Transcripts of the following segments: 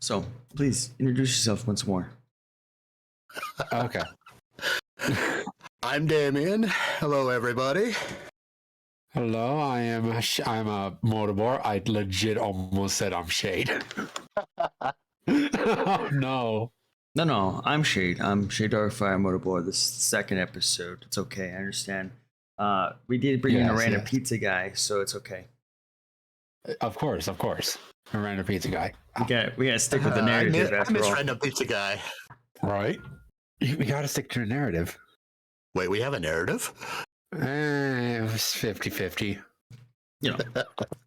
So please introduce yourself once more. Okay. I'm Damian. Hello, everybody. Hello, I'm a Motabor. I legit almost said I'm Shade. Oh no. No, I'm Shade. I'm Shade Darkfire Motabor. This is the second episode. It's okay. I understand. We did bring in a random pizza guy, so it's okay. Of course. A random pizza guy. We gotta stick with the narrative I after miss all. random pizza guy. Right? We gotta stick to the narrative. Wait, we have a narrative? It was 50-50. You know.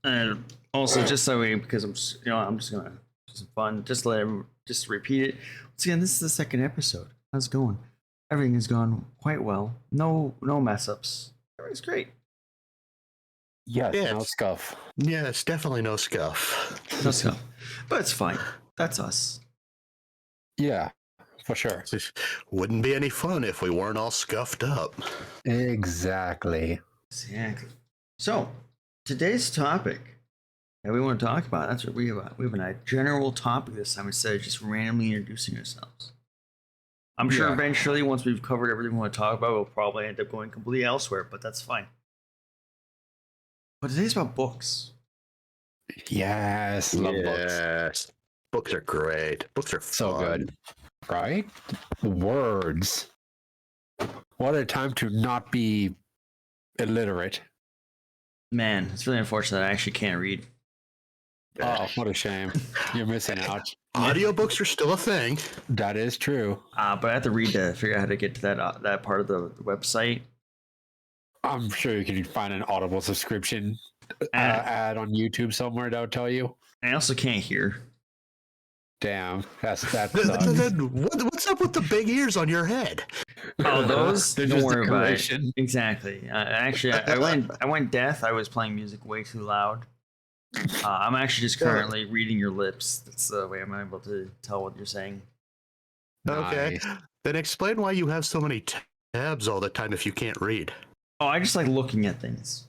And also, just so because I'm just gonna do some fun. Just repeat it. Once again, this is the second episode. How's it going? Everything has gone quite well. No mess ups. Everything's great. Yes, Yeah, no scuff. Yeah, it's definitely no scuff. No scuff, but it's fine. That's us. Yeah, for sure. Wouldn't be any fun if we weren't all scuffed up. Exactly. So, today's topic that we want to talk about, that's what we have. We have a general topic this time instead of just randomly introducing ourselves. I'm sure eventually, once we've covered everything we want to talk about, we'll probably end up going completely elsewhere, but that's fine. But today's about books. Yes, love books. Yes. Books are great. Books are So fun. good. Right? Words. What a time to not be illiterate. Man, it's really unfortunate that I actually can't read. Oh, what a shame. You're missing out. Audiobooks are still a thing. That is true. But I have to read to figure out how to get to that part of the website. I'm sure you can find an Audible subscription ad on YouTube somewhere that'll tell you. I also can't hear. Damn, that's What's up with the big ears on your head? Oh, those? They're Don't just worry about it. decoration. Exactly. Actually, I went deaf. I was playing music way too loud. I'm actually just currently reading your lips. That's the way I'm able to tell what you're saying. Okay. Nice. Then explain why you have so many tabs all the time if you can't read. Oh, I just like looking at things.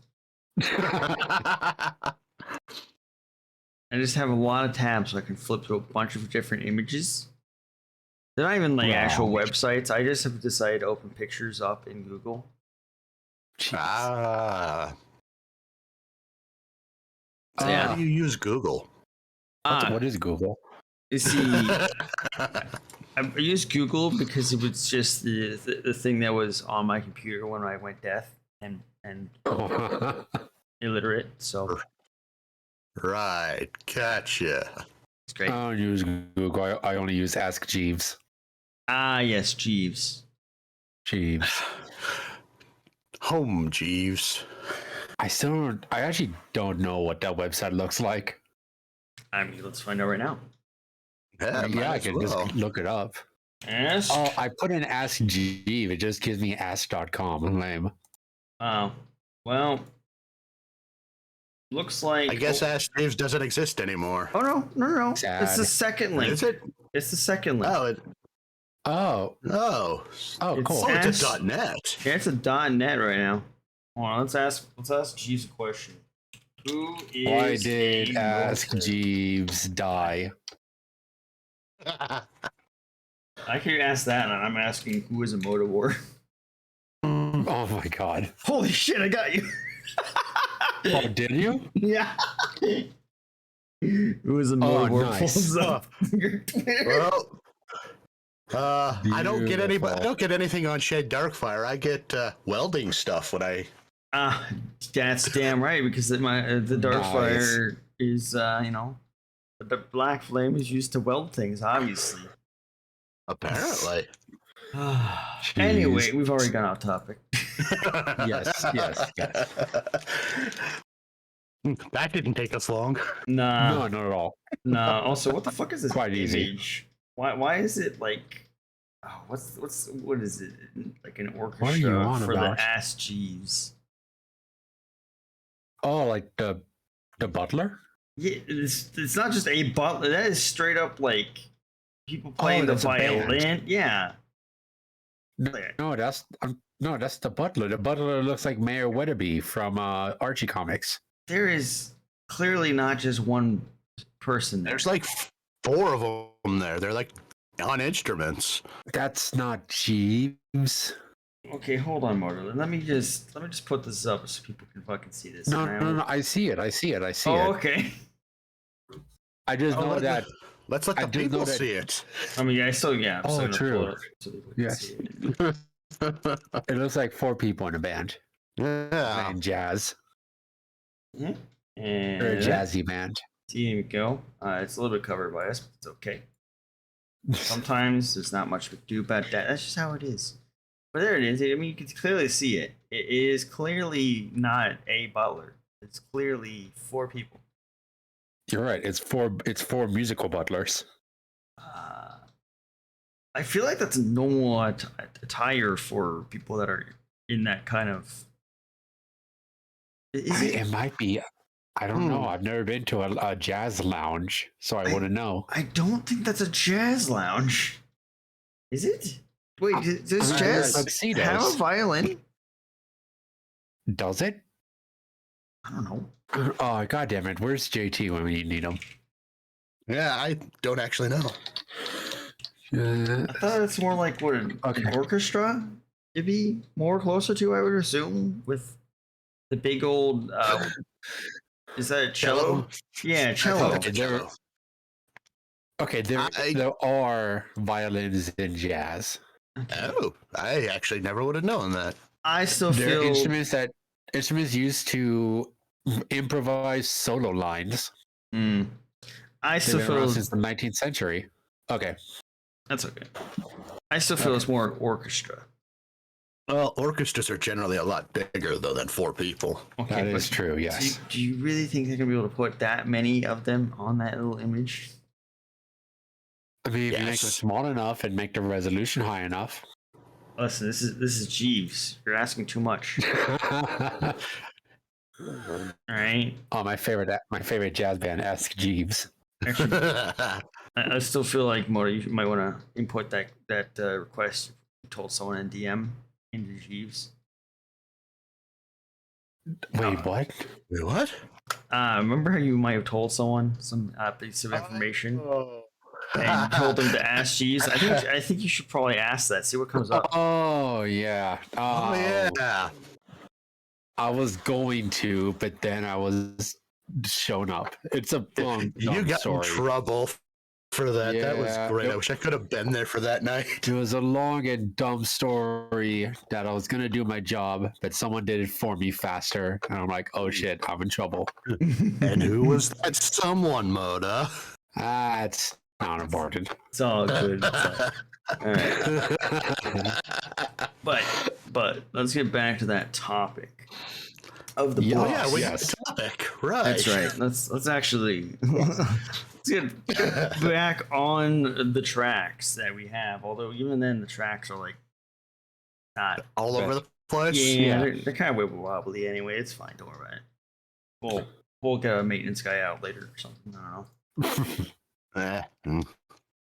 I just have a lot of tabs so I can flip to a bunch of different images. They're not even like actual websites. I just have decided to open pictures up in Google. Ah. So, How do you use Google? What is Google? You see, I used Google because it was just the thing that was on my computer when I went deaf and illiterate. So Right, gotcha. it's great. I don't use Google. I only use Ask Jeeves. Ah, yes, Jeeves. Jeeves. Home, Jeeves. I actually don't know what that website looks like. I mean, let's find out right now. Yeah, I can just look it up. Ask. Oh, I put in Ask Jeeves. It just gives me ask.com. Lame. Oh, well, looks like. I guess Ask Jeeves doesn't exist anymore. Oh no! Sad. It's the second link. Is it? It's the second link. Oh, Oh, cool. it's a .net. Yeah, it's a .net right now. Hold on, let's ask Jeeves a question. Who is? Why did a Ask motor? Jeeves die? I can ask that, and I'm asking who is a Motabor. Oh my god. Holy shit! I got you. Oh, did you? Yeah. Who is a Motabor? Nice. Pulls up your Twitter. Well, I don't get Beautiful. I don't get anything on Shade Darkfire. I get welding stuff when I. That's damn right because the Darkfire is the black flame is used to weld things, obviously. Apparently. Anyway, we've already gone off topic. Yes. That didn't take us long. Nah, No, not at all. nah. Also, what the fuck is this Quite easy. image? Why is it like? Oh, what is it? Like an orchestra What are you on for about? the Ass Jeeves? Oh, like the butler? Yeah, it's not just a butler. That is straight up like people playing the that's a band. violin. Yeah. No, that's the butler. The butler looks like Mayor Weatherby from Archie comics. There is clearly not just one person there. There's like 4 of them there. They're like on instruments. That's not Jeeves. Okay, hold on, Motor. Let me just put this up so people can fucking see this. No, And no. I see it. I see it. Oh, okay. I just know that. Let's let I the do know people that- see it. I mean, I'm still Oh, gonna true. pull it up so people can Yes. see it. It looks like 4 people in a band Yeah. playing jazz or a And jazzy band. here we go. It's a little bit covered by us, but it's okay. Sometimes there's not much we can do about that. That's just how it is. But there it is. I mean, you can clearly see it. It is clearly not a butler. It's clearly 4 people. You're right. It's 4 musical butlers. I feel like that's a normal attire for people that are in that kind of. Is it? It might be. I don't know. I've never been to a jazz lounge, so I wouldn't know. I don't think that's a jazz lounge. Is it? Wait, does jazz tuxedos. have a violin? Does it? I don't know. Oh, God damn it. Where's JT when we need him? Yeah, I don't actually know. I thought it's more like what an orchestra it'd be more closer to, I would assume, with the big old. Is that a cello? Yeah, cello. Okay, there are violins in jazz. Oh, I actually never would have known that. I still They're feel instruments used to improvise solo lines. I still They've been around feel since the 19th century. Okay. that's okay. I still feel it's more orchestra. Well, orchestras are generally a lot bigger though than 4 people. Okay, That but is true, yes. Do you really think they're gonna be able to put that many of them on that little image? I mean, if you make it Yes. small enough and make the resolution high enough. Listen, this is Jeeves. You're asking too much. All right. Oh, my favorite jazz band, Ask Jeeves. Actually, I still feel like Mota, you might want to input that request you told someone in DM into Jeeves. Wait, what? Wait, what? Remember how you might have told someone some piece of information and told them to ask Jeeves? I think you should probably ask that. See what comes up. Oh, yeah. Oh, yeah. I was going to, but then I was shown up. It's a long, You dumb got story. in trouble for that. That was Yeah, great. yep. I wish I could have been there for that night. It was a long and dumb story that I was going to do my job, but someone did it for me faster. And I'm like, oh shit, I'm in trouble. And who was that someone, Moda? It's not important. It's all good. All right. But let's get back to that topic of the Yeah, books. Yeah, we Yes. got a topic. Right. That's right. Let's actually let's get back on the tracks that we have. Although even then the tracks are like not. All over the place. Yeah, they're kind of wibbly wobbly anyway. It's fine. Don't worry about it. We'll get a maintenance guy out later or something. I don't know.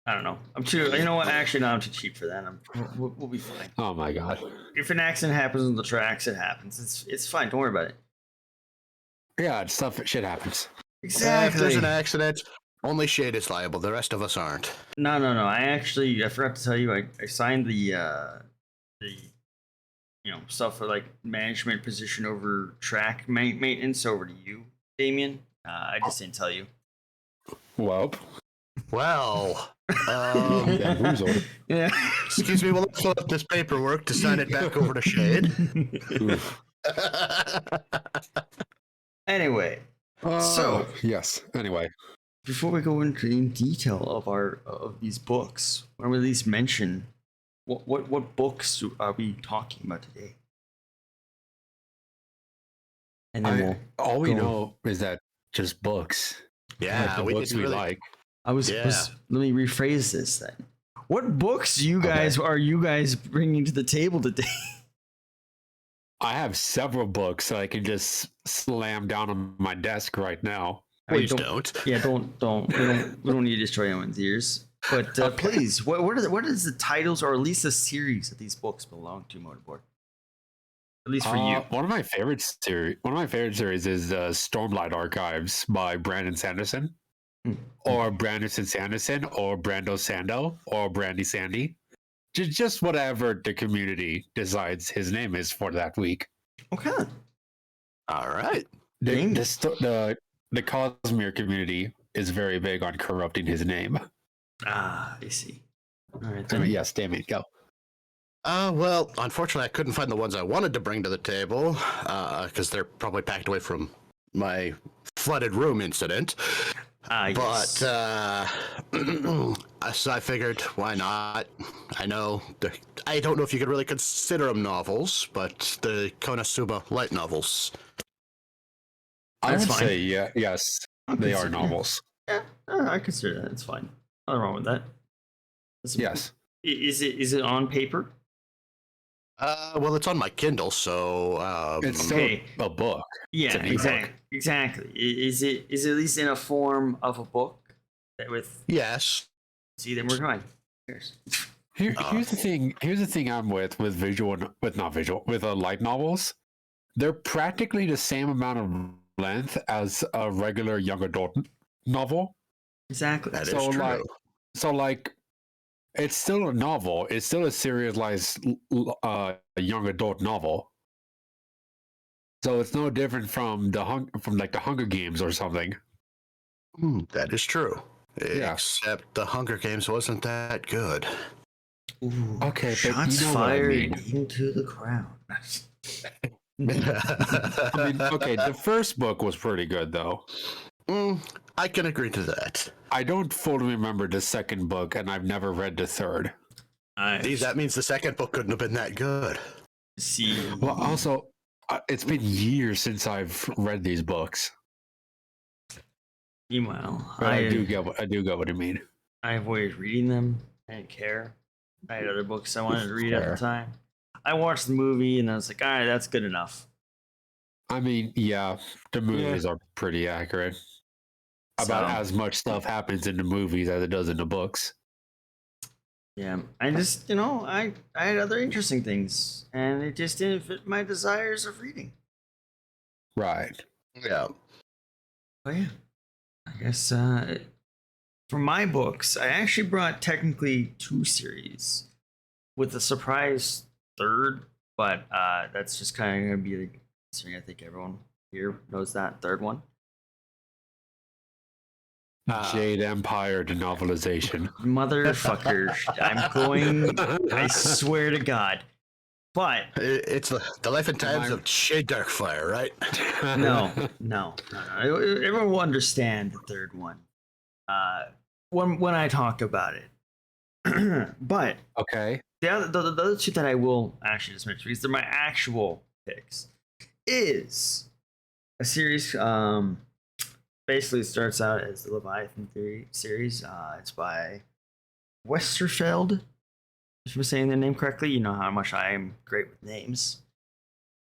I don't know. I'm too. You know what? Actually, no. I'm too cheap for that. We'll be fine. Oh my god. If an accident happens on the tracks, it happens. It's fine. Don't worry about it. Yeah, shit happens. If Exactly. there's an accident, only Shade is liable. The rest of us aren't. No. I forgot to tell you. I signed the stuff for like management position over track maintenance over to you, Damian. I just didn't tell you. Well, Well, bamboozled. Yeah. excuse me, we'll fill up this paperwork to sign it back over to Shade. Anyway, So- yes. Anyway, before we go into in detail of these books, why don't we at least mention what books are we talking about today? And then all we go- know is that just books. Yeah, Like the we books didn't we really. like. let me rephrase this then. What books are you guys bringing to the table today? I have several books that I can just slam down on my desk right now. Please don't. Yeah, don't. We don't need to destroy anyone's ears. But please, what is the titles or at least the series that these books belong to, Motabor? At least for you. One of my favorite series is Stormlight Archives by Brandon Sanderson. or Brandon Sanderson, or Brando Sando, or Brandy Sandy. Just whatever the community decides his name is for that week. Okay. All right. The Cosmere community is very big on corrupting his name. Ah, I see. All right. So, Then. yes, Damien, go. Well, unfortunately, I couldn't find the ones I wanted to bring to the table because they're probably packed away from my flooded room incident. Yes. But so I figured, why not? I don't know if you could really consider them novels, but the Konosuba light novels. I would That's fine. say yes, they are novels. Yeah, I consider that. It's fine. Nothing wrong with that. Yes. Is it on paper? Well, it's on my Kindle, so It's still Okay. a book. Yeah, an ebook. exactly. Is it at least in a form of a book that with? yes. See, then we're fine. Cheers. Here's the thing. Here's the thing. I'm with light novels. They're practically the same amount of length as a regular young adult novel. Exactly. That is So, true. like, it's still a novel. It's still a serialized young adult novel. So it's no different from the Hunger Games or something. That is true. Yeah. Except the Hunger Games wasn't that good. Ooh, Okay, but shots you know what I fired mean. into the crowd. I mean, okay, the first book was pretty good though. I can agree to that. I don't fully remember the second book, and I've never read the third. See, that means the second book couldn't have been that good. See. Well, also, it's been years since I've read these books. Meanwhile, But I do get what you mean. I avoided reading them. I didn't care. I had other books I wanted to read at Fair. the time. I watched the movie and I was like, all right, that's good enough. I mean, yeah, the movies are pretty accurate. About So- as much stuff happens in the movies as it does in the books. Yeah, I just, I had other interesting things, and it just didn't fit my desires of reading. Right. Yeah. But yeah, I guess for my books, I actually brought technically 2 series with a surprise third, but that's just kind of going to be the series. I think everyone here knows that third one. Jade Empire, the novelization. Motherfucker, I swear to God. But It's the life and times of Shade Darkfire, right? no. Everyone will understand the third one when I talk about it. But Okay. the other 2 that I will actually just mention, because they're my actual picks, is a series. Basically starts out as the Leviathan Theory series. It's by Westerfeld. If I'm saying their name correctly, you know how much I am great with names.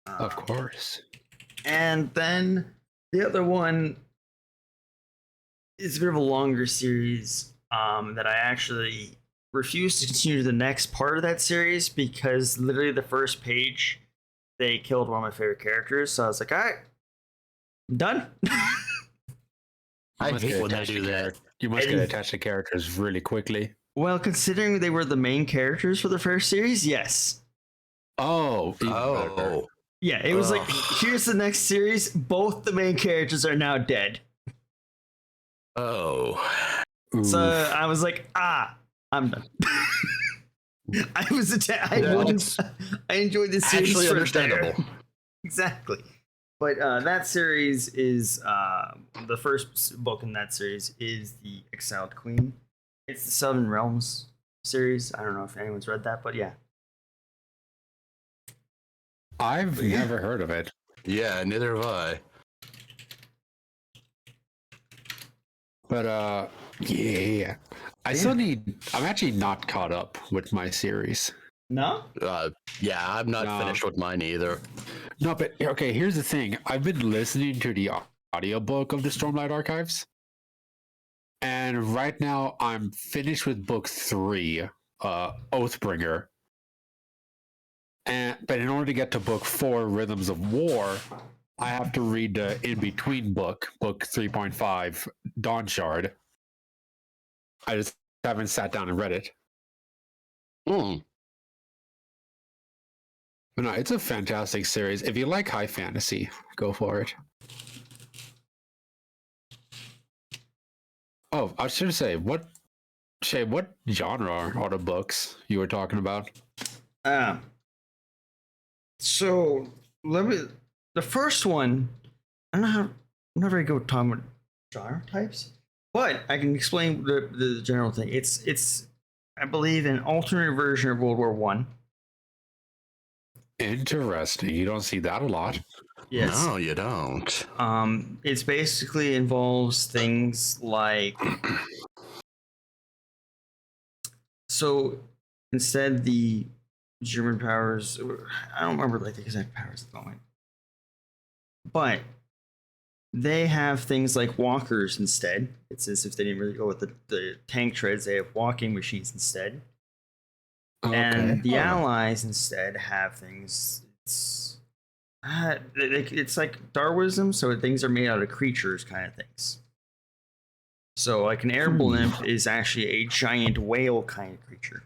Of course. And then the other one is a bit of a longer series that I actually refused to continue to the next part of that series because literally the first page they killed one of my favorite characters. So I was like, all right, I'm done. I must hate get when they attached do to that. You must get attached to characters really quickly. Well, considering they were the main characters for the first series, yes. Oh. even better. Oh. Yeah, it was like, Ugh. here's the next series. Both the main characters are now dead. Oh. So Oof. I was like, I'm done. I enjoyed this series Actually for understandable. there. Exactly. But that series is the first book in that series is the Exiled Queen. It's the Seven Realms series. I don't know if anyone's read that, but yeah. I've never heard of it. Yeah, neither have I. But yeah. I'm actually not caught up with my series. No? Yeah, I'm not No. finished with mine either. No, but okay, here's the thing. I've been listening to the audiobook of the Stormlight Archives. And right now I'm finished with book 3, Oathbringer. But in order to get to book 4, Rhythms of War, I have to read the in-between book 3.5, Dawn Shard. I just haven't sat down and read it. Hmm. But no, it's a fantastic series. If you like high fantasy, go for it. Oh, I should say, what genre are the books you were talking about? So the first one, I don't know how, I'm not very good with talking about genre types, but I can explain the general thing. It's I believe an alternate version of World War One. Interesting. You don't see that a lot. Yes. No, you don't. It's basically involves things like so instead the German powers, I don't remember like the exact powers at the moment, but they have things like walkers instead. It's as if they didn't really go with the tank treads. They have walking machines instead. And the Allies instead have things. It's like Darwinism, so things are made out of creatures, kind of things. So, like an air blimp is actually a giant whale kind of creature.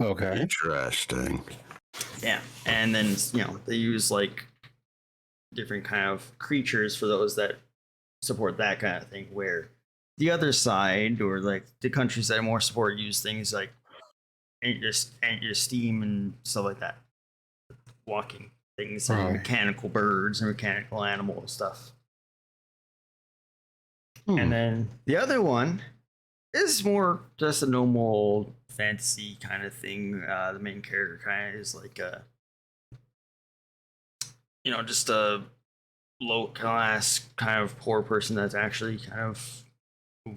Okay. Interesting. Yeah, and then they use like different kind of creatures for those that support that kind of thing. Where the other side, or like the countries that more support, use things like your steam and stuff like that, walking things and mechanical birds and mechanical animal stuff. And then the other one is more just a normal fantasy kind of thing. The main character kind of is like just a low class kind of poor person that's actually kind of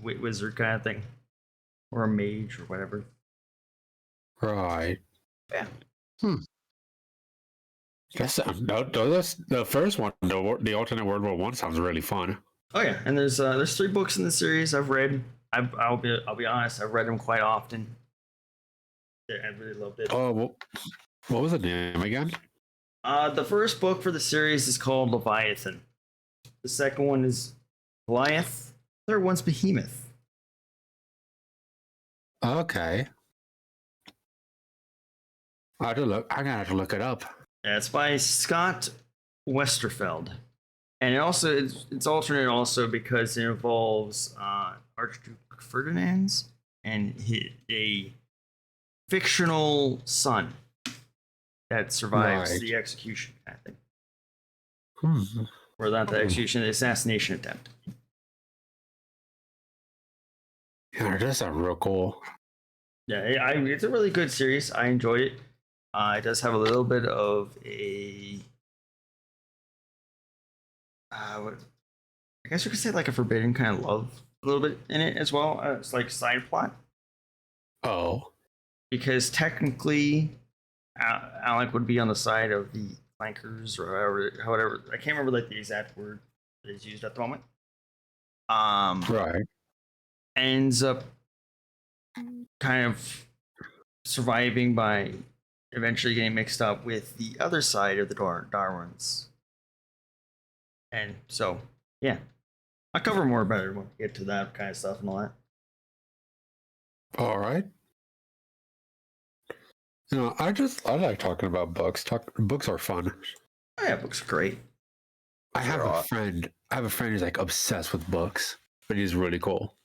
wizard kind of thing, or a mage or whatever. Right. Yeah. That's the first one. The alternate World War One sounds really fun. Oh yeah, and there's 3 books in the series I've read. I'll be honest, I've read them quite often. I really loved it. Oh, what was the name again? The first book for the series is called Leviathan. The second one is Goliath. The third one's Behemoth. Okay. I'm gonna have to look it up. Yeah, it's by Scott Westerfeld, and it's alternate also because it involves Archduke Ferdinand's and a fictional son that survives the execution, I think. Or not the execution, the assassination attempt. Yeah, that sounds real cool. Yeah, it's a really good series. I enjoyed it. It does have a little bit of a, I guess you could say like a forbidden kind of love a little bit in it as well. It's like side plot. Oh. Because technically, Alec would be on the side of the flankers or however. I can't remember like the exact word that is used at the moment. Right. Ends up kind of surviving by eventually getting mixed up with the other side of the Darwins. And so, yeah. I'll cover more about it when we get to that kind of stuff and all that. All right. I like talking about books. Books are fun. Oh, yeah, books are great. I have a friend who's like obsessed with books, but he's really cool.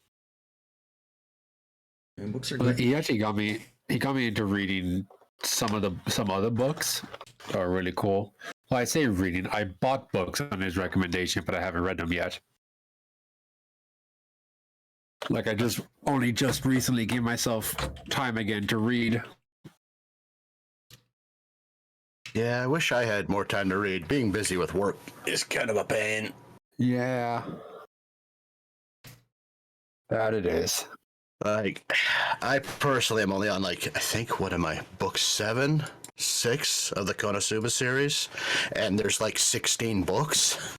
And books are good. He actually got me into reading some other books that are really cool. Well, I say reading. I bought books on his recommendation, but I haven't read them yet. Like I just recently gave myself time again to read. Yeah, I wish I had more time to read. Being busy with work is kind of a pain. Yeah. That it is. Like, I personally am only on, like, I think, what am I, book 6 of the Konosuba series, and there's, like, 16 books.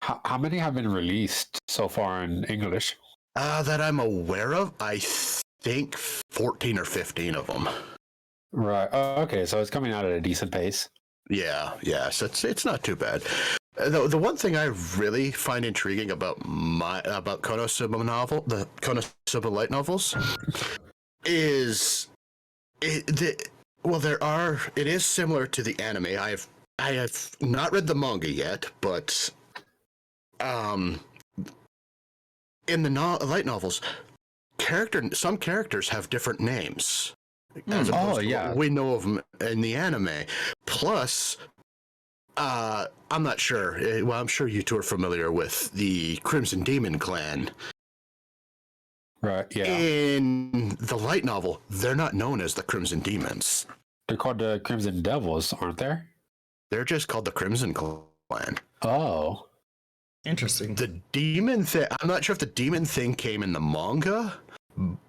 How many have been released so far in English? That I'm aware of, I think 14 or 15 of them. Right. Oh, okay, so it's coming out at a decent pace. Yeah. So it's not too bad. The one thing I really find intriguing about the Konosuba light novels, is it is similar to the anime. I have not read the manga yet, but in the light novels, some characters have different names as opposed to what we know of them in the anime. Plus, I'm not sure. Well, I'm sure you two are familiar with the Crimson Demon clan. Right, yeah. In the light novel, they're not known as the Crimson Demons. They're called the Crimson Devils, aren't they? They're just called the Crimson Clan. Oh. Interesting. The demon thing, I'm not sure if the demon thing came in the manga,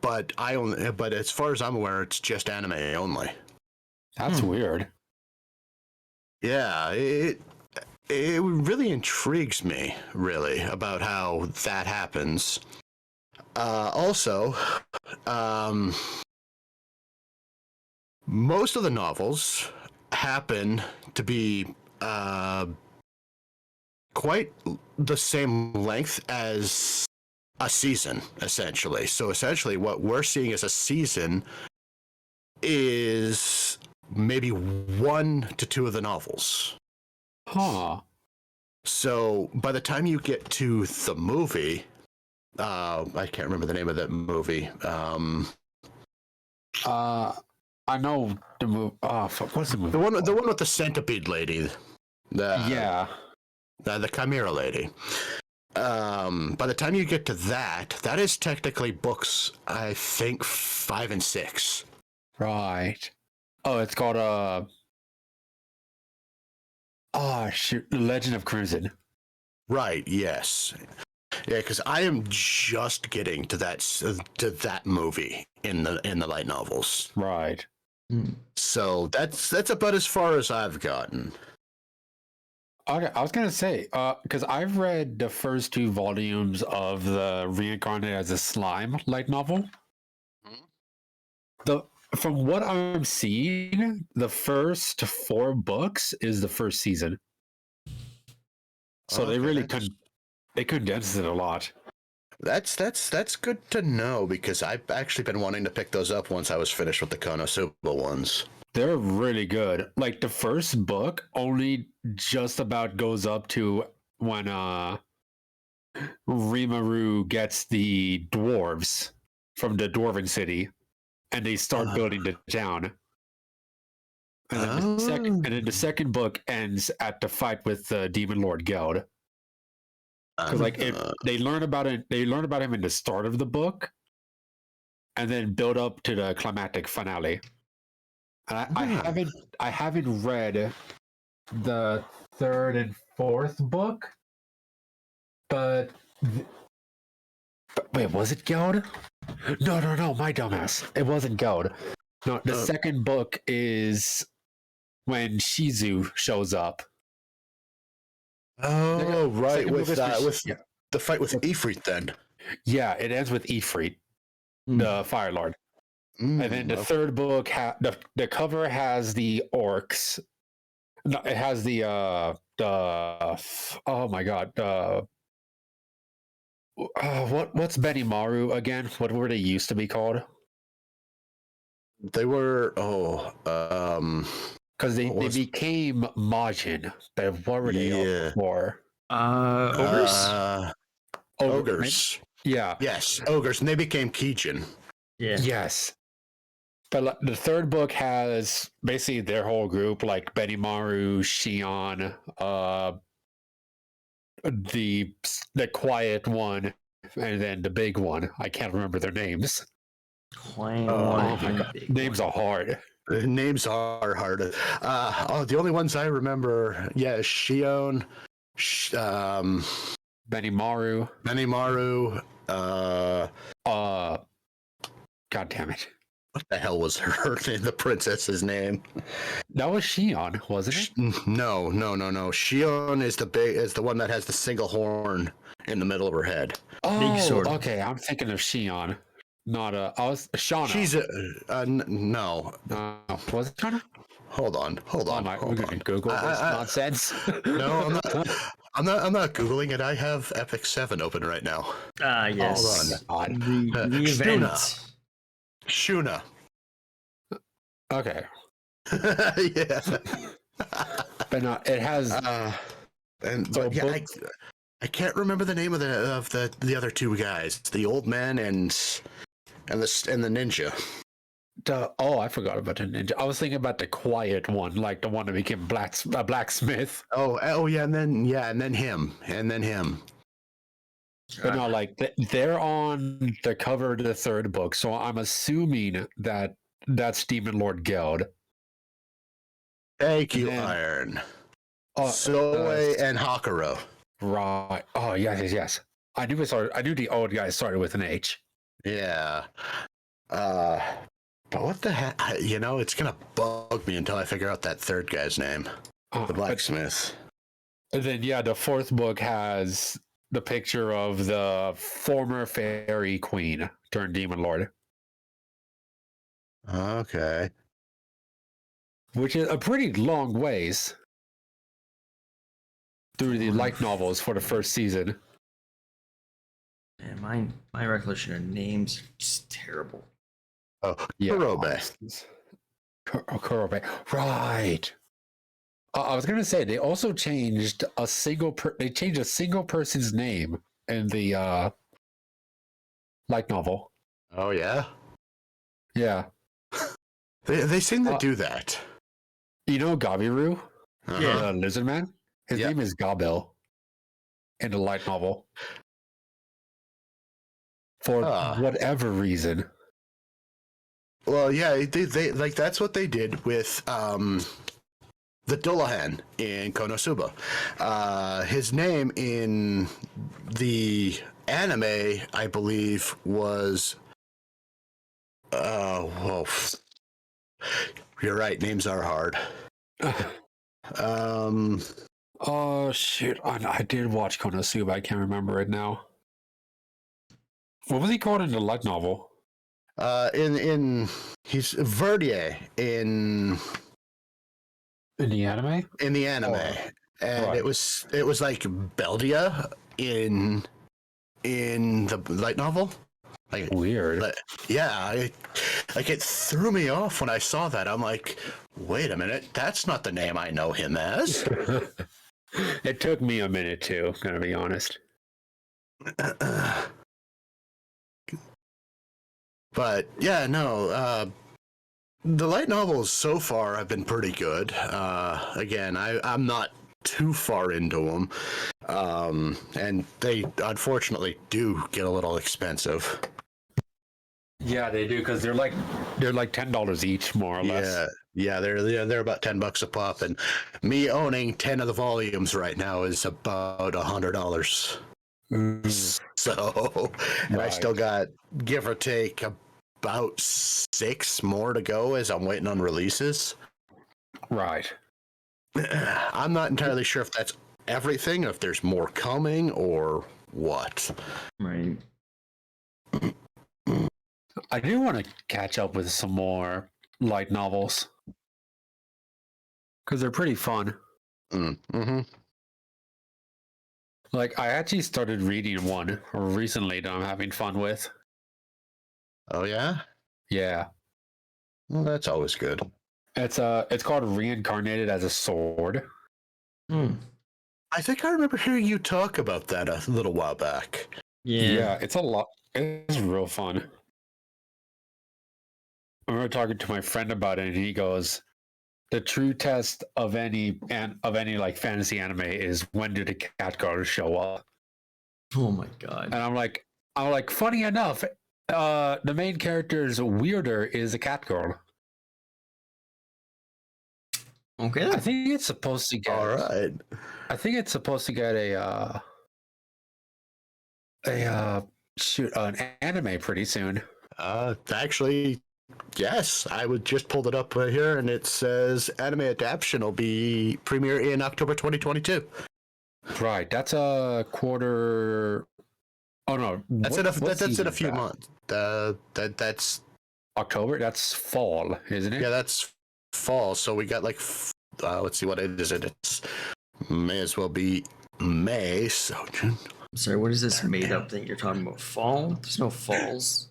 but as far as I'm aware, it's just anime only. That's weird. Yeah, it really intrigues me, really, about how that happens. Also, most of the novels happen to be quite the same length as a season, essentially. So essentially what we're seeing as a season is maybe 1 to 2 of the novels. Huh. So by the time you get to the movie, I can't remember the name of that movie. I know the movie. Oh, fuck, what's the movie? The one with the centipede lady. Yeah. The Chimera lady. By the time you get to that is technically books, I think 5 and 6. Right. Oh, it's called oh shoot, The Legend of Crimson. Right. Yes. Yeah, because I am just getting to that movie in the light novels. Right. So that's about as far as I've gotten. Okay, I was gonna say, because I've read the first 2 volumes of the Reincarnated as a Slime light novel. From what I'm seeing, the first 4 books is the first season. So they really condensed it a lot. That's good to know, because I've actually been wanting to pick those up once I was finished with the Konosuba ones. They're really good. Like the first book only just about goes up to when Rimuru gets the dwarves from the Dwarven city, and they start building the town. And then the second book ends at the fight with the Demon Lord Geld. Because they learn about him in the start of the book, and then build up to the climactic finale. And I haven't read the 3rd and 4th book, but wait, was it Geld? No, my dumbass. It wasn't Geld. No, the second book is when Shizu shows up. Oh, right, with the fight with Ifrit then. Yeah, it ends with Ifrit, the Fire Lord. And then the third book, the cover has the orcs. No, it has the oh my god, what's Benimaru again? What were they used to be called? They were because they became Majin, but what were they before? Ogres. Ogres. Yeah. Yes, ogres, and they became Kijin. Yeah. Yes. But the third book has basically their whole group, like Benimaru, Shion, the quiet one, and then the big one. I can't remember their names. Plain Oh my god, names are hard. Names are hard. The only ones I remember, Shion, Benimaru. God damn it. What the hell was the princess's name? That was Shion, wasn't it? No. Shion is the one that has the single horn in the middle of her head. Oh, big sword. Okay. I'm thinking of Shion, not I was Shauna. She's no. Was it Shauna? Hold on. We're gonna Google this nonsense. No, I'm not Googling it. I have Epic 7 open right now. Yes. Hold on. The event. Shuna. Okay. Yeah. But no, it has. I can't remember the name of the other two guys, the old man and the ninja. I forgot about the ninja. I was thinking about the quiet one, like the one that became a blacksmith. Oh yeah, and then him. But no, like they're on the cover of the third book, so I'm assuming that that's Demon Lord Geld. Thank you, Iron. Zoe and Hakuro. Right. Oh yes. I knew the old guy started with an H. Yeah. But what the heck? It's gonna bug me until I figure out that third guy's name, the blacksmith. And then the fourth book has the picture of the former fairy queen turned demon lord. Okay. Which is a pretty long ways through the light novels for the first season. And my recollection of names is just terrible. Oh, yeah. Kurobe. Right. I was gonna say they also changed a single person's name in the light novel. Oh yeah. Yeah. They seem to do that. You know Gabiru? Uh-huh. Lizard Man? His name is Gabil in the light novel. For whatever reason. Well, yeah, they like that's what they did with the Dullahan in Konosuba. His name in the anime, I believe, was you're right, names are hard. Oh shoot. I did watch Konosuba, I can't remember it now. What was he called in the light novel? He's Verdier in the anime. In the anime, and right. it was like Beldia in the light novel. Like weird. It threw me off when I saw that. I'm like, wait a minute, that's not the name I know him as. It took me a minute too, gonna be honest. But yeah, no. The light novels so far have been pretty good. Again, I'm not too far into them, and they unfortunately do get a little expensive. Yeah, they do because they're like $10 each, more or less. Yeah, they're about $10 a pop, and me owning 10 of the volumes right now is about $100. So, and right. I still got, give or take, about 6 more to go as I'm waiting on releases. Right. I'm not entirely sure if that's everything, if there's more coming, or what. Right. I do want to catch up with some more light novels because they're pretty fun. Mm-hmm. Like, I actually started reading one recently that I'm having fun with. Oh yeah? Yeah. Well, that's always good. It's called Reincarnated as a Sword. I think I remember hearing you talk about that a little while back. Yeah, it's a lot. It's real fun. I remember talking to my friend about it, and he goes, "The true test of any like fantasy anime is when do the cat girls show up." Oh my god! And I'm like, funny enough, the main character's weirder is a cat girl. Okay. I think it's supposed to get. All right. I think it's supposed to get an anime pretty soon. Actually, yes. I would just pulled it up here, and it says anime adaptation will be premiere in October 2022. Right. That's a quarter. Oh no, that's in a few months. That's October. That's fall, isn't it? Yeah, that's fall. So we got like, let's see, what is it? It's may as well be May. So June. Sorry, what is this made up thing you're talking about? Fall? There's no falls.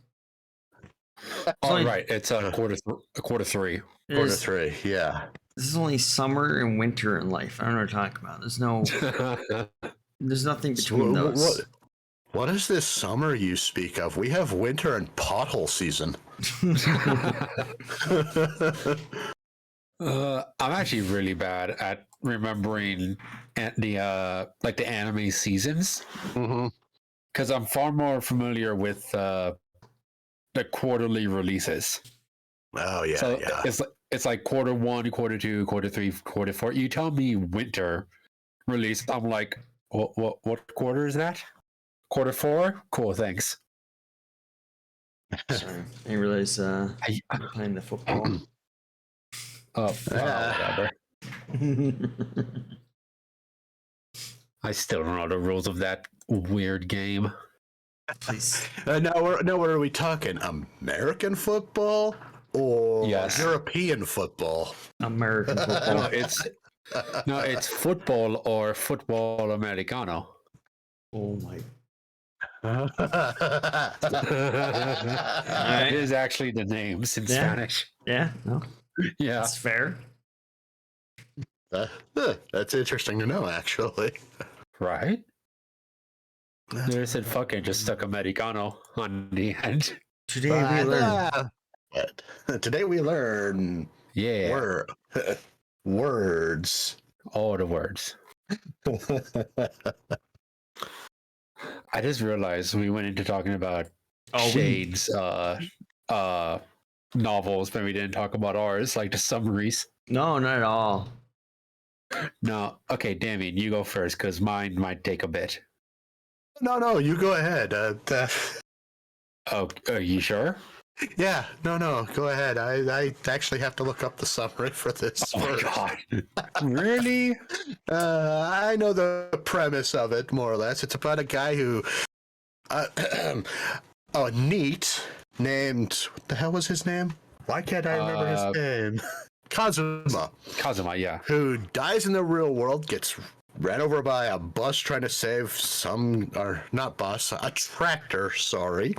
Right. It's quarter three. Quarter three, yeah. This is only summer and winter in life. I don't know what you're talking about. There's nothing between those. What is this summer you speak of? We have winter and pothole season. I'm actually really bad at remembering the anime seasons, because I'm far more familiar with the quarterly releases. Oh yeah, so yeah. It's like quarter 1, quarter 2, quarter 3, quarter 4. You tell me winter release, I'm like, what quarter is that? Quarter 4? Cool, thanks. Sorry, I didn't realize I'm playing the football. Whatever. I still don't know the rules of that weird game. Please. Now, what are we talking? American football or European football? American football. It's football or football americano. Oh my. That is actually the names in Spanish. Yeah, no. Yeah. That's fair. That's interesting to know, actually. Right? They said fucking just stuck Americano on the end. Today we learn. Today we learn. Yeah. Words. All the words. I just realized we went into talking about Shade's novels, but we didn't talk about ours, like the summaries. No, not at all. No. Okay, Damian, you go first, because mine might take a bit. No, you go ahead. Oh, are you sure? Yeah, no, go ahead. I actually have to look up the summary for this. Oh my god. Really? I know the premise of it, more or less. It's about a guy who, neat, named, what the hell was his name? Why can't I remember his name? Kazuma, yeah. Who dies in the real world, gets ran over by a bus trying to save a tractor, sorry.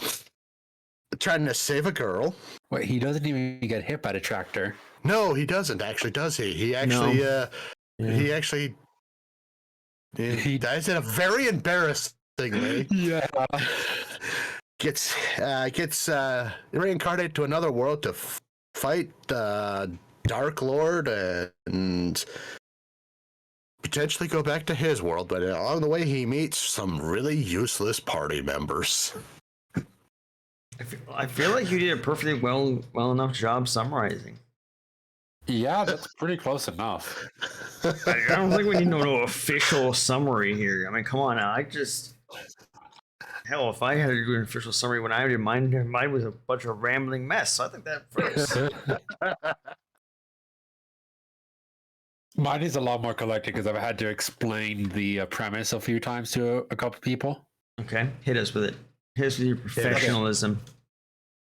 Trying to save a girl. Wait, he doesn't even get hit by the tractor. No, he doesn't actually, does he? He actually, he dies in a very embarrassing way. Yeah. Gets reincarnated to another world to fight Dark Lord and potentially go back to his world, but along the way he meets some really useless party members. I feel like you did a perfectly well enough job summarizing. Yeah, that's pretty close enough. I don't think we need no official summary here. I mean, come on now. Hell, if I had to do an official summary when I did mine was a bunch of rambling mess. So I think that first. Mine is a lot more collected because I've had to explain the premise a few times to a couple people. Okay, hit us with it. Hit us with your professionalism.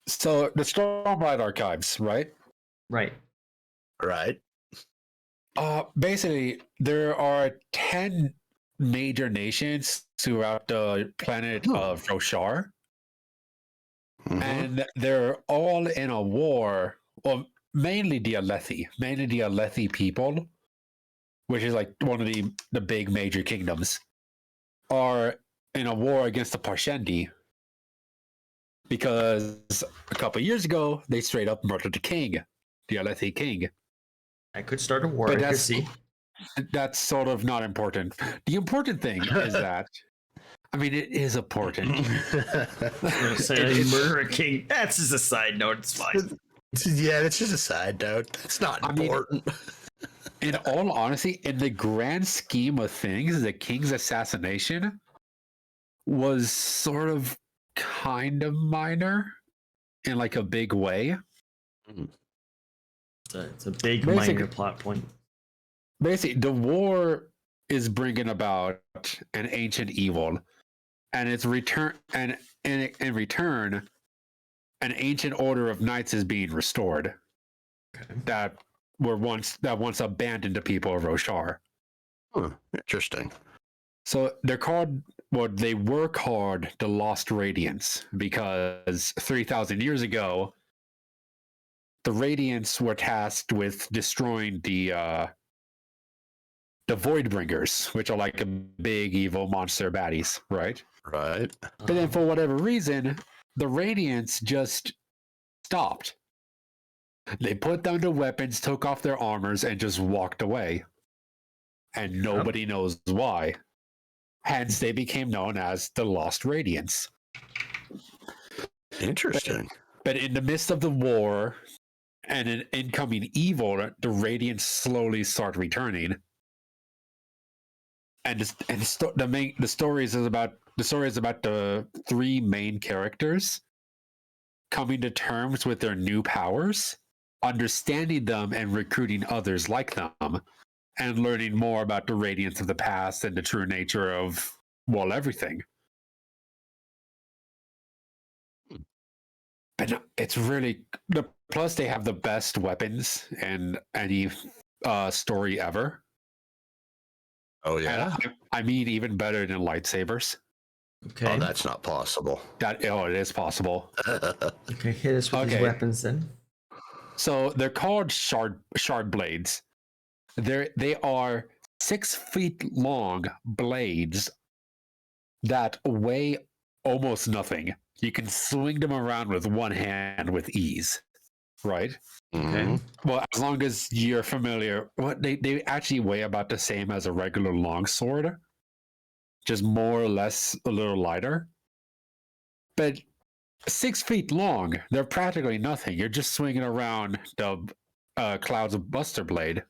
So the Stormlight Archives, right? Right. Basically, there are 10 major nations throughout the planet of Roshar. And they're all in a war. Well, mainly the Alethi people, which is like one of the big major kingdoms, are in a war against the Parshendi. Because a couple of years ago, they straight up murdered the king, the Alethi king. I could start a war, I could see. That's sort of not important. The important thing is that, I mean, it is important. Say murder a king. That's just a side note. It's fine. Yeah, it's just a side note. It's not important. In all honesty, in the grand scheme of things, the king's assassination was sort of kind of minor in like a big way. It's a big minor plot point. Basically, the war is bringing about an ancient evil, and its return, and in return, an ancient order of knights is being restored. Okay. That once abandoned the people of Roshar. Interesting. So they were called the Lost Radiants because 3,000 years ago, the Radiants were tasked with destroying the Voidbringers, which are like a big evil monster baddies, right? Right. But then for whatever reason, the Radiants just stopped. They put down the weapons, took off their armors, and just walked away. And nobody knows why. Hence, they became known as the Lost Radiants. Interesting. But in the midst of the war and an incoming evil, the Radiants slowly start returning. And the story is about the three main characters coming to terms with their new powers, understanding them, and recruiting others like them, and learning more about the Radiants of the past and the true nature of, well, everything. But it's really plus they have the best weapons in any story ever. Oh yeah. I mean, even better than lightsabers. Okay. Oh, that's not possible. It is possible. Okay, hit us with these weapons then. So they're called shard blades. They are 6 feet long blades that weigh almost nothing. You can swing them around with one hand with ease, right? Mm-hmm. Well, as long as you're familiar, they actually weigh about the same as a regular longsword, just more or less a little lighter. But 6 feet long, they're practically nothing. You're just swinging around the clouds of Buster Blade.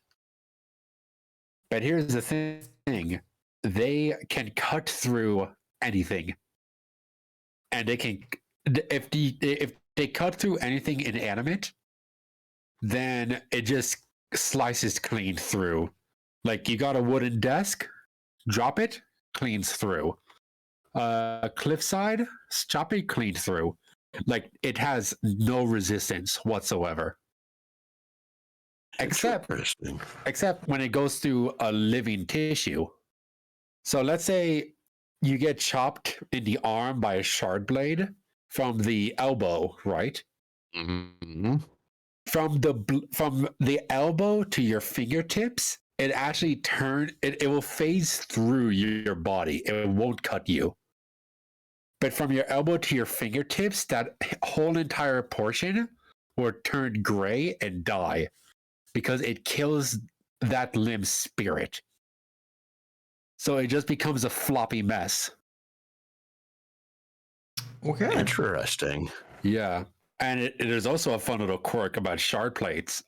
But here's the thing. They can cut through anything. And they can, if they cut through anything inanimate, then it just slices clean through. Like you got a wooden desk, drop it, cleans through. Cliffside, chop it, clean through. Like it has no resistance whatsoever. Except when it goes through a living tissue. So let's say you get chopped in the arm by a shard blade from the elbow, right? Mm-hmm. From the elbow to your fingertips, it actually it will phase through your body. It won't cut you. But from your elbow to your fingertips, that whole entire portion will turn gray and die because it kills that limb's spirit. So it just becomes a floppy mess. Okay. Interesting. Yeah. And it is also a fun little quirk about shard blades.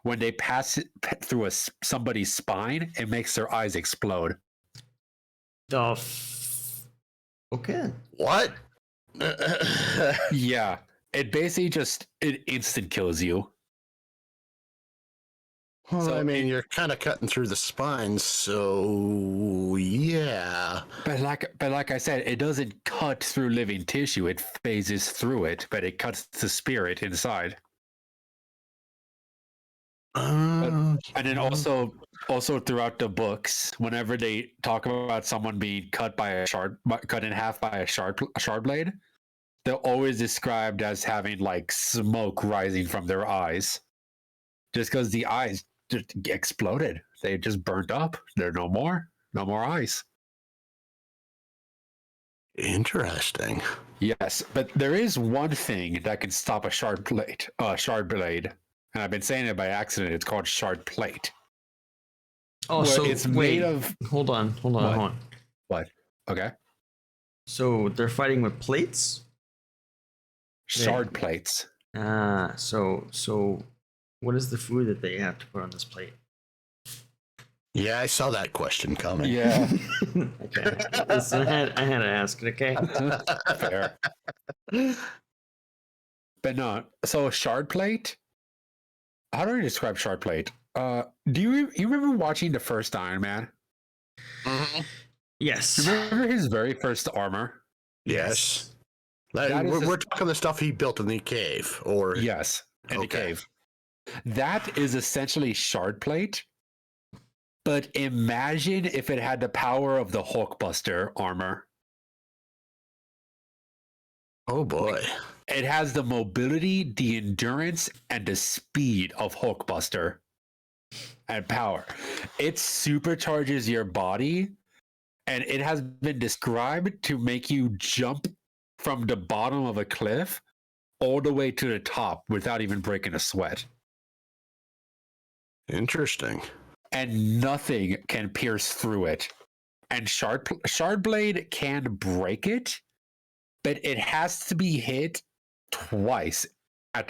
When they pass it through somebody's spine, it makes their eyes explode. Okay. What? Yeah. It basically it instant kills you. Well, so, I mean, you're kind of cutting through the spine, so yeah. But like I said, it doesn't cut through living tissue. It phases through it, but it cuts the spirit inside. And then also throughout the books, whenever they talk about someone being cut in half by a shard blade, they're always described as having like smoke rising from their eyes, just because the eyes just exploded. They just burnt up. There are no more eyes. Interesting. Yes, but there is one thing that can stop a shard blade. And I've been saying it by accident. It's called shard plate. Oh, so it's made of. Hold on. What? Okay. So they're fighting with plates. Shard plates. So what is the food that they have to put on this plate? Yeah, I saw that question coming. Yeah. Okay. Listen, I had to ask it, okay? Fair. But no, so shard plate. How do I describe shard plate? Do you remember watching the first Iron Man? Mm-hmm. Yes. Remember his very first armor? Yes. We're talking the stuff he built in the cave, or yes, in the cave. That is essentially shard plate. But imagine if it had the power of the Hulkbuster armor. Oh boy. It has the mobility, the endurance, and the speed of Hulkbuster and power. It supercharges your body, and it has been described to make you jump from the bottom of a cliff all the way to the top without even breaking a sweat. Interesting. And nothing can pierce through it. And Shard Blade can break it, but it has to be hit twice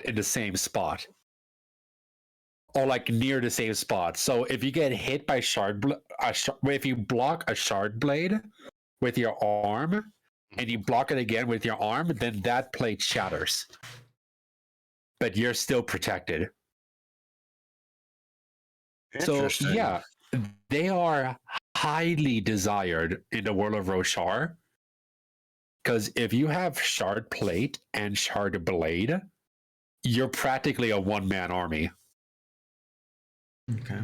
in the same spot. Or like near the same spot. So if you get hit by if you block a Shard Blade with your arm, and you block it again with your arm, then that plate shatters. But you're still protected. So yeah, they are highly desired in the world of Roshar. Because if you have Shard Plate and Shard Blade, you're practically a one-man army. Okay.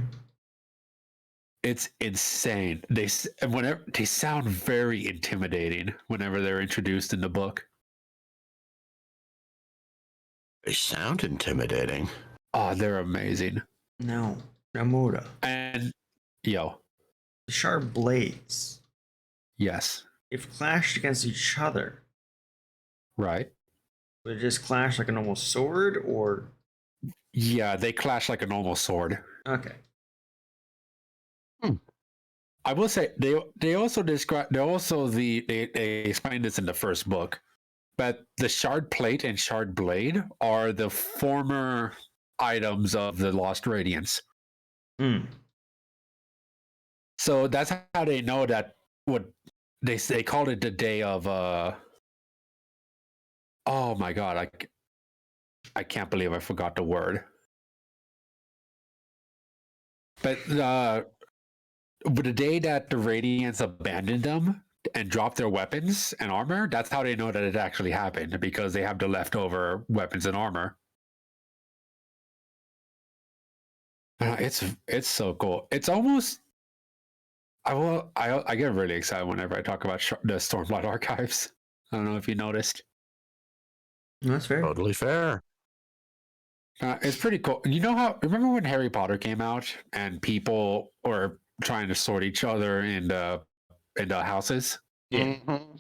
It's insane. They sound very intimidating whenever they're introduced in the book. They sound intimidating. Oh, they're amazing. No, Namuda. And yo, The sharp blades, yes, if clashed against each other, right. would it just clash like a normal sword, or? Yeah, they clash like a normal sword. Okay. I will say they also describe they explain this in the first book, but the Shard Plate and Shard Blade are the former items of the Lost Radiance. So that's how they know that what they called it the day of oh my god, I can't believe I forgot the word. But the day that the Radiants abandoned them and dropped their weapons and armor, that's how they know that it actually happened, because they have the leftover weapons and armor. It's so cool. It's almost I get really excited whenever I talk about the Stormblood archives. I don't know if you noticed. That's fair. Totally fair. It's pretty cool. You know how? Remember when Harry Potter came out and people were trying to sort each other in the houses? Yeah. Mm-hmm.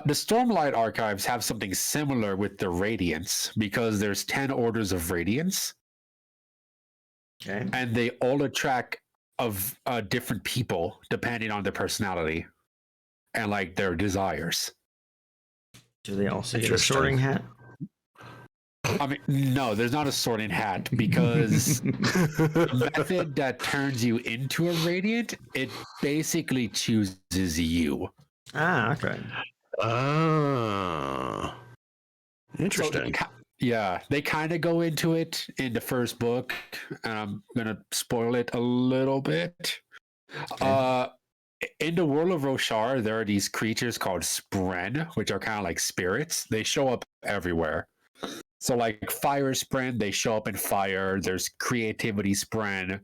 The Stormlight archives have something similar with the Radiance, because there's 10 orders of Radiance. Okay. And they all attract of different people depending on their personality and like their desires. Do they also get a sorting hat? I mean, no, there's not a sorting hat, because the method that turns you into a Radiant, it basically chooses you. Ah, okay. Interesting. So they kind of go into it in the first book, and I'm gonna spoil it a little bit. Okay. In the world of Roshar, there are these creatures called Spren, which are kind of like spirits. They show up everywhere. So like Fire Spren, they show up in fire. There's Creativity Spren.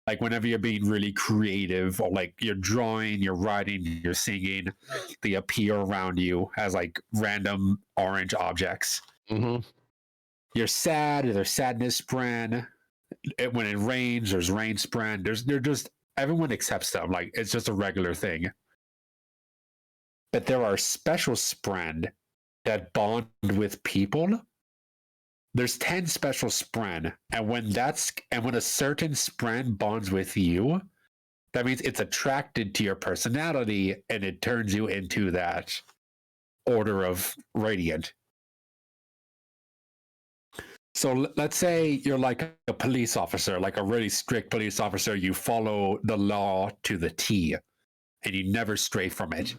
Like whenever you're being really creative, or like you're drawing, you're writing, you're singing, they appear around you as like random orange objects. Mm-hmm. You're sad, there's Sadness Spren. When it rains, there's Rain Spren. They're just, everyone accepts them. Like it's just a regular thing. But there are special Spren that bond with people. There's 10 special Spren, and when a certain Spren bonds with you, that means it's attracted to your personality, and it turns you into that order of Radiant. So let's say you're like a police officer, like a really strict police officer. You follow the law to the T, and you never stray from it.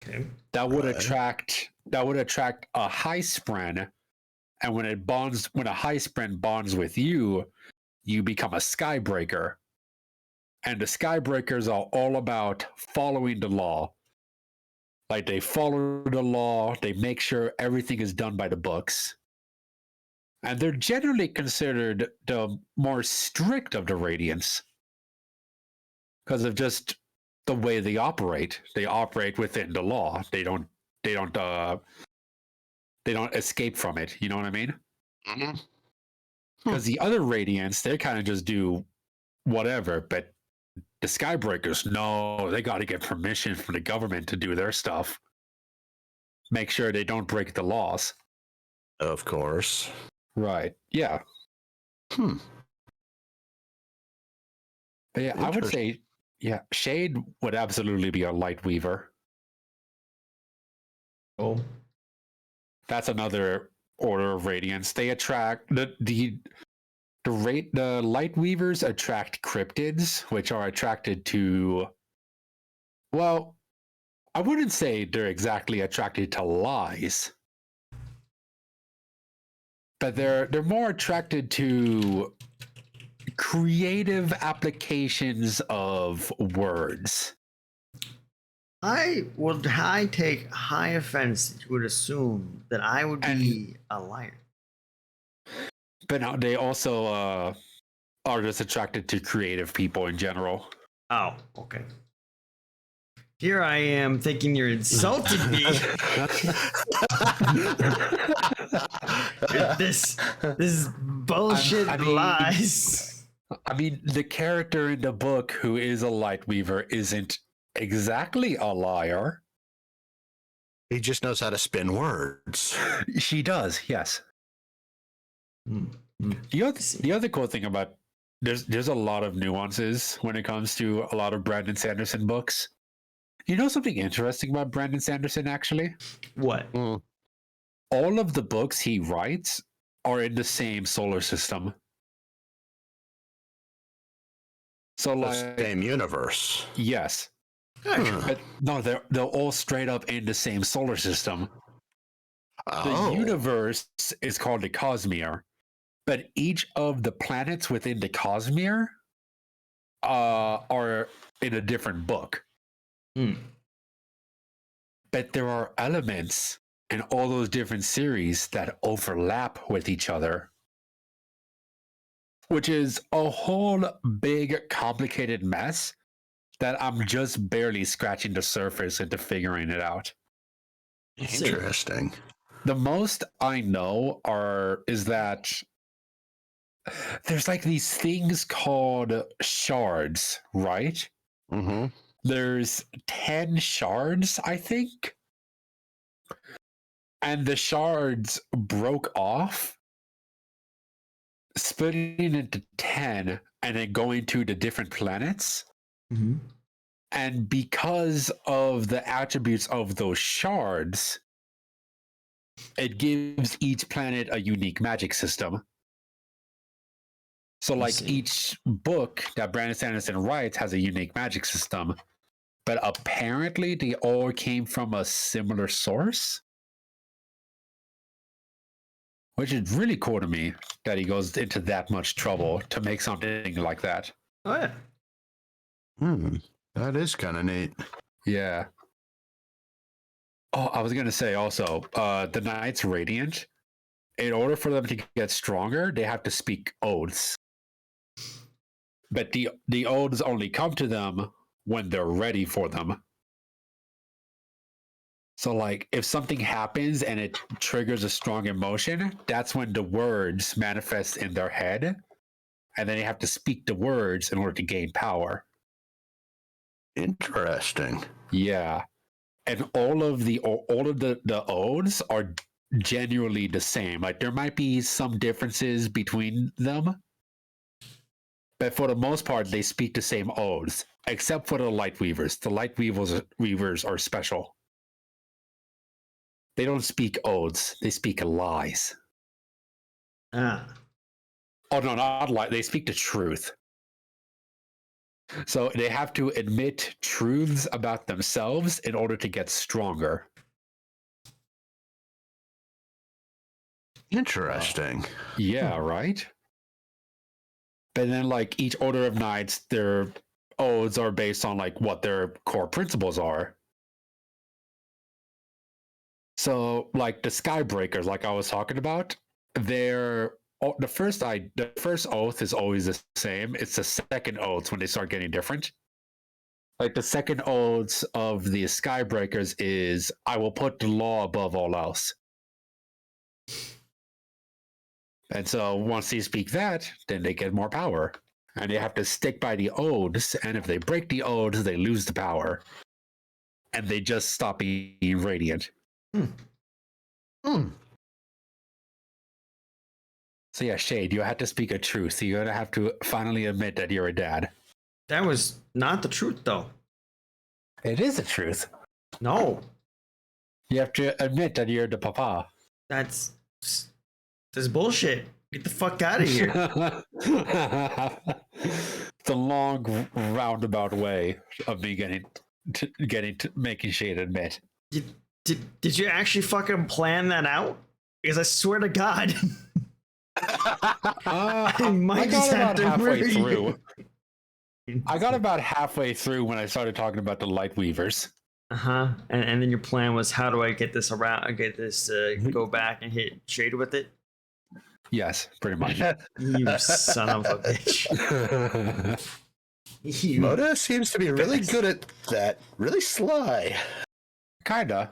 Okay. That would attract a high Spren. And when a high Spren bonds with you, you become a Skybreaker. And the Skybreakers are all about following the law. Like they follow the law, they make sure everything is done by the books. and they're generally considered the more strict of the Radiants because of just the way they operate. They operate within the law. They don't escape from it. You know what I mean? Mm-hmm. Because the other Radiants, they kind of just do whatever, but the Skybreakers, no, they got to get permission from the government to do their stuff. Make sure they don't break the laws. Of course. Right. Yeah. But yeah, I would say, yeah, Shade would absolutely be a light weaver. Oh. That's another order of Radiance. They attract the light weavers attract cryptids, which are attracted to, well, I wouldn't say they're exactly attracted to lies, but they're more attracted to creative applications of words. I take high offense that you would assume that I would be a liar. But no, they also are just attracted to creative people in general. Oh, okay. Here I am thinking you're insulting me. this is bullshit lies. I mean, the character in the book who is a light weaver isn't exactly a liar. He just knows how to spin words. She does, yes. The other cool thing about there's a lot of nuances when it comes to a lot of Brandon Sanderson books. You know something interesting about Brandon Sanderson, actually? What? All of the books he writes are in the same solar system. So The like same universe. yes. But no, they're all straight up in the same solar system. The universe is called the Cosmere, but each of the planets within the Cosmere are in a different book. But there are elements in all those different series that overlap with each other, which is a whole big, complicated mess that I'm just barely scratching the surface into figuring it out. Interesting. The most I know is that there's like these things called shards, right? Mm-hmm. There's 10 shards, I think. And the shards broke off, splitting into 10, and then going to the different planets. Mm-hmm. And because of the attributes of those shards, it gives each planet a unique magic system. So, like, each book that Brandon Sanderson writes has a unique magic system, but apparently they all came from a similar source, which is really cool to me that he goes into that much trouble to make something like that. Oh, yeah. That is kind of neat. Yeah. Oh, I was going to say also, the Knights Radiant, in order for them to get stronger, they have to speak oaths. But the oaths only come to them when they're ready for them. So, like, if something happens and it triggers a strong emotion, that's when the words manifest in their head, and then they have to speak the words in order to gain power. Interesting. Yeah, and all of the oaths are genuinely the same. Like, there might be some differences between them, but for the most part, they speak the same oaths, except for the light weavers. The light weavers are special. They don't speak oaths; they speak lies. Oh no, not lies. They speak the truth. So they have to admit truths about themselves in order to get stronger. Interesting. Yeah, right? But then, like, each order of knights, their oaths are based on, like, what their core principles are. So, like, the Skybreakers, like I was talking about, the first oath is always the same. It's the second oaths when they start getting different. Like the second oaths of the Skybreakers is, I will put the law above all else. And so once they speak that, then they get more power. And they have to stick by the oaths, and if they break the oaths, they lose the power. And they just stop being radiant. So yeah, Shade, you had to speak a truth. You're going to have to finally admit that you're a dad. That was not the truth, though. It is the truth. No. You have to admit that you're the papa. That's bullshit. Get the fuck out of here. It's a long roundabout way of me making Shade admit. Did you actually fucking plan that out? Because I swear to God, I might just have to halfway through. You. I got about halfway through when I started talking about the light weavers. And then your plan was, how do I get this around? Get this go back and hit Shade with it. Yes, pretty much. You son of a bitch. Mota seems to be really good at that. Really sly. Kinda.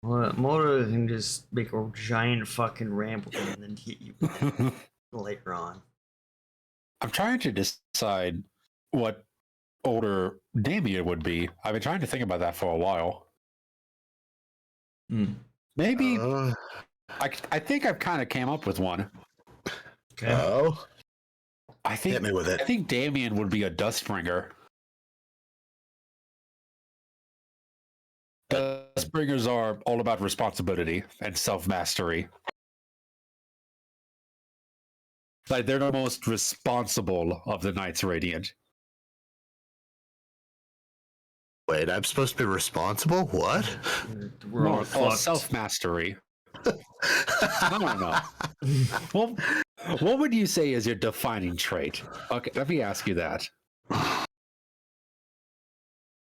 Well, Mota can just make a giant fucking ramble and then hit you later on. I'm trying to decide what older Damian would be. I've been trying to think about that for a while. Maybe I think I've kind of came up with one. Okay. Oh, hit me with it. I think Damian would be a Dustbringer. Dustbringers are all about responsibility and self-mastery. Like, they're the most responsible of the Knights Radiant. Wait, I'm supposed to be responsible? What? We're all self-mastery. No. Well, what would you say is your defining trait? Okay, let me ask you that.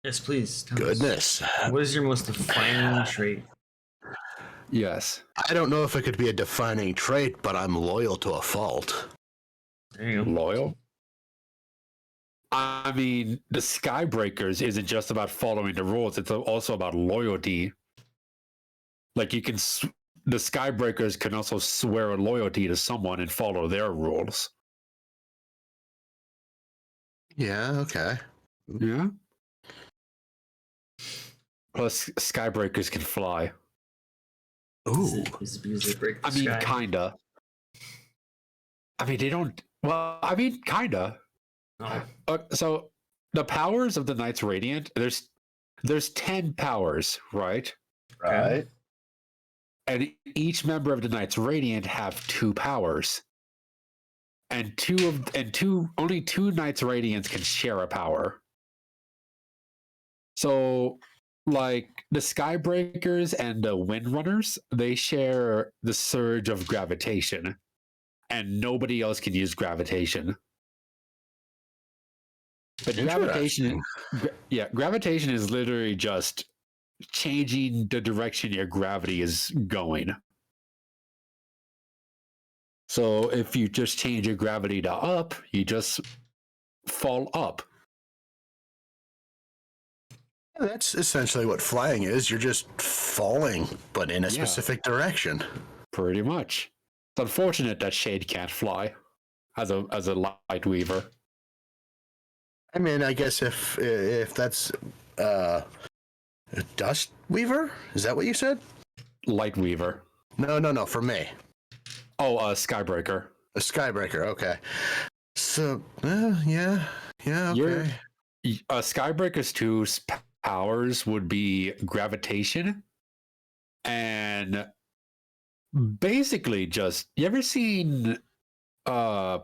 Yes, please. Goodness. What is your most defining trait? Yes. I don't know if it could be a defining trait, but I'm loyal to a fault. There you go. Loyal? I mean, the Skybreakers isn't just about following the rules, it's also about loyalty. Like, the Skybreakers can also swear a loyalty to someone and follow their rules. Yeah, okay. Yeah. Plus, Skybreakers can fly. Ooh. Is it because they break the sky? Kinda. I mean, they don't... Well, I mean, kinda. Oh. So, the powers of the Knights Radiant, there's 10 powers, right? Right. And each member of the Knights Radiant have 2 powers. And only 2 Knights Radiants can share a power. So, like, the Skybreakers and the Windrunners, they share the surge of gravitation. And nobody else can use gravitation. But gravitation is literally just changing the direction your gravity is going. So if you just change your gravity to up, you just fall up. That's essentially what flying is. You're just falling, but in a specific direction. Pretty much. It's unfortunate that Shade can't fly as a light weaver. I mean, I guess if that's a dust weaver, is that what you said? Light weaver. No, for me. Oh, a Skybreaker. A Skybreaker, okay. So, yeah, okay. Skybreaker's 2 powers would be gravitation and basically just... You ever seen The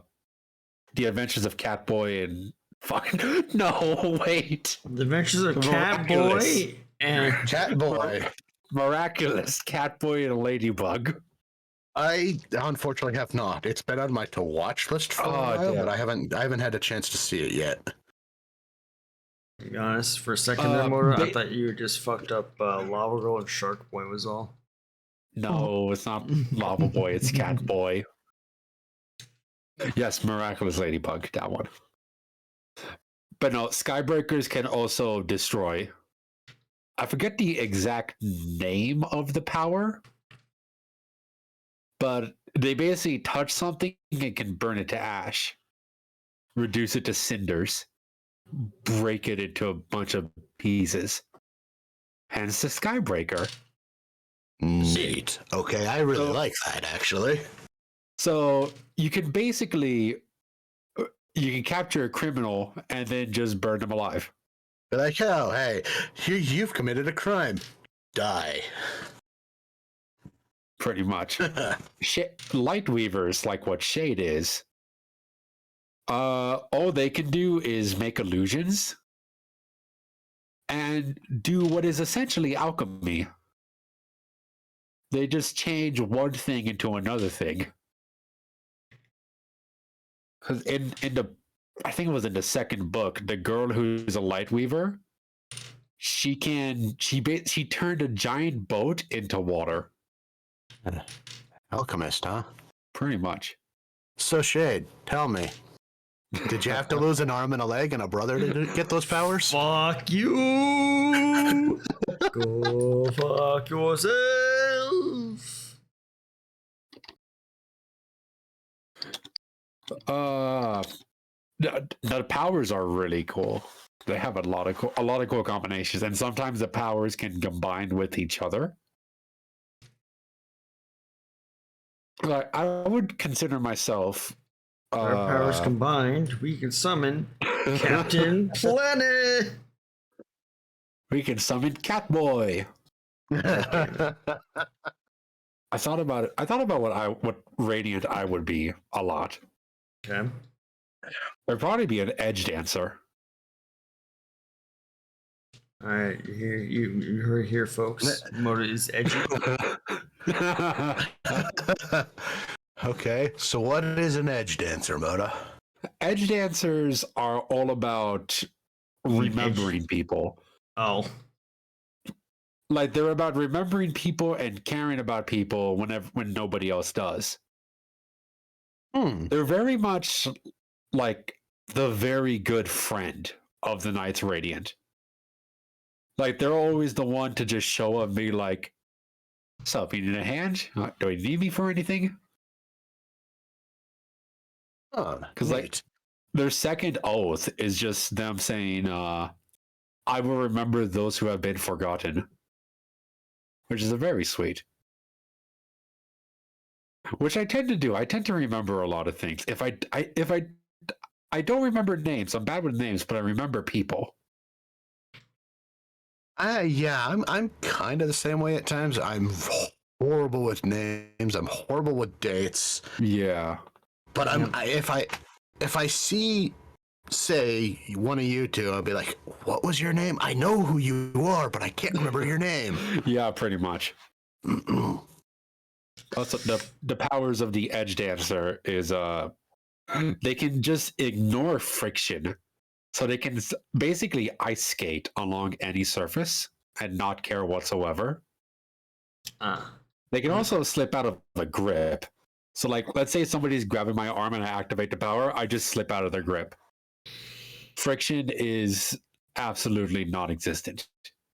Adventures of Catboy and... Fucking... No, wait. The Adventures of Catboy and... Catboy. Miraculous Catboy and Ladybug. I unfortunately have not. It's been on my to-watch list for a while, but I haven't had a chance to see it yet. To be honest, for a second there, Motor, I thought you just fucked up Lava Girl and Shark Boy was all. No, it's not Lava Boy. It's Cat Boy. Yes, Miraculous Ladybug. That one. But no, Skybreakers can also destroy. I forget the exact name of the power, but they basically touch something and can burn it to ash, reduce it to cinders, break it into a bunch of pieces. Hence the Skybreaker. Neat. Okay, I really like that, actually. So you can basically, you can capture a criminal and then just burn them alive. Be like, oh, hey, you've committed a crime. Die. Pretty much. Lightweavers, like what Shade is, all they can do is make illusions and do what is essentially alchemy. They just change one thing into another thing. Because in the, I think it was in the second book, the girl who's a Lightweaver, she turned a giant boat into water. Alchemist, huh? Pretty much. So Shade, tell me, did you have to lose an arm and a leg and a brother to get those powers? Fuck you! Go fuck yourself! The powers are really cool. They have a lot of cool combinations, and sometimes the powers can combine with each other. Like, I would consider myself. Our powers combined, we can summon Captain Planet. We can summon Catboy. I thought about it. I thought about what Radiant I would be a lot. Okay. I'd probably be an edge dancer. All right, you heard here, folks. Mota is edgy. Okay, so what is an edge dancer, Moda? Edge dancers are all about remembering people. Oh. Like, they're about remembering people and caring about people when nobody else does. They're very much like the very good friend of the Knights Radiant. Like, they're always the one to just show up and be like, "So, if you need a hand? Do you need me for anything?" Because, like, their second oath is just them saying, "I will remember those who have been forgotten," which is a very sweet. Which I tend to do. I tend to remember a lot of things. If I don't remember names. I'm bad with names, but I remember people. Yeah, I'm kind of the same way at times. I'm horrible with names. I'm horrible with dates. Yeah. But if I see, say, one of you two, I'll be like, "What was your name? I know who you are, but I can't remember your name." Yeah, pretty much. Also, the powers of the edge dancer is they can just ignore friction, so they can basically ice skate along any surface and not care whatsoever. They can also slip out of a grip. So, like, let's say somebody's grabbing my arm and I activate the power, I just slip out of their grip. Friction is absolutely non-existent.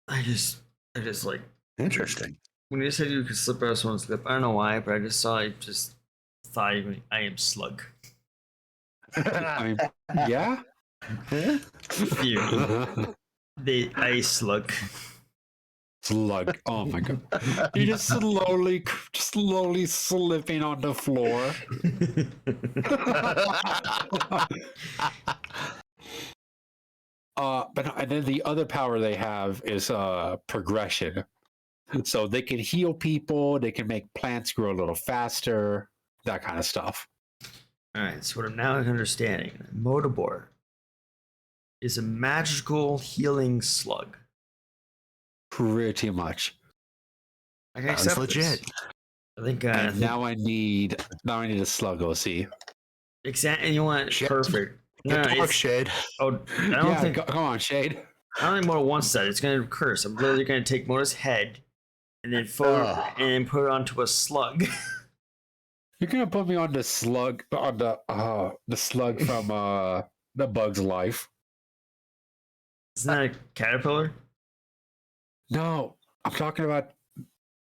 I just like, Interesting. when you said you could slip out of someone's lip, I don't know why, but I just thought I am Slug. I mean, yeah. You. The ice slug. Slug. Oh my god. You're just slowly slipping on the floor. And then the other power they have is progression. So they can heal people, they can make plants grow a little faster, that kind of stuff. Alright, so what I'm now understanding, Motabor is a magical healing slug. Pretty much. I can accept legit. this. I think now I need a slug OC. Exactly. You want Shade. perfect. Get to work, Shade. Oh, I don't think. Come on, Shade. I don't think Mota wants that. It's going to curse. I'm literally going to take Mota's head and then put it onto a slug. You're gonna put me on the slug from the Bug's Life. Isn't that a caterpillar? No, I'm talking about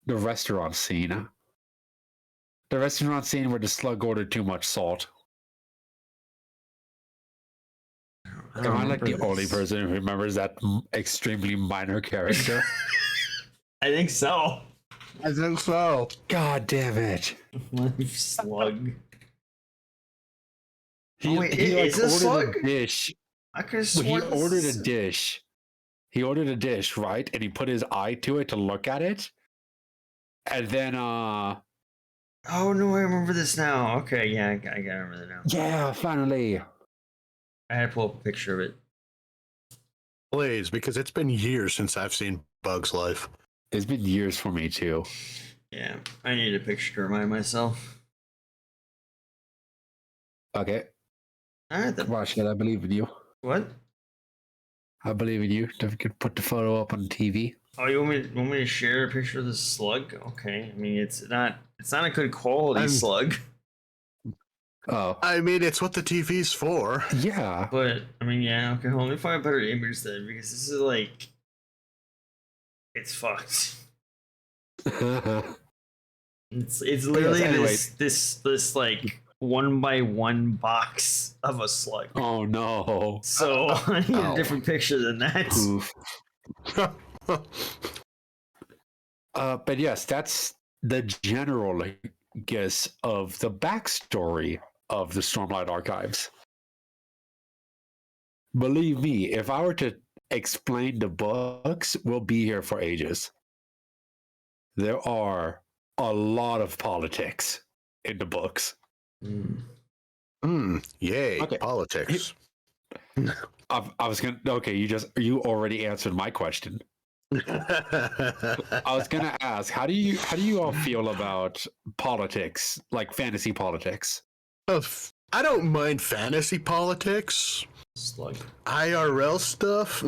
the restaurant scene. The restaurant scene where the slug ordered too much salt. Am I like the only person who remembers that extremely minor character? I think so. God damn it. Slug. He is ordered a slug? a dish. I could have He sworn ordered a dish. He ordered a dish, right? And he put his eye to it to look at it. And then oh no, I remember this now. Okay, yeah, I gotta remember that now. yeah, finally. I had to pull up a picture of it. Please, because it's been years since I've seen Bug's Life. It's been years for me too. Yeah, I need a picture to remind myself. Okay. Alright then. Come on, shit, I believe in you. What? I believe in you. Don't forget to put the photo up on TV. Oh, you want me to share a picture of the slug? Okay. I mean, it's not a good quality slug. Oh. I mean, it's what the TV's for. Yeah. But I mean, yeah. Okay, hold on. Let me find a better image then, because this is like, it's fucked. It's literally this like 1x1 box of a slug. Oh no. So I need a different picture than that. Oof. But yes, that's the general guess of the backstory of the Stormlight Archives. Believe me, if I were to explain the books, we'll be here for ages. There are a lot of politics in the books. Yay, okay. Politics. I was gonna. Okay, you already answered my question. I was gonna ask, how do you all feel about politics, like fantasy politics? I don't mind fantasy politics. Slug. IRL stuff.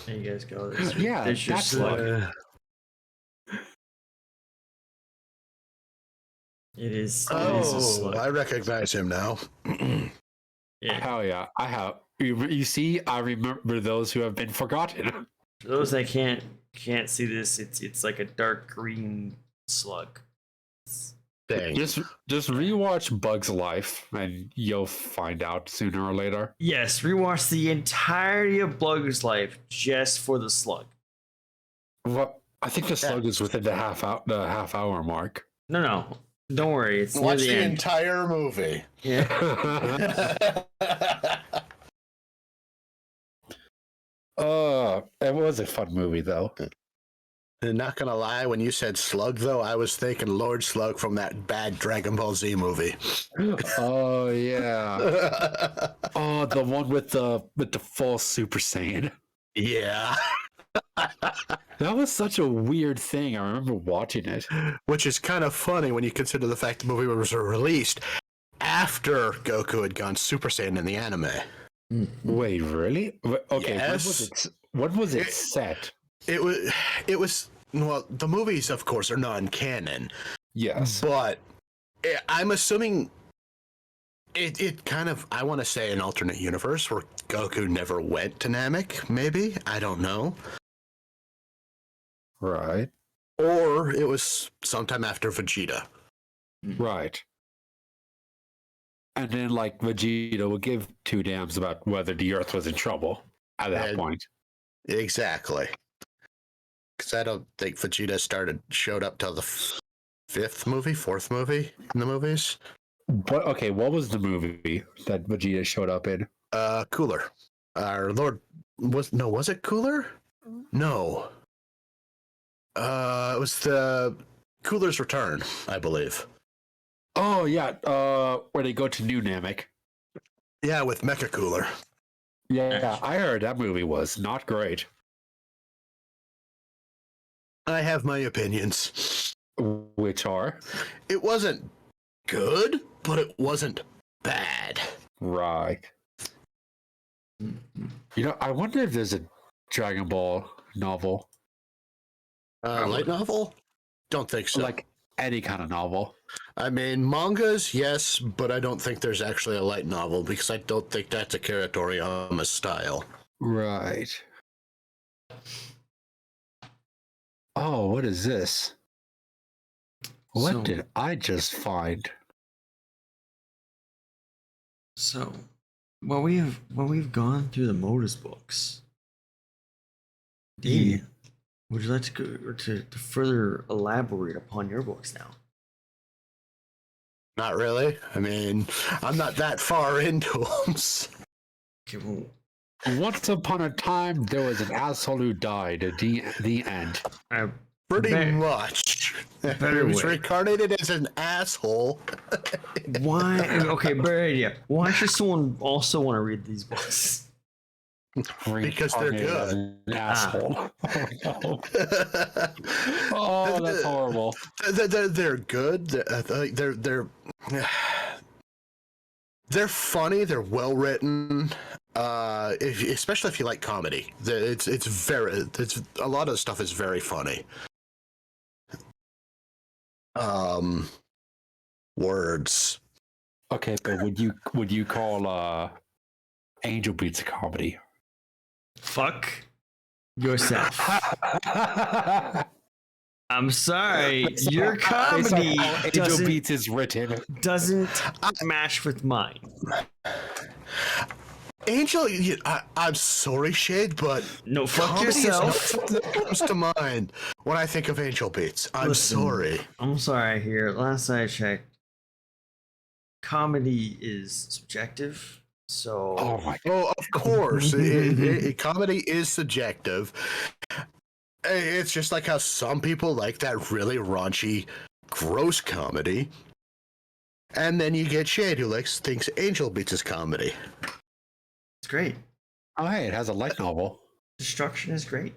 There you guys go. Yeah, there's your that's slug. It is a slug. I recognize him now. Yeah. Hell yeah, I have. You see, I remember those who have been forgotten. For those that can't see this, it's like a dark green slug. Dang. Just rewatch Bug's Life, and you'll find out sooner or later. Yes, rewatch the entirety of Bug's Life just for the slug. Well, I think the slug is within the half hour mark. No, don't worry. It's watch near the end. Entire movie. Yeah. It was a fun movie though. And not gonna lie, when you said Slug though, I was thinking Lord Slug from that bad Dragon Ball Z movie. Oh yeah. Oh, the one with the false Super Saiyan. Yeah. That was such a weird thing. I remember watching it. Which is kind of funny when you consider the fact the movie was released after Goku had gone Super Saiyan in the anime. Wait, really? Okay, yes. When was it set? It was well, the movies of course are non-canon. Yes. But I'm assuming it kind of, I want to say an alternate universe where Goku never went to Namek, maybe? I don't know. Right. Or it was sometime after Vegeta. Right. And then, like, Vegeta would give two damns about whether the Earth was in trouble at that point. Exactly. Because I don't think Vegeta showed up till the fourth movie in the movies. What? Okay, what was the movie that Vegeta showed up in? Cooler. Our Lord was it Cooler? No. It was the Cooler's Return, I believe. Oh yeah, where they go to New Namek. Yeah, with Mecha Cooler. Yeah, I heard that movie was not great. I have my opinions. Which are? It wasn't good, but it wasn't bad. Right. You know, I wonder if there's a Dragon Ball novel. Light novel? Don't think so. Like any kind of novel. I mean, mangas, yes, but I don't think there's actually a light novel because I don't think that's a Karatoriyama style. Right. Oh, what is this? What did I just find? So, when we've gone through the Modus books, Damian, would you like to go to further elaborate upon your books now? Not really. I mean, I'm not that far into them. Okay, well, Once upon a time, there was an asshole who died. At the end. Pretty much. He was reincarnated as an asshole. Why? Okay, better idea. Why should someone also want to read these books? Because they're good. An asshole. Oh, that's horrible. They're good. They're funny. They're well written. Especially if you like comedy. It's a lot of the stuff is very funny. Words. Okay, but would you call Angel Beats a comedy? Fuck yourself. I'm sorry, your comedy Angel Beats is written doesn't match with mine. Angel, I'm sorry, Shade, but no, fuck yourself. That comes to mind when I think of Angel Beats. Sorry. I'm sorry. Here, last I checked, comedy is subjective. So, of course, comedy is subjective. It's just like how some people like that really raunchy, gross comedy, and then you get Shade who thinks Angel Beats is comedy. It's great. Oh, hey, it has a light novel. Destruction is great.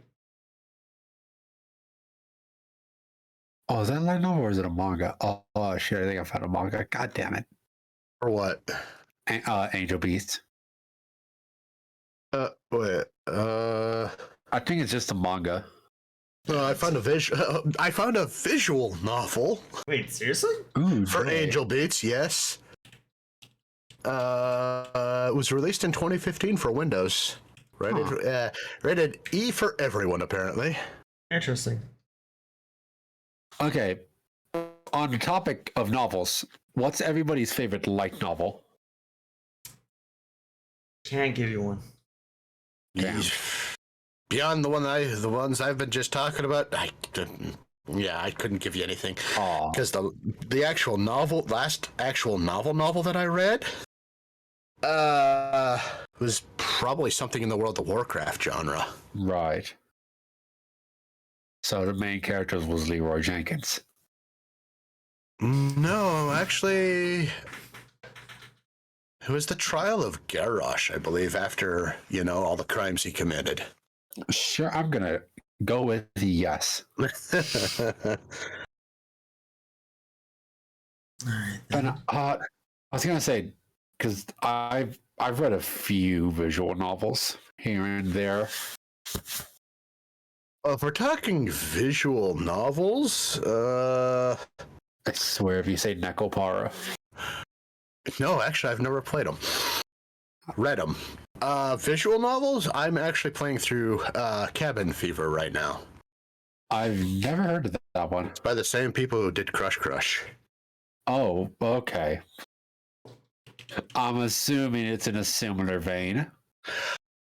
Oh, is that a light novel or is it a manga? Oh shit, I think I found a manga. God damn it. Or what? Angel Beats. Wait. I think it's just a manga. I found a visual novel. Wait, seriously? Ooh, for Angel Beats, yes. It was released in 2015 for Windows. Rated E for everyone, apparently. Interesting. Okay. On the topic of novels, what's everybody's favorite light novel? Can't give you one. Damn. Beyond the ones I've been just talking about, I couldn't give you anything. Because the actual novel, last actual novel that I read, was probably something in the World of Warcraft genre. Right. So the main character was Leroy Jenkins. No, actually, it was the trial of Garrosh, I believe, after, all the crimes he committed. Sure, I'm going to go with the yes. And I was going to say, because I've read a few visual novels here and there. If we're talking visual novels, I swear if you say Nekopara. No, actually, I've never played them. Read them. Visual novels, I'm actually playing through Cabin Fever right now. I've never heard of that one. It's by the same people who did Crush. Oh, okay. I'm assuming it's in a similar vein.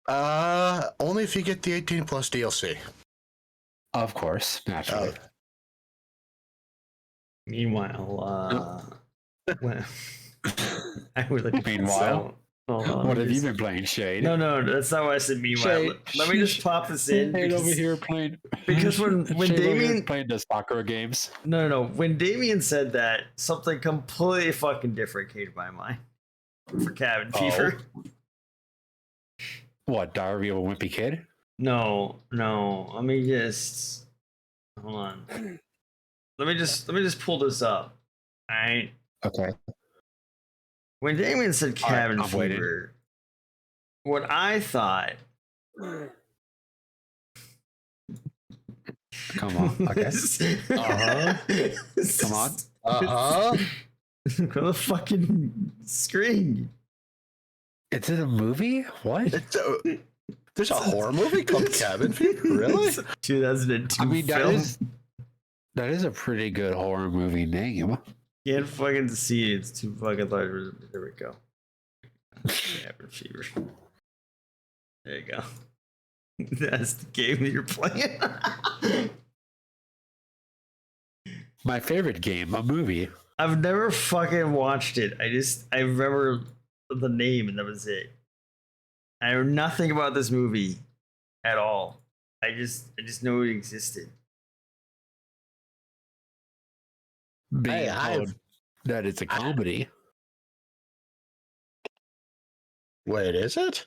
Only if you get the 18 plus DLC. Of course, naturally. Meanwhile, I would like to Meanwhile, what have you been playing, Shade? No, that's not what I said. Meanwhile, let me just pop this in. Shade over here playing. Because when Damian playing the soccer games. No. When Damian said that, something completely fucking different came to my mind for Cabin Fever. What, Diary of a Wimpy Kid? No. Let me just hold on. Let me just pull this up. All right. Okay. When Damian said Cabin Fever, waiting. what I thought Come on. Okay. Come on. Go the fucking screen. It's in a movie? What? There's a horror movie called Cabin Fever? Really? 2002 I mean, film. that is a pretty good horror movie name. Can't fucking see it. It's too fucking large. There we go. Cabin Fever. There you go. That's the game that you're playing. My favorite game, a movie. I've never fucking watched it. I remember the name and that was it. I know nothing about this movie at all. I just know it existed. Being told that it's a comedy. Wait, is it?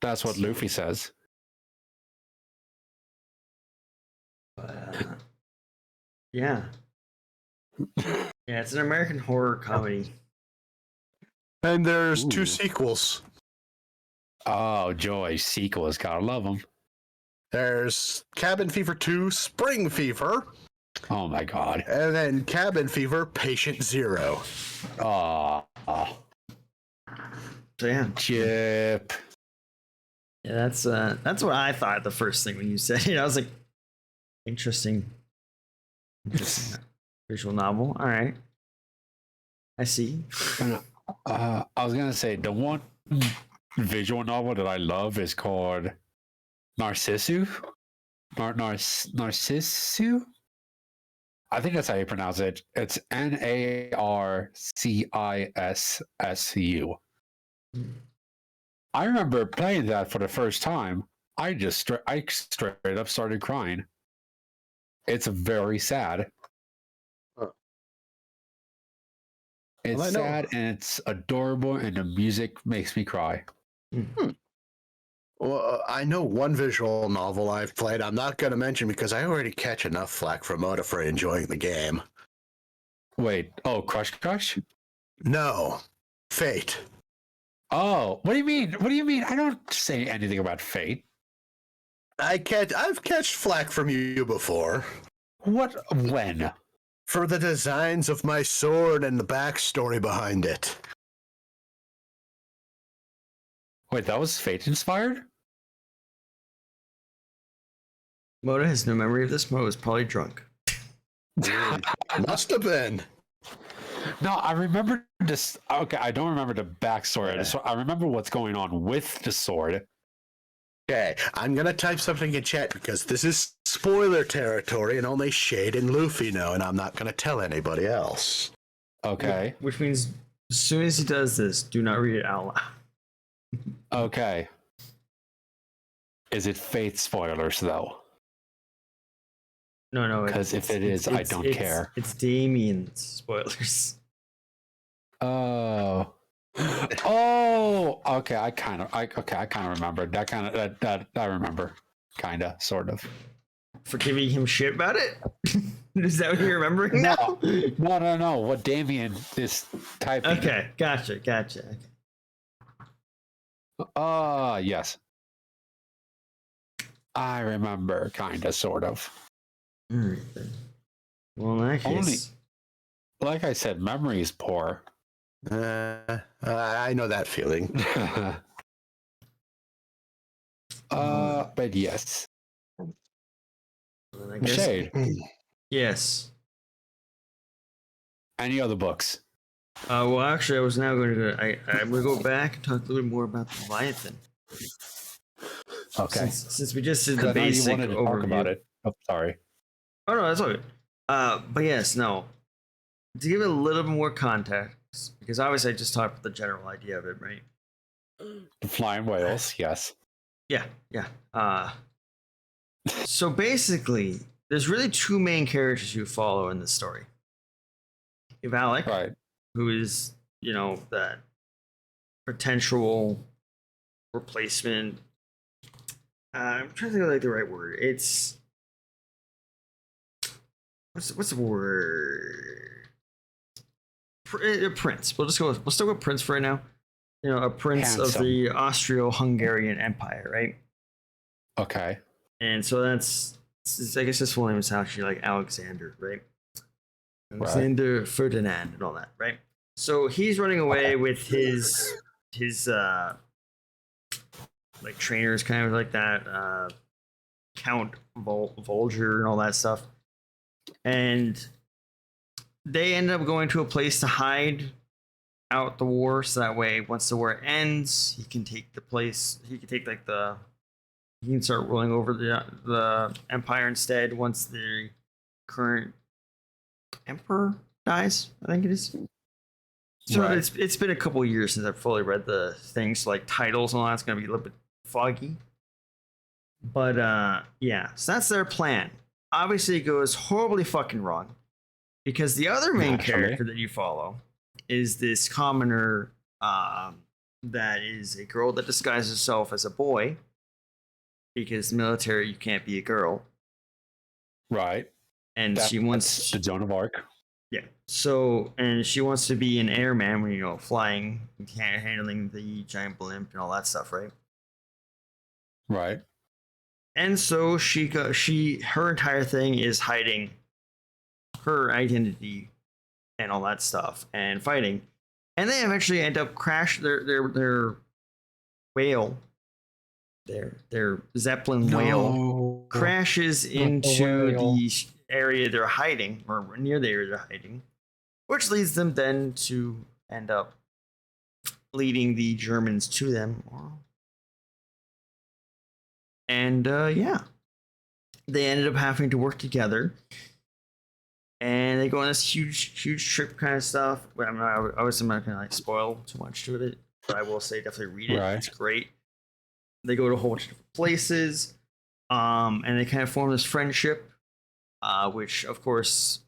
That's what Luffy says. Yeah. Yeah, it's an American horror comedy. And there's 2 sequels. Oh, joy. Sequels. Gotta love them. There's Cabin Fever 2, Spring Fever. Oh, my God. And then Cabin Fever, Patient Zero. Oh. So, yeah. Chip. Yeah, that's what I thought the first thing when you said it. I was like, interesting visual novel. All right. I see. I was going to say, the one visual novel that I love is called Narcissu. Narcissu? I think that's how you pronounce it. It's Narcissu. I remember playing that for the first time. I straight up started crying. It's very sad. It's sad and it's adorable, and the music makes me cry. Well, I know one visual novel I've played. I'm not going to mention because I already catch enough flack from Moda for enjoying the game. Wait, Crush Crush? No, Fate. Oh, what do you mean? What do you mean? I don't say anything about Fate. I've catched flack from you before. What? When? For the designs of my sword and the backstory behind it. Wait, that was Fate inspired? Moda has no memory of this. Moda was probably drunk. Must have been. No, I remember this. Okay, I don't remember the backstory. Yeah. I remember what's going on with the sword. Okay, I'm going to type something in chat because this is spoiler territory and only Shade and Luffy know, and I'm not going to tell anybody else. Okay. Which means as soon as he does this, do not read it out loud. Okay. Is it Fate spoilers, though? No. Because if it is, I don't care. It's Damian's spoilers. Oh. Oh. Okay. I kind of remember that. I remember, kind of, sort of. For giving him shit about it? Is that what you're remembering now? No. What Damian is typing. Okay, gotcha. Okay. Yes. I remember, kind of, sort of. All right, then. Well, in that case... Like I said, memory is poor. I know that feeling. But yes. I guess, Shade. yes. Any other books? Well, actually, I was now going to... I'm going to go back and talk a little bit more about the Leviathan. Okay. Since we just did the basic you wanted to overview. talk about it. Oh, sorry. Oh, no, that's all good. But yes, no. To give it a little bit more context, because obviously I just talked about the general idea of it, right? The flying whales, yes. Yeah. So basically, there's really 2 main characters you follow in this story. You have Alec, Right. who is, that potential replacement. I'm trying to think of the right word. It's what's the word? Prince. We'll still go with Prince for right now. A prince of the Austro-Hungarian Empire, right? Okay. And so that's I guess his full name is actually like Alexander, right? Alexander Ferdinand and all that, right? So he's running away with his like trainers, kind of like that, Count Volger and all that stuff, and they end up going to a place to hide out the war, so that way once the war ends, he can take the place. He can take like he can start ruling over the empire instead once the current emperor dies, I think it is. So it's been a couple of years since I've fully read the things, so like titles and all that's gonna be a little bit foggy. But yeah, so that's their plan. Obviously it goes horribly fucking wrong. Because the other main character that you follow is this commoner that is a girl that disguises herself as a boy. Because military, you can't be a girl. Right. And she wants the Joan of Arc. Yeah. So, and she wants to be an airman when flying, handling the giant blimp and all that stuff, right? Right. And so her entire thing is hiding her identity and all that stuff and fighting. And they eventually end up their whale. Their Zeppelin whale crashes into the area they're hiding, or near the area they're hiding, which leads them then to end up leading the Germans to them. And yeah, they ended up having to work together, and they go on this huge trip kind of stuff. I'm not gonna like spoil too much to it, but I will say definitely read it. It's great. They go to a whole bunch of different places, and they kind of form this friendship, which of course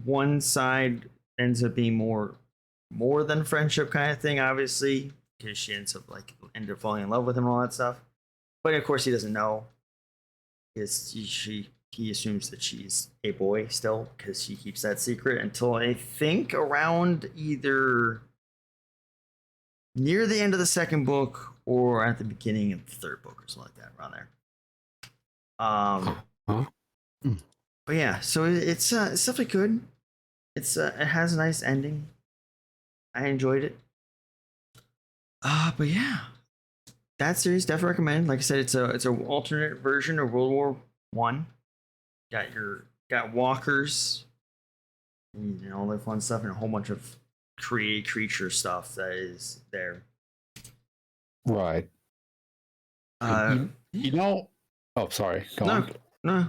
one side ends up being more than friendship kind of thing, obviously, because she ends up end up falling in love with him and all that stuff. But of course he doesn't know, because he assumes that she's a boy still, because she keeps that secret until I think around either near the end of the second book or at the beginning of the third book or something like that, around there. But yeah, so it's definitely good. It has a nice ending. I enjoyed it. But yeah, that series definitely recommend. Like I said, it's an alternate version of World War One. Got walkers, and all that fun stuff, and a whole bunch of creature stuff that is there. Right. You know. Oh, sorry. Go on. No.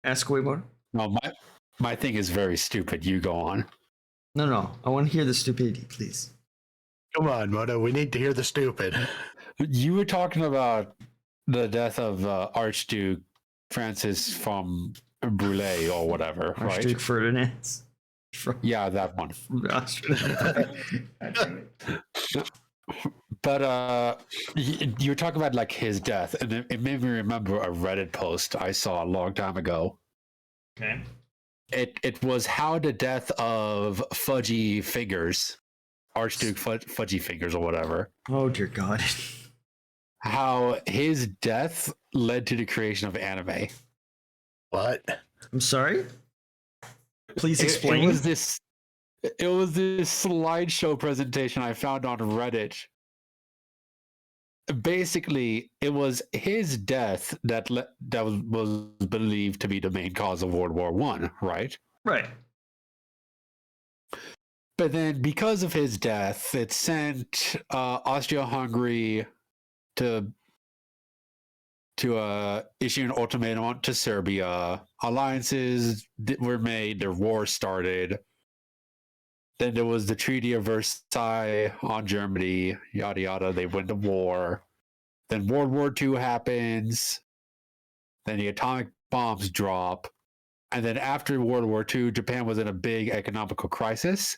Ask away more. No, my thing is very stupid. You go on. No. I want to hear the stupidity, please. Come on, Moto. We need to hear the stupid. You were talking about the death of Archduke Francis from Brûlé or whatever, right? Archduke Ferdinand. Yeah, that one. But you were talking about like his death, and it made me remember a Reddit post I saw a long time ago. Okay. It was how the death of Fudgy Fingers, Archduke Fudgy Fingers or whatever. Oh dear God. How his death led to the creation of anime. What? I'm sorry? Please explain. It was this slideshow presentation I found on Reddit. Basically, it was his death that was believed to be the main cause of World War One, right? Right. But then, because of his death, it sent Austria-Hungary to issue an ultimatum to Serbia. Alliances were made. The war started. Then there was the Treaty of Versailles on Germany, yada yada. They went to war. Then World War II happens. Then the atomic bombs drop. And then after World War II, Japan was in a big economical crisis.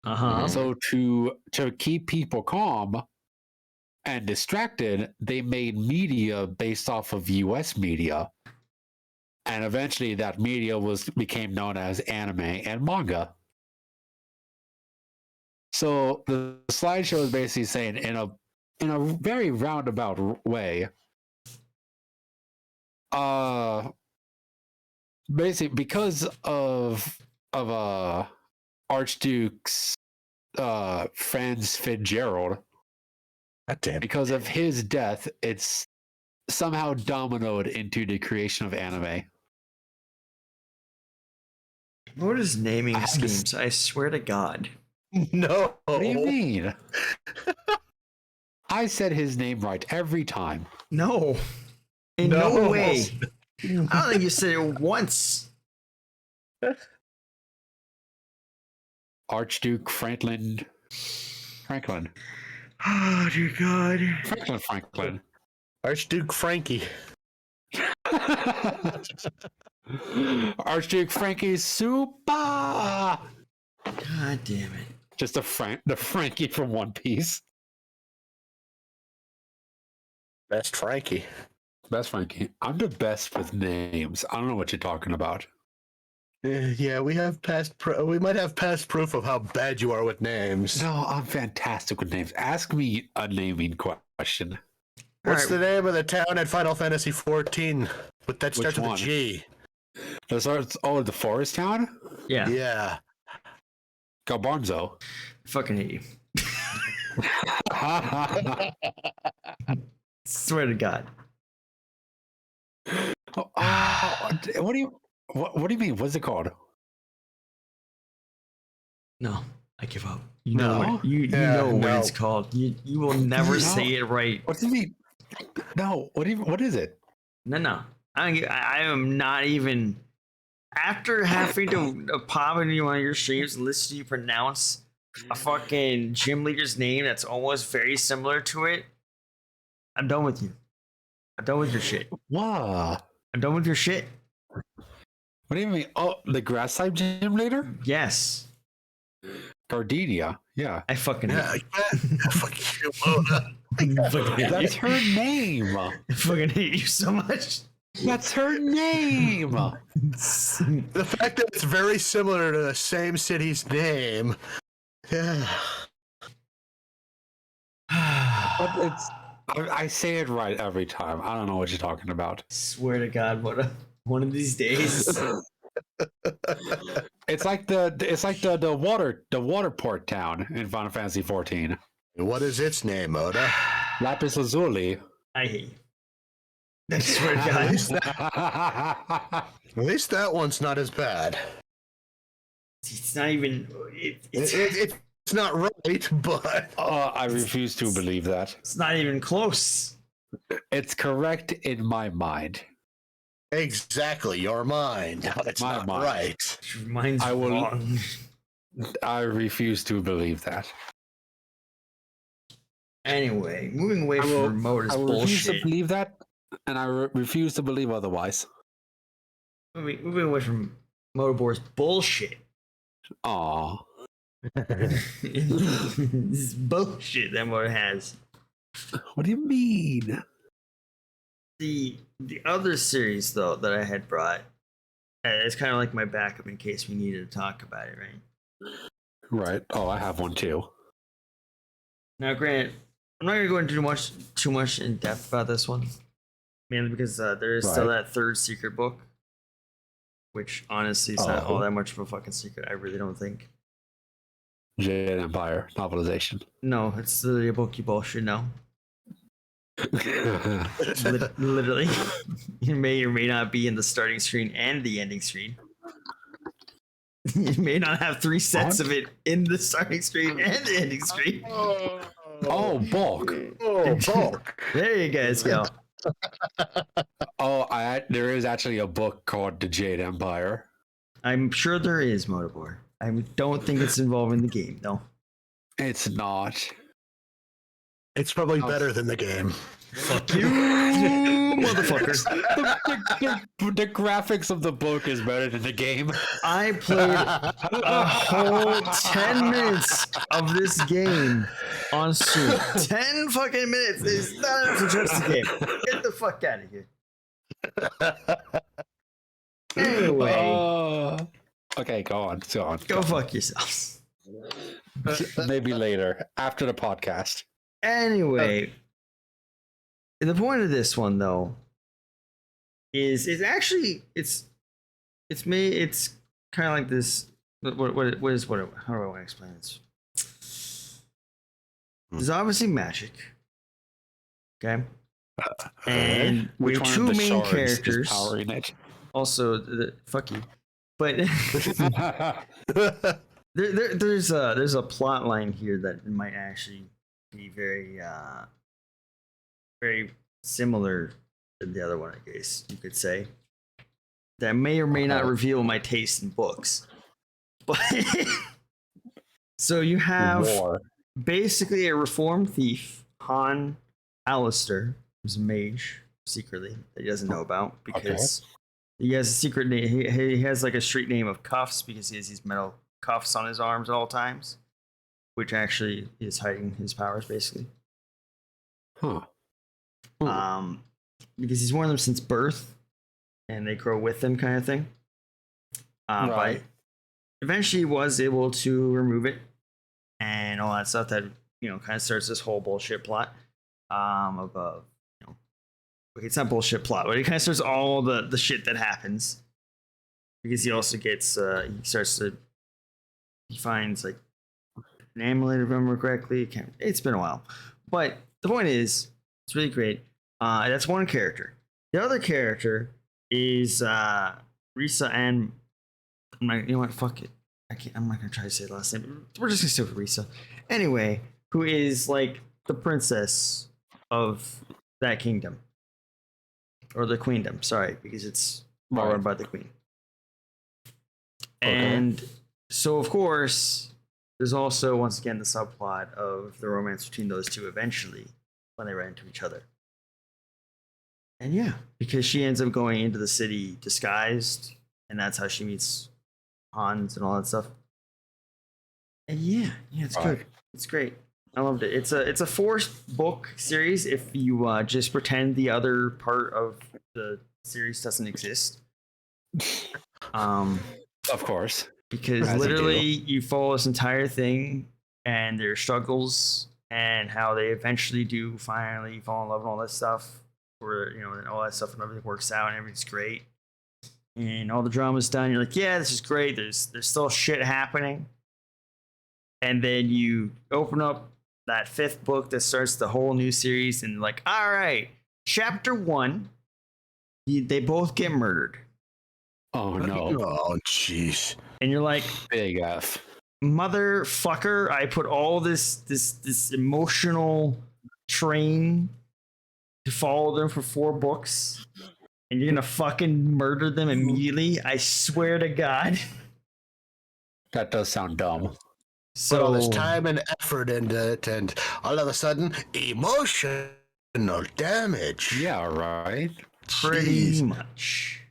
So to keep people calm and distracted, they made media based off of US media. And eventually that media became known as anime and manga. So the slideshow is basically saying in a very roundabout way, basically because of Archduke's Franz Fitzgerald. Because of his death, it's somehow dominoed into the creation of anime. What is naming schemes? I swear to God. No. What do you mean? I said his name right every time. No. In no way. I don't think you said it once. Archduke Franklin. Oh, dear God. Franklin. Archduke Frankie. Archduke Frankie Super. God damn it. Just the Frankie from One Piece. Best Frankie. Best Frankie. I'm the best with names. I don't know what you're talking about. Yeah, we have we might have past proof of how bad you are with names. No, I'm fantastic with names. Ask me a naming question. What's the name of the town at Final Fantasy XIV? But that starts with a G. The forest town? Yeah. Yeah. Garbanzo. Fucking hate you. Swear to God. What do you mean? What's it called? No, I give up. You know what it's called. You will never say it right. What do you mean? No. What is it? No. I am not even. After having to pop into one of your streams and listen to you pronounce a fucking gym leader's name that's almost very similar to it, I'm done with you. I'm done with your shit. What? I'm done with your shit. What do you mean? Oh, the grass type gym leader? Yes. Gardenia. Yeah. I fucking hate you. That's her name. I fucking hate you so much. That's her name. The fact that it's very similar to the same city's name. Yeah. But I say it right every time. I don't know what you're talking about. Swear to God, one of these days. It's like the water port town in Final Fantasy XIV. What is its name, Oda? Lapis Lazuli. I hate you. I swear to God. At least that one's not as bad. It's not even. It's not right, but I refuse to believe that. It's not even close. It's correct in my mind. Exactly, your mind. It's my not mind. Right. Mine's wrong. I refuse to believe that. Anyway, moving away from remote is bullshit. I refuse to believe that, and I refuse to believe otherwise. Moving away from Motabor's bullshit. Aw. This is bullshit that Motor has. What do you mean? The other series though that I had brought, it's kind of like my backup in case we needed to talk about it, right? Right. Oh, I have one too. Now, granted, I'm not gonna go into too much in depth about this one, mainly because there is still that third secret book, which honestly is not all that much of a fucking secret. I really don't think. Jade Empire novelization. No, it's literally a book you both should know. Literally, you may or may not be in the starting screen and the ending screen. You may not have 3 sets of it in the starting screen and the ending screen. Oh, bulk. Oh, bulk. There you guys go. There is actually a book called The Jade Empire. I'm sure there is, Motabor. I don't think it's involving the game, though. It's not. It's probably better than the game. Fuck you, motherfuckers. The graphics of the book is better than the game. I played a whole 10 minutes of this game on stream. 10 fucking minutes is not enough to trust the game. Get the fuck out of here. Anyway. Okay, go on. Go fuck yourselves. Maybe later, after the podcast. Anyway, the point of this one though is it's It's me. It's kind of like this. How do I want to explain this? There's obviously magic. Okay. And we have two main characters. Also, fuck you. But there's a plot line here that might actually be very very similar to the other one, I guess you could say. That may or may not reveal my taste in books. But so you have basically a reformed thief, Han Alistair, who's a mage secretly that he doesn't know about because he has a secret name. He has like a street name of Cuffs because he has these metal cuffs on his arms at all times, which actually is hiding his powers basically. Because he's worn them since birth and they grow with him kind of thing. But eventually was able to remove it and all that stuff that, kind of starts this whole bullshit plot of it's not bullshit plot, but it kind of starts all the shit that happens because he also gets he finds like an amulet, if I remember correctly. It's been a while, but the point is it's really great. That's one character. The other character is Risa, and I'm like, you know what? Fuck it. I'm not gonna try to say the last name. We're just gonna stick with Risa. Anyway, who is like the princess of that kingdom. Or the queendom, sorry, because it's run by the queen. And so, of course, there's also, once again, the subplot of the romance between those two eventually when they ran into each other. And yeah, because she ends up going into the city disguised, and that's how she meets Hans and all that stuff. And yeah, it's good. It's great. I loved it. It's a 4-book series if you just pretend the other part of the series doesn't exist. Of course. Because literally you follow this entire thing and their struggles and how they eventually do finally fall in love and all that stuff. And all that stuff and everything works out and everything's great. And all the drama's done. You're like, yeah, this is great. There's still shit happening. And then you open up that 5th book that starts the whole new series and like, all right, chapter 1, they both get murdered. Oh no. Oh jeez. And you're like, big F. Motherfucker, I put all this emotional train to follow them for 4 books and you're gonna fucking murder them immediately? I swear to God. That does sound dumb. So put all this time and effort into it, and all of a sudden, emotional damage. Yeah, right. Pretty much.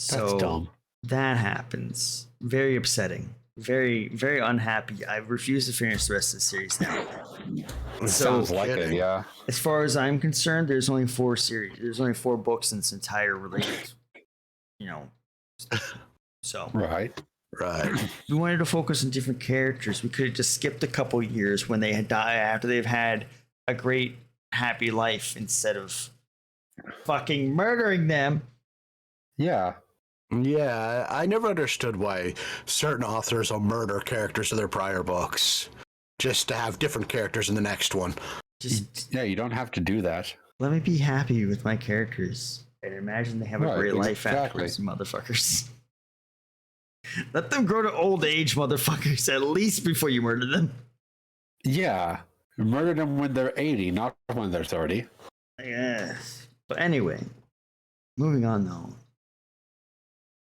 That's dumb. That happens. Very upsetting. Very, very unhappy. I refuse to finish the rest of the series now. Sounds like it, yeah. As far as I'm concerned, there's only 4 series. There's only 4 books in this entire related, So. Right. We wanted to focus on different characters. We could have just skipped a couple years when they had died after they've had a great, happy life instead of fucking murdering them. Yeah. Yeah, I never understood why certain authors will murder characters of their prior books just to have different characters in the next one. Yeah, you don't have to do that. Let me be happy with my characters and imagine they have a great life afterwards, motherfuckers. Let them grow to old age, motherfuckers, at least before you murder them. Yeah. Murder them when they're 80, not when they're 30. Yes. But anyway, moving on though.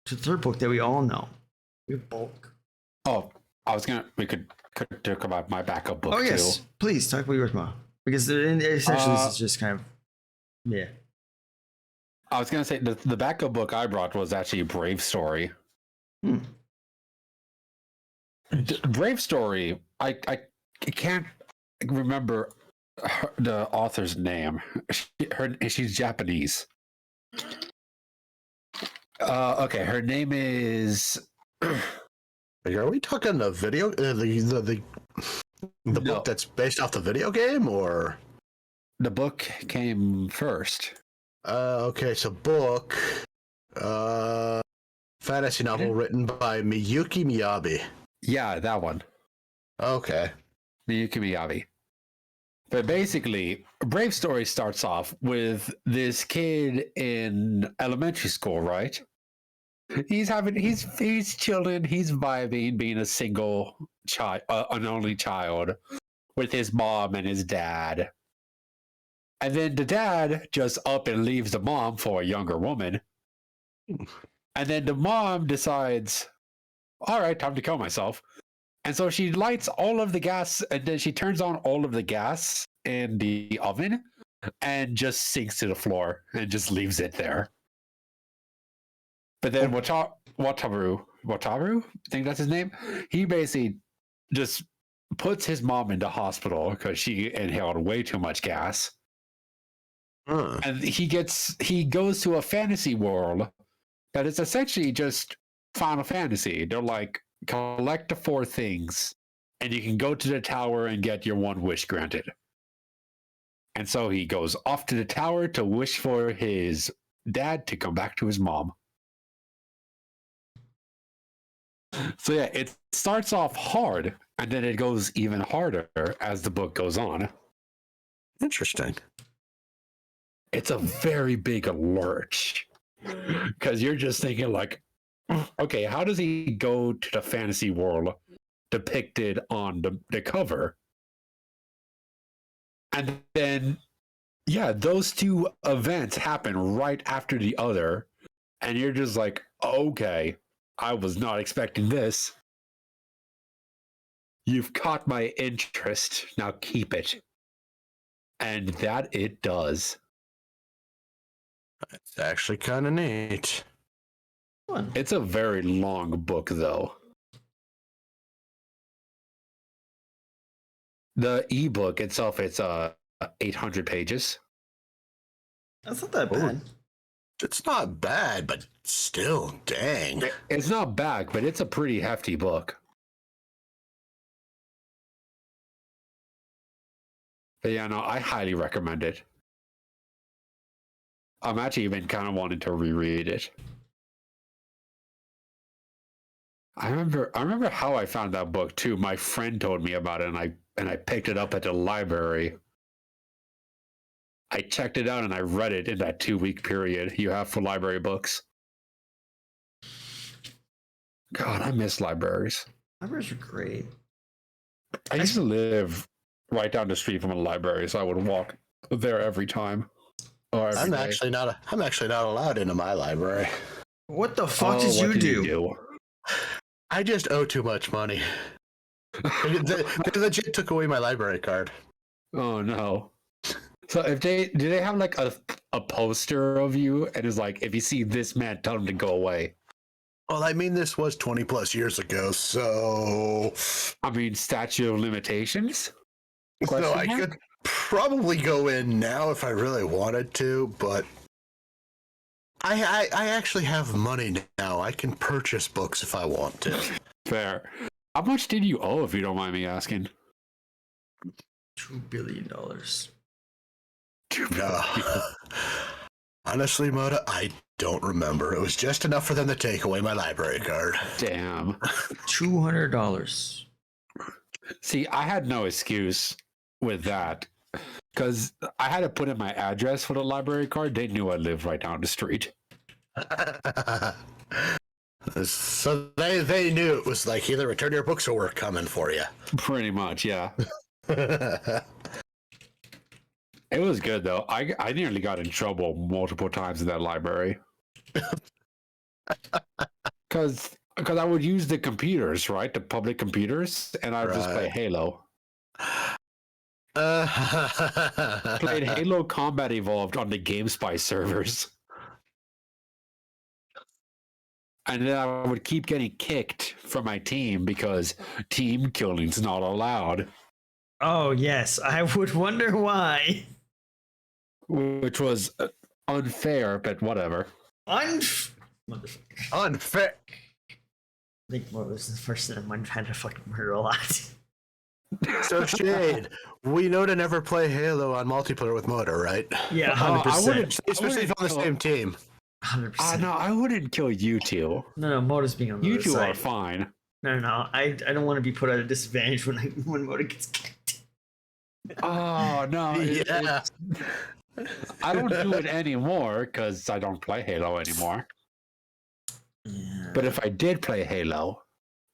To the 3rd book that we all know. We have Bulk. Oh, we could talk about my backup book too. Oh yes, please talk about yours more. Because essentially this is just kind of, yeah. I was gonna say the backup book I brought was actually a Brave Story. Brave Story. I can't remember the author's name. She's Japanese. Okay, her name is. Are we talking the video? The book that's based off the video game, or the book came first? Okay, so book. Fantasy novel written by Miyuki Miyabi. Yeah, that one. Okay. Miyuki Miyabi. But basically, Brave Story starts off with this kid in elementary school, right? He's chilling, he's vibing, being a single child, an only child, with his mom and his dad. And then the dad just up and leaves the mom for a younger woman. And then the mom decides, all right, time to kill myself. And so she lights all of the gas, and then she turns on all of the gas in the oven and just sinks to the floor and just leaves it there. But then Motabor, I think that's his name, he basically just puts his mom into hospital because she inhaled way too much gas. And he goes to a fantasy world that is essentially just Final Fantasy. They're like, collect the 4 things, and you can go to the tower and get your 1 wish granted. And so he goes off to the tower to wish for his dad to come back to his mom. So yeah, it starts off hard, and then it goes even harder as the book goes on. Interesting. It's a very big lurch, because you're just thinking like, okay, how does he go to the fantasy world depicted on the cover? And then, yeah, those 2 events happen right after the other, and you're just like, okay, I was not expecting this. You've caught my interest, now keep it. And that it does. It's actually kind of neat. It's a very long book, though. The ebook itself, it's 800 pages. That's not that bad. It's not bad, but still, dang. It's not bad, but it's a pretty hefty book. But yeah, no, I highly recommend it. I'm actually even kind of wanting to reread it. I remember how I found that book too. My friend told me about it, and I picked it up at the library. I checked it out and I read it in that 2-week period you have for library books. God, I miss libraries. Libraries are great. I used to live right down the street from a library, so I would walk there every time. I'm actually not allowed into my library. What the fuck did you do? I just owe too much money. They legit took away my library card. Oh no. So do they have like a poster of you and it's like, if you see this man, tell him to go away? Well, I mean, this was 20 plus years ago, so I mean, statute of limitations? So I could probably go in now if I really wanted to, but I actually have money now. I can purchase books if I want to. Fair. How much did you owe, if you don't mind me asking? $2 billion. Honestly, Moda, I don't remember. It was just enough for them to take away my library card. Damn. $200. See, I had no excuse with that because I had to put in my address for the library card. They knew I lived right down the street. So they knew it was like, either return your books or we're coming for you. Pretty much, yeah. It was good though. I nearly got in trouble multiple times in that library. Because I would use the computers, right? The public computers, and I would just play Halo. Played Halo Combat Evolved on the GameSpy servers. And then I would keep getting kicked from my team because team killing's not allowed. Oh, yes. I would wonder why. Which was unfair, but whatever. Unfair. I think Mo was the person I've had to fucking murder a lot. So, Shade, we know to never play Halo on multiplayer with Moda, right? Yeah, 100%. Especially if on the same team. 100%. No, I wouldn't kill you two. No, Mota's being on the You other two side. are fine. No. I don't want to be put at a disadvantage when Mota gets kicked. Oh no! Yeah. I don't do it anymore because I don't play Halo anymore. Yeah. But if I did play Halo,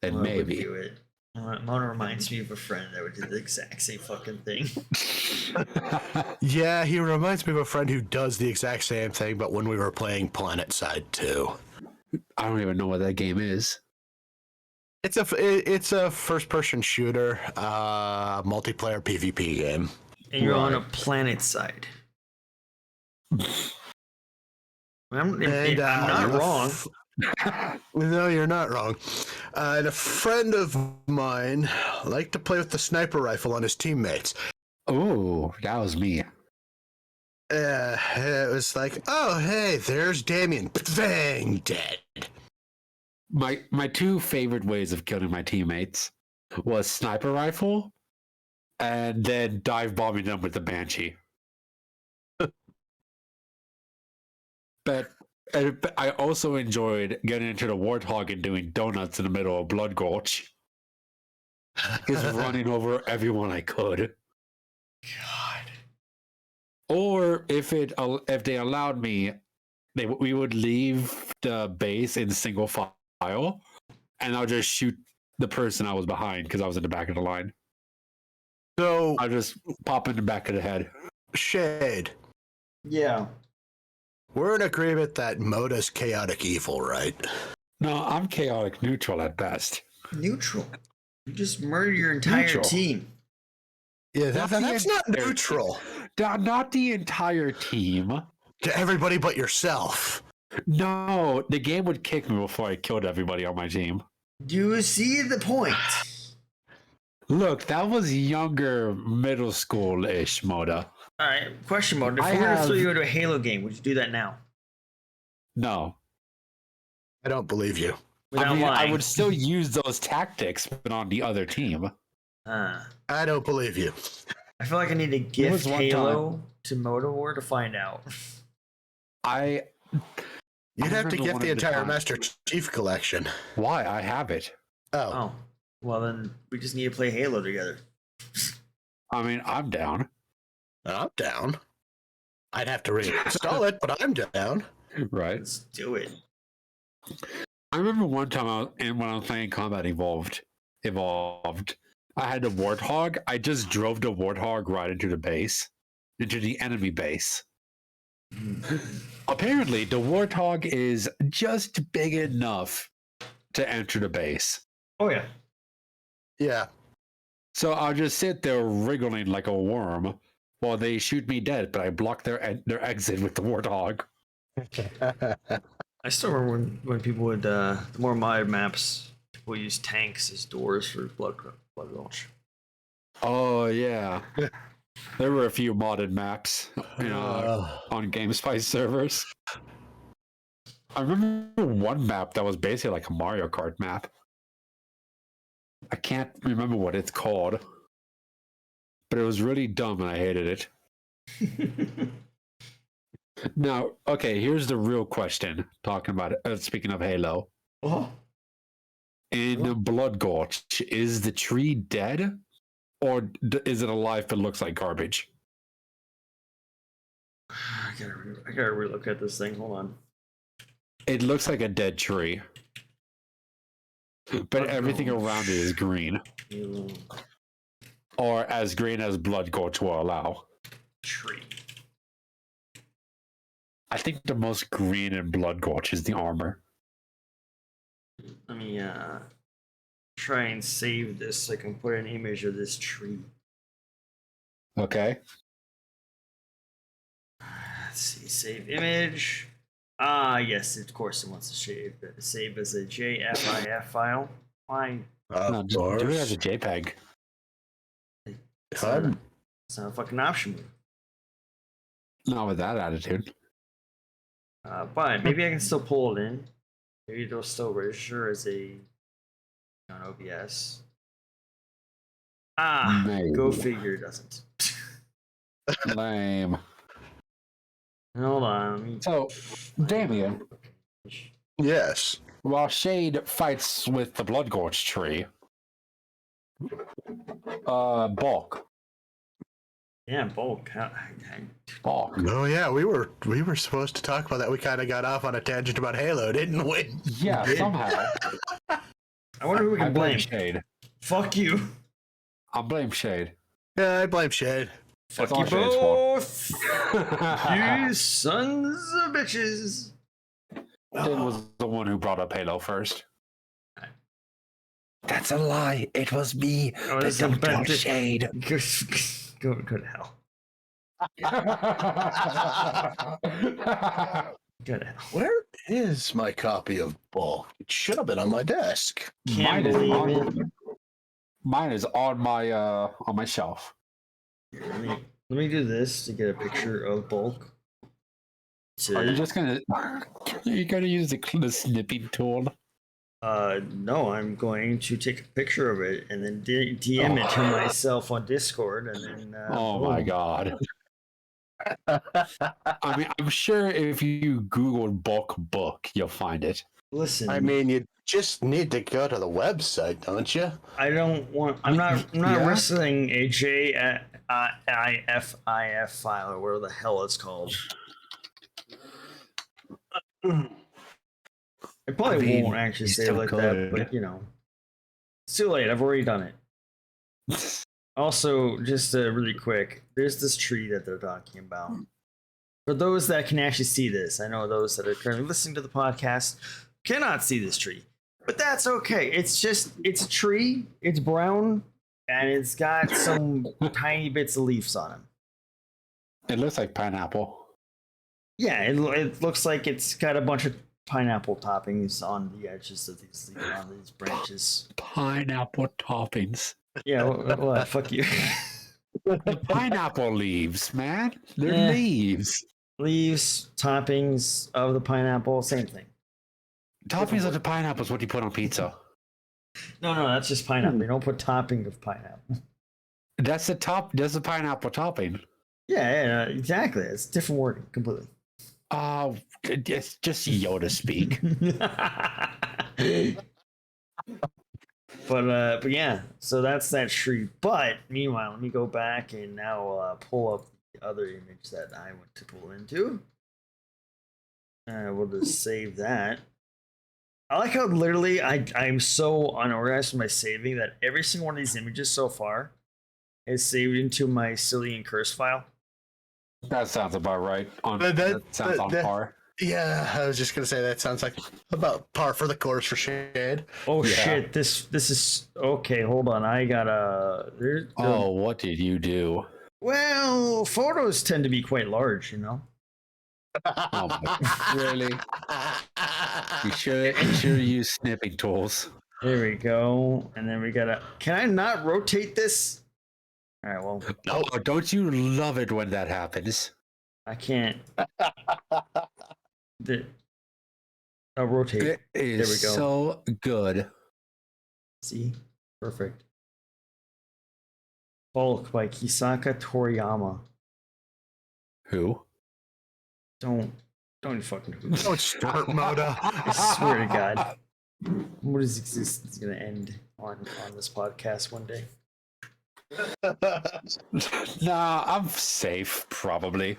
then Mota would maybe. do it. Mona reminds me of a friend that would do the exact same fucking thing. Yeah, he reminds me of a friend who does the exact same thing, but when we were playing Planet Side 2. I don't even know what that game is. It's a first-person shooter, multiplayer PvP game. And you're on a planet side. I'm not wrong. No, you're not wrong. And a friend of mine liked to play with the sniper rifle on his teammates. Oh, that was me. It was like, oh, hey, there's Damian. Bang, dead. My two favorite ways of killing my teammates was sniper rifle and then dive bombing them with the Banshee. But I also enjoyed getting into the Warthog and doing donuts in the middle of Blood Gulch. Just running over everyone I could. God. Or if they allowed me, we would leave the base in single file, and I'll just shoot the person I was behind because I was in the back of the line. So I'll just pop in the back of the head. Shade. Yeah. We're in agreement that Mota's chaotic evil, right? No, I'm chaotic neutral at best. Neutral. You just murdered your entire team. Yeah, that's not neutral. Not the entire team. To everybody but yourself. No, the game would kick me before I killed everybody on my team. Do you see the point? Look, that was younger, middle school-ish, Mota. All right, question mode. If we were to throw you into a Halo game, would you do that now? No. I don't believe you. Without lying. I would still use those tactics, but on the other team. I don't believe you. I feel like I need to gift Halo to Motabor to find out. You'd have to gift the entire Master Chief collection. Why? I have it. Oh. Well, then we just need to play Halo together. I mean, I'm down. I'm down. I'd have to reinstall it, but I'm down. Right. Let's do it. I remember one time when I was playing Combat Evolved, I had the Warthog. I just drove the Warthog right into the base, into the enemy base. Apparently, the Warthog is just big enough to enter the base. Oh, yeah. Yeah. So I'll just sit there wriggling like a worm while they shoot me dead, but I block their exit with the Warthog. I still remember when people would, the more modded maps, people use tanks as doors for Blood Gulch. Oh, yeah. There were a few modded maps, on GameSpy servers. I remember one map that was basically like a Mario Kart map. I can't remember what it's called, but it was really dumb and I hated it. Now, okay, here's the real question. Talking about it, speaking of Halo. In Blood Gulch, is the tree dead? Or is it alive but looks like garbage? I gotta relook at this thing. Hold on. It looks like a dead tree. But everything around it is green. Or as green as Blood Gulch will allow. Tree. I think the most green in Blood Gulch is the armor. Let me try and save this so I can put an image of this tree. Okay. Let's see, save image. Yes, of course it wants to save as a JFIF file. Fine. No, do it as a JPEG. It's not a fucking option. Not with that attitude. But maybe I can still pull it in. Maybe it'll still register as a on OBS. Maybe. Go figure, it doesn't. Lame. Hold on. So, Damian, Yes. while Shade fights with the Bloodgorge tree, Bulk. Yeah, bulk. Bulk. Oh yeah, we were supposed to talk about that. We kind of got off on a tangent about Halo, didn't we? Yeah, somehow. I wonder who we I can blame blame. Shade. Fuck you. I blame Shade. Yeah, I blame Shade. Fuck all you Shade's fault. both. You sons of bitches. Shade was the one who brought up Halo first. That's a lie. It was me. Oh, But this is don't tell bad. Shade. Go to hell. Go to hell. Where is my copy of Bulk? It should have been on my desk. Can't Mine is believe it. Mine is on my shelf. Here, let me do this to get a picture of bulk. Are you just gonna? Are you gonna use the snipping tool? No, I'm going to take a picture of it and then DM it to myself on Discord, and then. Oh my boom. god! I mean, I'm sure if you Google bulk book, you'll find it. Listen, I mean, you just need to go to the website, don't you? I don't want. I'm not Yeah. wrestling a JIFIF file or whatever the hell it's called. It probably won't actually he's say it so like that, good. but you know, it's too late. I've already done it. Also, just really quick, there's this tree that they're talking about. For those that can actually see this, I know those that are currently listening to the podcast cannot see this tree, but that's okay. It's a tree. It's brown, and it's got some tiny bits of leaves on them. It looks like pineapple. Yeah, it looks like it's got a bunch of pineapple toppings on the edges of these branches. Pineapple toppings. Yeah, what? Fuck you. Pineapple leaves, man. They're Yeah. leaves. Leaves, toppings of the pineapple, same thing. Toppings of the pineapple is what you put on pizza. No, that's just pineapple. You don't put topping of pineapple. That's the top. That's the pineapple topping. Yeah, exactly. It's different wording completely. It's just Yoda speak. But yeah, so that's that tree. But meanwhile, let me go back and now pull up the other image that I went to pull into. We'll just save that. I like how literally I'm so unorganized with my saving that every single one of these images so far is saved into my Cillian curse file. That sounds about right. That Sounds on par. Yeah, I was just gonna say that sounds like about par for the course for Shade. Oh Yeah. shit! This is okay. Hold on, I gotta. Oh, what did you do? Well, photos tend to be quite large, you know. Oh my, really? You should use snipping tools. There we go, and then we gotta. Can I not rotate this? All right, well, Oh, don't you love it when that happens? I can't. I'll rotate. It is we go. so good. See, perfect. Bulk by Kisaka Toriyama. Who? Don't you fucking. Don't start, Moda. I swear to God. What is existence gonna end on this podcast one day? Nah, I'm safe, probably.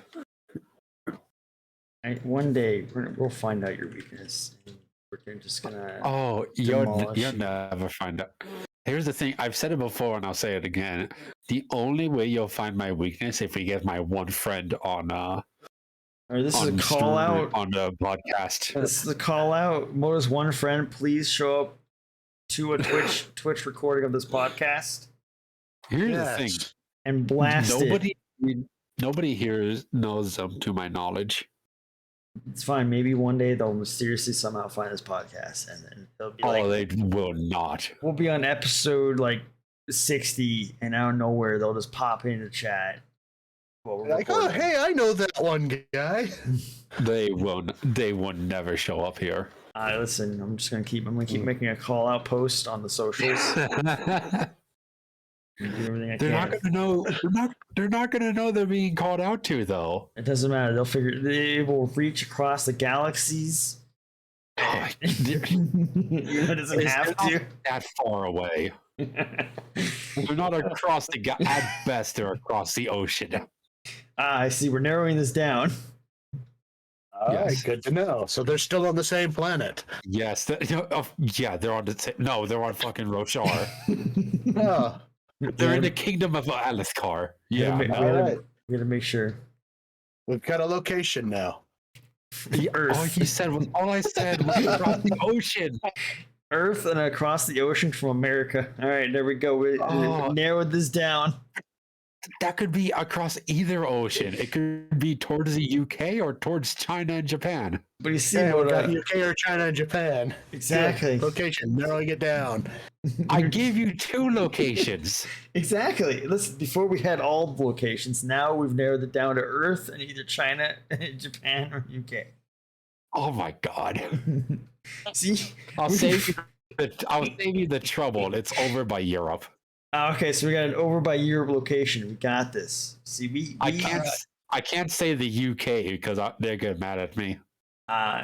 One day we'll find out your weakness. And we're just gonna. Oh, demolish you'll you. never find out. Here's the thing. I've said it before, and I'll say it again. The only way you'll find my weakness if we get my one friend on Or this is a on call stream out. on the podcast. This is a call out. Mota's one friend, please show up to a Twitch recording of this podcast Here's the thing. Yes. and blast it. Nobody here knows them, to my knowledge. It's fine. Maybe one day they'll mysteriously somehow find this podcast, and then they'll be Oh, like, they will not. "We'll be on episode like 60," and out of nowhere they'll just pop into chat. While we're Like, oh, recording. hey, I know that one guy. They will never show up here. Listen, I'm gonna keep making a call out post on the socials. Do everything I They're can. not going to know. They're not going to know they're being called out to, though. It doesn't matter. They'll figure. They will reach across the galaxies. Oh, It doesn't have to. That far away. They're not across the. At best, they're across the ocean. I see. We're narrowing this down. All right, good to know. So they're still on the same planet. Yes. Yeah, they're on the. No, they're on fucking Roshar. Oh, They're in the kingdom of Alethkar. Yeah. We gotta make sure. we've got a location now. Earth. All I said was across the ocean. Earth and across the ocean from America. All right, there we go. We narrowed this down. That could be across either ocean. It could be towards the UK or towards China and Japan. But you see, Yeah, we got UK or China and Japan. Exactly. Good. Location, narrowing it down. I gave you 2 locations. Exactly. Listen, before we had all the locations. Now we've narrowed it down to Earth and either China, Japan, or UK. Oh my god. See, I'll save you the trouble. It's over by Europe. Okay, so we got an over by Europe location. We got this. See, I can't say the UK because they're get mad at me.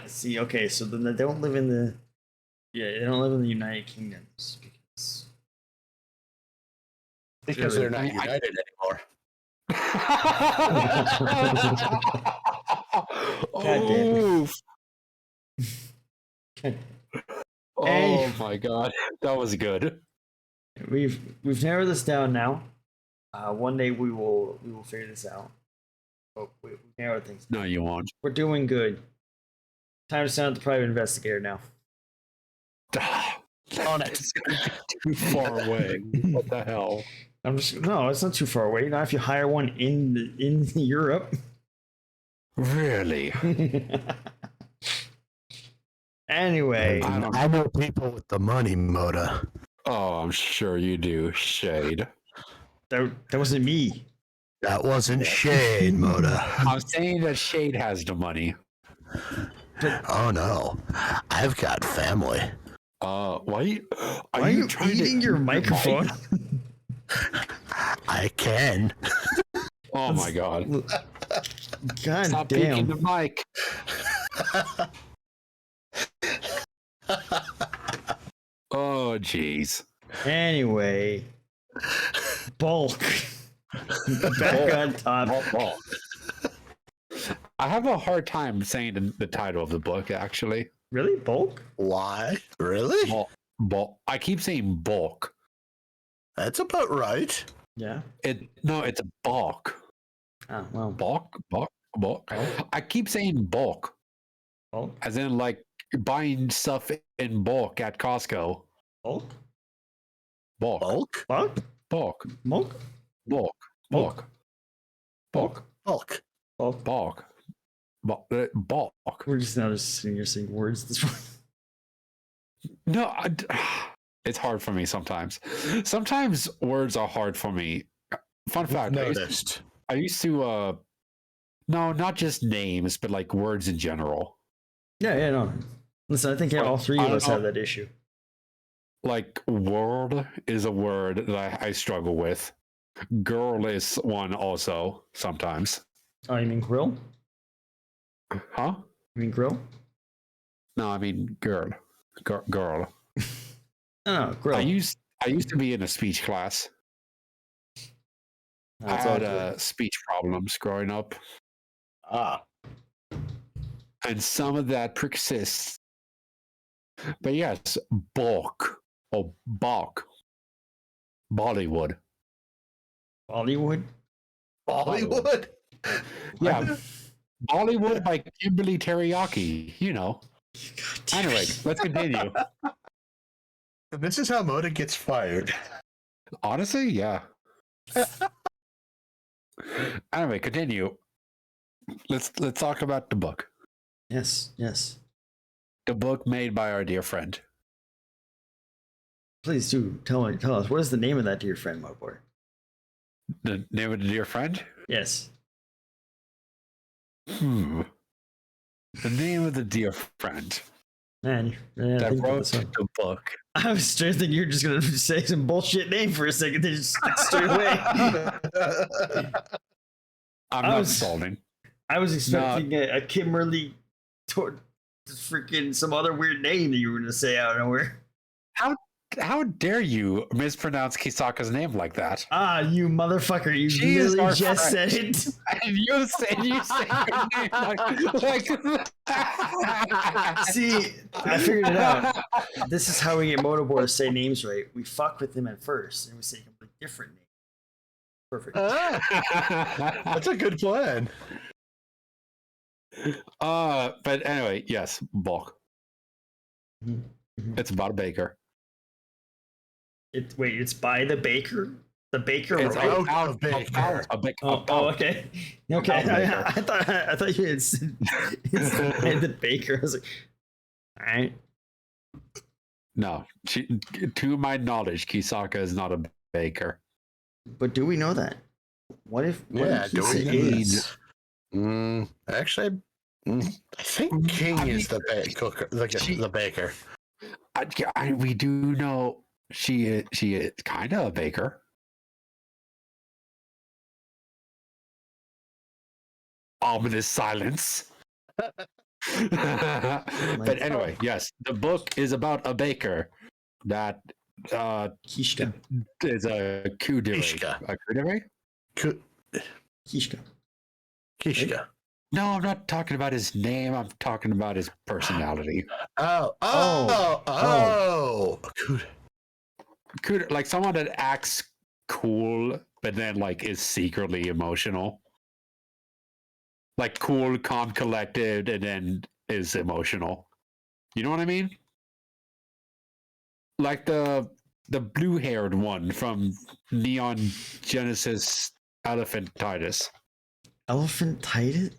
See, okay, so then they don't live in the United Kingdoms Because they're not united anymore. Oh. God. Oh my god, that was good. We've narrowed this down now. One day we will figure this out. But we narrowed things down. No, you won't. We're doing good. Time to send out the private investigator now. On it. Too far away. What the hell? No, it's not too far away. Not if you hire one in Europe. Really? Anyway, I know people with the money, Moda. Oh, I'm sure you do, Shade. that wasn't me. That wasn't Shade, Moda. I'm saying that Shade has the money. Oh no, I've got family. Why Are you eating your microphone? I can. Oh my god. God Stop damn. peeking the mic. Oh jeez. Anyway, bulk. Back on top. I have a hard time saying the title of the book, actually. Really, bulk? Why? Really? Bulk. I keep saying bulk. That's about right. Yeah. It's a bulk. Oh well. Bulk. I keep saying bulk. Bulk. As in, like, buying stuff in bulk at Costco. Bulk. Bulk. Bulk? Bulk. Bulk. Bulk. Bulk. Bulk. Bulk. Bulk. Bulk. Bulk. Bulk. We're just now just sitting here saying words this morning. No, it's hard for me sometimes. Sometimes words are hard for me. Fun fact. Noticed. I used to no, not just names, but like words in general. Yeah, no. Listen, I think all three of us have that issue. Like world is a word that I struggle with. Girl is one also sometimes. Oh, you mean grill? Huh? You mean grill? No, I mean girl. Girl. No, grill. I used to be in a speech class. I had speech problems growing up. And some of that persists. But yes, bulk or bulk. Bollywood. Bollywood? Bollywood? Yeah. Bollywood by Kimberly Teriyaki, you know. Anyway, let's continue. This is how Moda gets fired. Honestly, yeah. Anyway, continue. Let's talk about the book. Yes. The book made by our dear friend. Please do tell us, what is the name of that dear friend, Motabor? The name of the dear friend? Yes. The name of the dear friend Man, that wrote the book. I was starting to think you're just gonna say some bullshit name for a second. They just straight away. I'm not stalling. I was expecting a Kimberly, freaking some other weird name that you were gonna say out of nowhere. How dare you mispronounce Kisaka's name like that? Ah, you motherfucker! You literally just said it. And you say her name like See, I figured it out. This is how we get Motabor to say names right. We fuck with him at first, and we say a completely different name. Perfect. That's a good plan. But anyway, yes, bulk. It's about a baker. It's by the baker. The baker. It's right? out of baker. Okay. Okay. I thought you had said it's the baker. I was like, all right. No, to my knowledge, Kisaka is not a baker. But do we know that? What if? Do we is? Actually, I think King is the cooker, the baker. We do know she is kind of a baker. Ominous silence. But anyway, yes, the book is about a baker that Kishka is a kudere. Kishka. No, I'm not talking about his name. I'm talking about his personality. Kudere, like someone that acts cool, but then like is secretly emotional. Like cool, calm, collected, and then is emotional. You know what I mean? Like the blue-haired one from Neon Genesis Elephantitis. Elephantitis?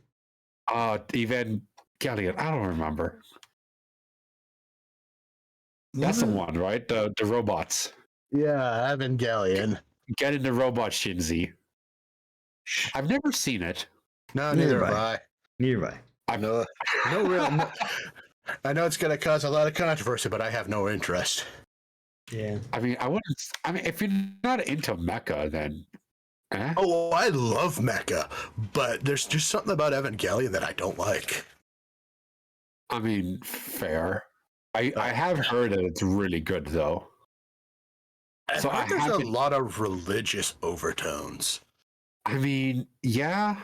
Evangelion. I don't remember. That's the one, right? The robots. Yeah, Evangelion. Get into robot Shinzi. I've never seen it. No, neither have I. Neither have I. No real. I know it's going to cause a lot of controversy, but I have no interest. Yeah. I mean, if you're not into mecha, then. Oh, I love mecha, but there's just something about Evangelion that I don't like. I mean, fair. I have heard that it's really good, though. So there's a lot of religious overtones. I mean, yeah.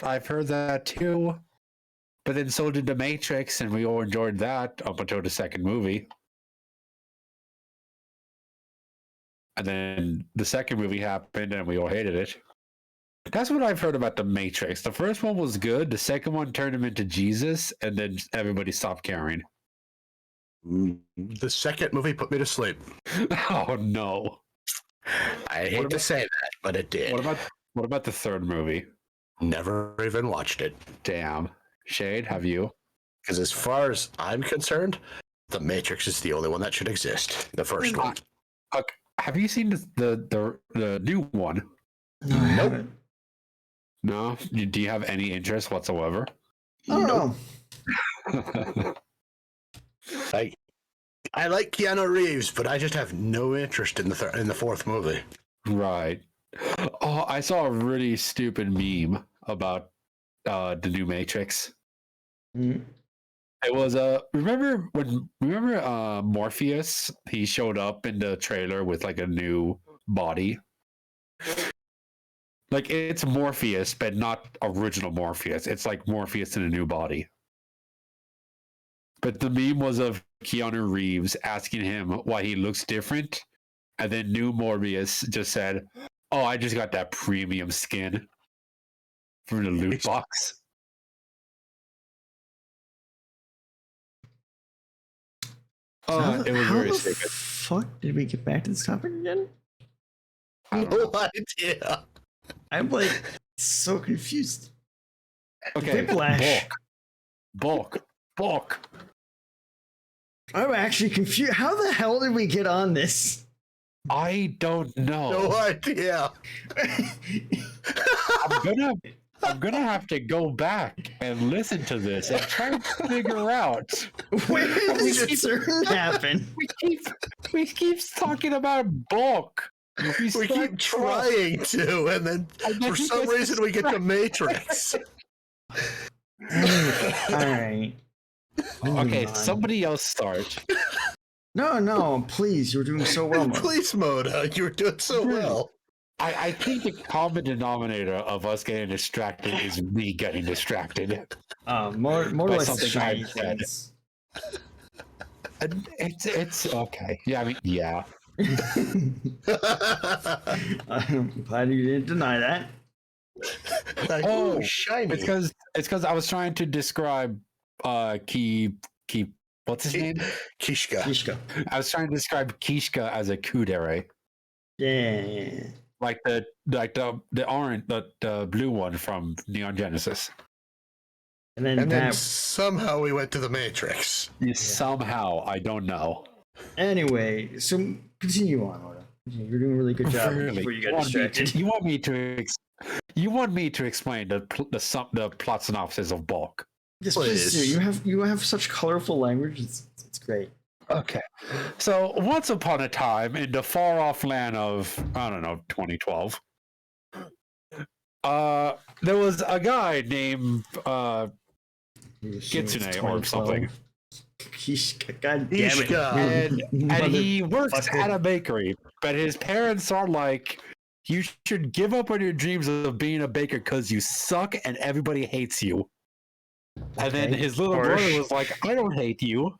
I've heard that too, but then so did The Matrix, and we all enjoyed that up until the second movie. And then the second movie happened, and we all hated it. That's what I've heard about The Matrix. The first one was good. The second one turned him into Jesus, and then everybody stopped caring. The second movie put me to sleep. Oh no! I hate to say that, but it did. What about the third movie? Never even watched it. Damn. Shade, have you? Because as far as I'm concerned, The Matrix is the only one that should exist. The first one. Have you seen the new one? Nope. No? Do you have any interest whatsoever? Oh. Nope. I like Keanu Reeves, but I just have no interest in the fourth movie. Right. Oh, I saw a really stupid meme about the new Matrix. Mm-hmm. It was remember Morpheus? He showed up in the trailer with like a new body. Like it's Morpheus, but not original Morpheus. It's like Morpheus in a new body. But the meme was of Keanu Reeves asking him why he looks different, and then new Morpheus just said, "Oh, I just got that premium skin from the loot box." It was very stupid. Fuck, did we get back to this topic again? No idea. I'm like so confused. Okay, Whiplash. Bulk. I'm actually confused. How the hell did we get on this? I don't know. No idea. I'm gonna have to go back and listen to this and try to figure out where did this insert happen. We keep talking about bulk. We keep trying to, and then for some reason we get the Matrix. All right. Okay, somebody else start. No, please. You're doing so well, Mo. Please, Moda, you're doing so well. I think the common denominator of us getting distracted is me getting distracted. More By like something shiny I've said. things. It's okay. Yeah, I mean, yeah. I'm glad you didn't deny that. Oh, shiny! It's because I was trying to describe what's his name? Kishka. I was trying to describe Kishka as a kudere. Yeah. Like the orange, the blue one from Neon Genesis. And then somehow we went to the Matrix. Somehow, I don't know. Anyway, so continue on, Oda. You're doing a really good job before you got distracted. You want me to explain the plot synopsis of Bulk? Yes, please do. You have such colorful language. It's great. Okay. So once upon a time in the far off land of, I don't know, 2012, there was a guy named Kitsune or something. God damn it. And he works at a bakery, but his parents are like, you should give up on your dreams of being a baker because you suck and everybody hates you. And then his little brother was like, I don't hate you.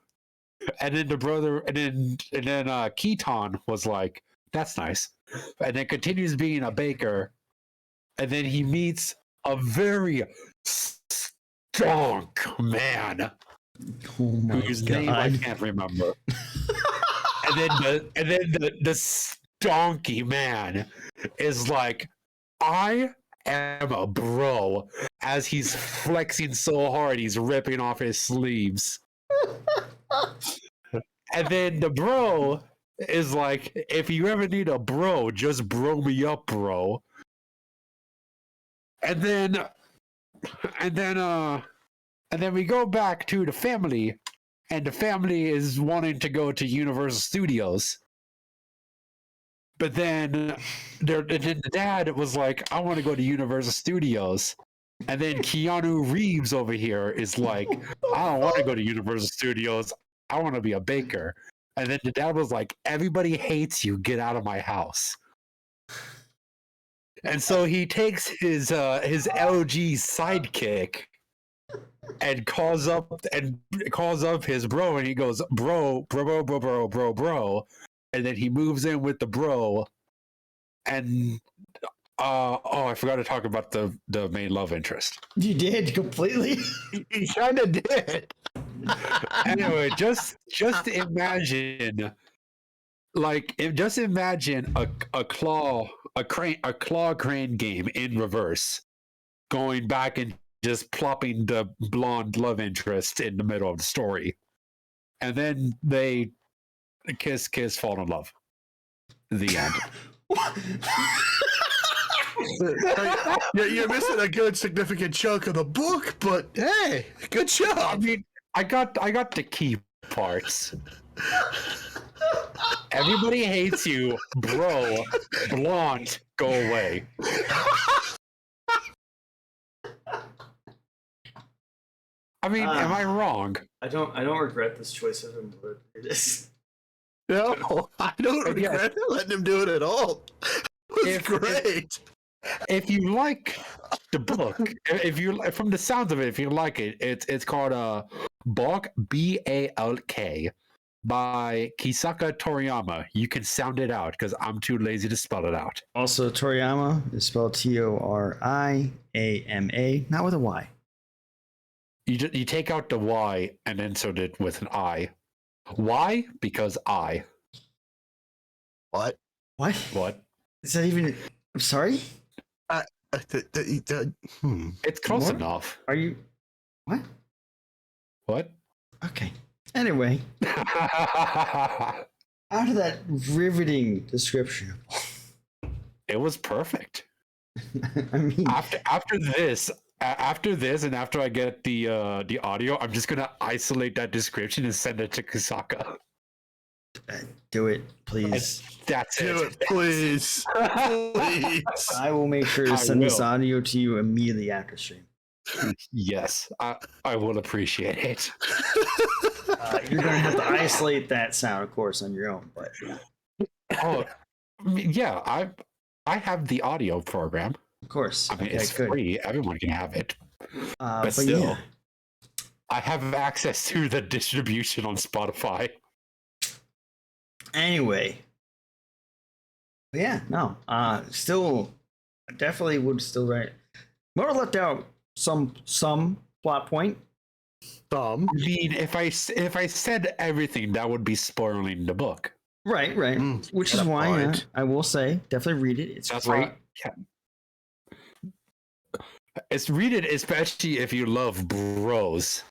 And then Keaton was like, that's nice. And then continues being a baker. And then he meets a very strong man whose name I can't remember. and then the stonky man is like, I am a bro, as he's flexing so hard he's ripping off his sleeves. And then the bro is like, if you ever need a bro, just bro me up, bro. And then we go back to the family, and the family is wanting to go to Universal Studios. But then the dad was like, I want to go to Universal Studios. And then Keanu Reeves over here is like, I don't want to go to Universal Studios. I want to be a baker. And then the dad was like, everybody hates you. Get out of my house. And so he takes his LG sidekick and calls up his bro, and he goes, bro. And then he moves in with the bro. And I forgot to talk about the main love interest. You did completely. You kind of did. Anyway, just imagine, a claw crane game in reverse, going back and just plopping the blonde love interest in the middle of the story, and then they kiss, fall in love. The end. You're missing a good significant chunk of the book, but hey, good job. I mean, I got the key parts. Everybody hates you, bro. Blonde, go away. I mean, am I wrong? I don't regret this choice of him to do this. No, I don't regret letting him do it at all. It was great. If you like the book, from the sounds of it, if you like it, it's called Balk, B-A-L-K, by Kisaka Toriyama. You can sound it out because I'm too lazy to spell it out. Also, Toriyama is spelled Toriama, not with a Y. You take out the Y and insert it with an I. Why? Because I. What? What? Is that even? I'm sorry. It's close enough. Are you? What? What? Okay. Anyway, out of that riveting description, it was perfect. I mean, after this, and after I get the audio, I'm just gonna isolate that description and send it to Kusaka. do it, please. That's Do it, please. Please. I will make sure to I send this will. audio to you immediately after stream. Yes, I will appreciate it. You're gonna have to isolate that sound, of course, on your own. But Oh, yeah, I have the audio program. of course, I mean, okay, it's good. free. Everyone can have it. But still, yeah. I have access to the distribution on Spotify. Anyway, but yeah, no, still, definitely would still write. More left out some plot point. I mean, if I said everything, that would be spoiling the book. Right, which is why I will say definitely read it. It's great. It's read it, especially if you love bros.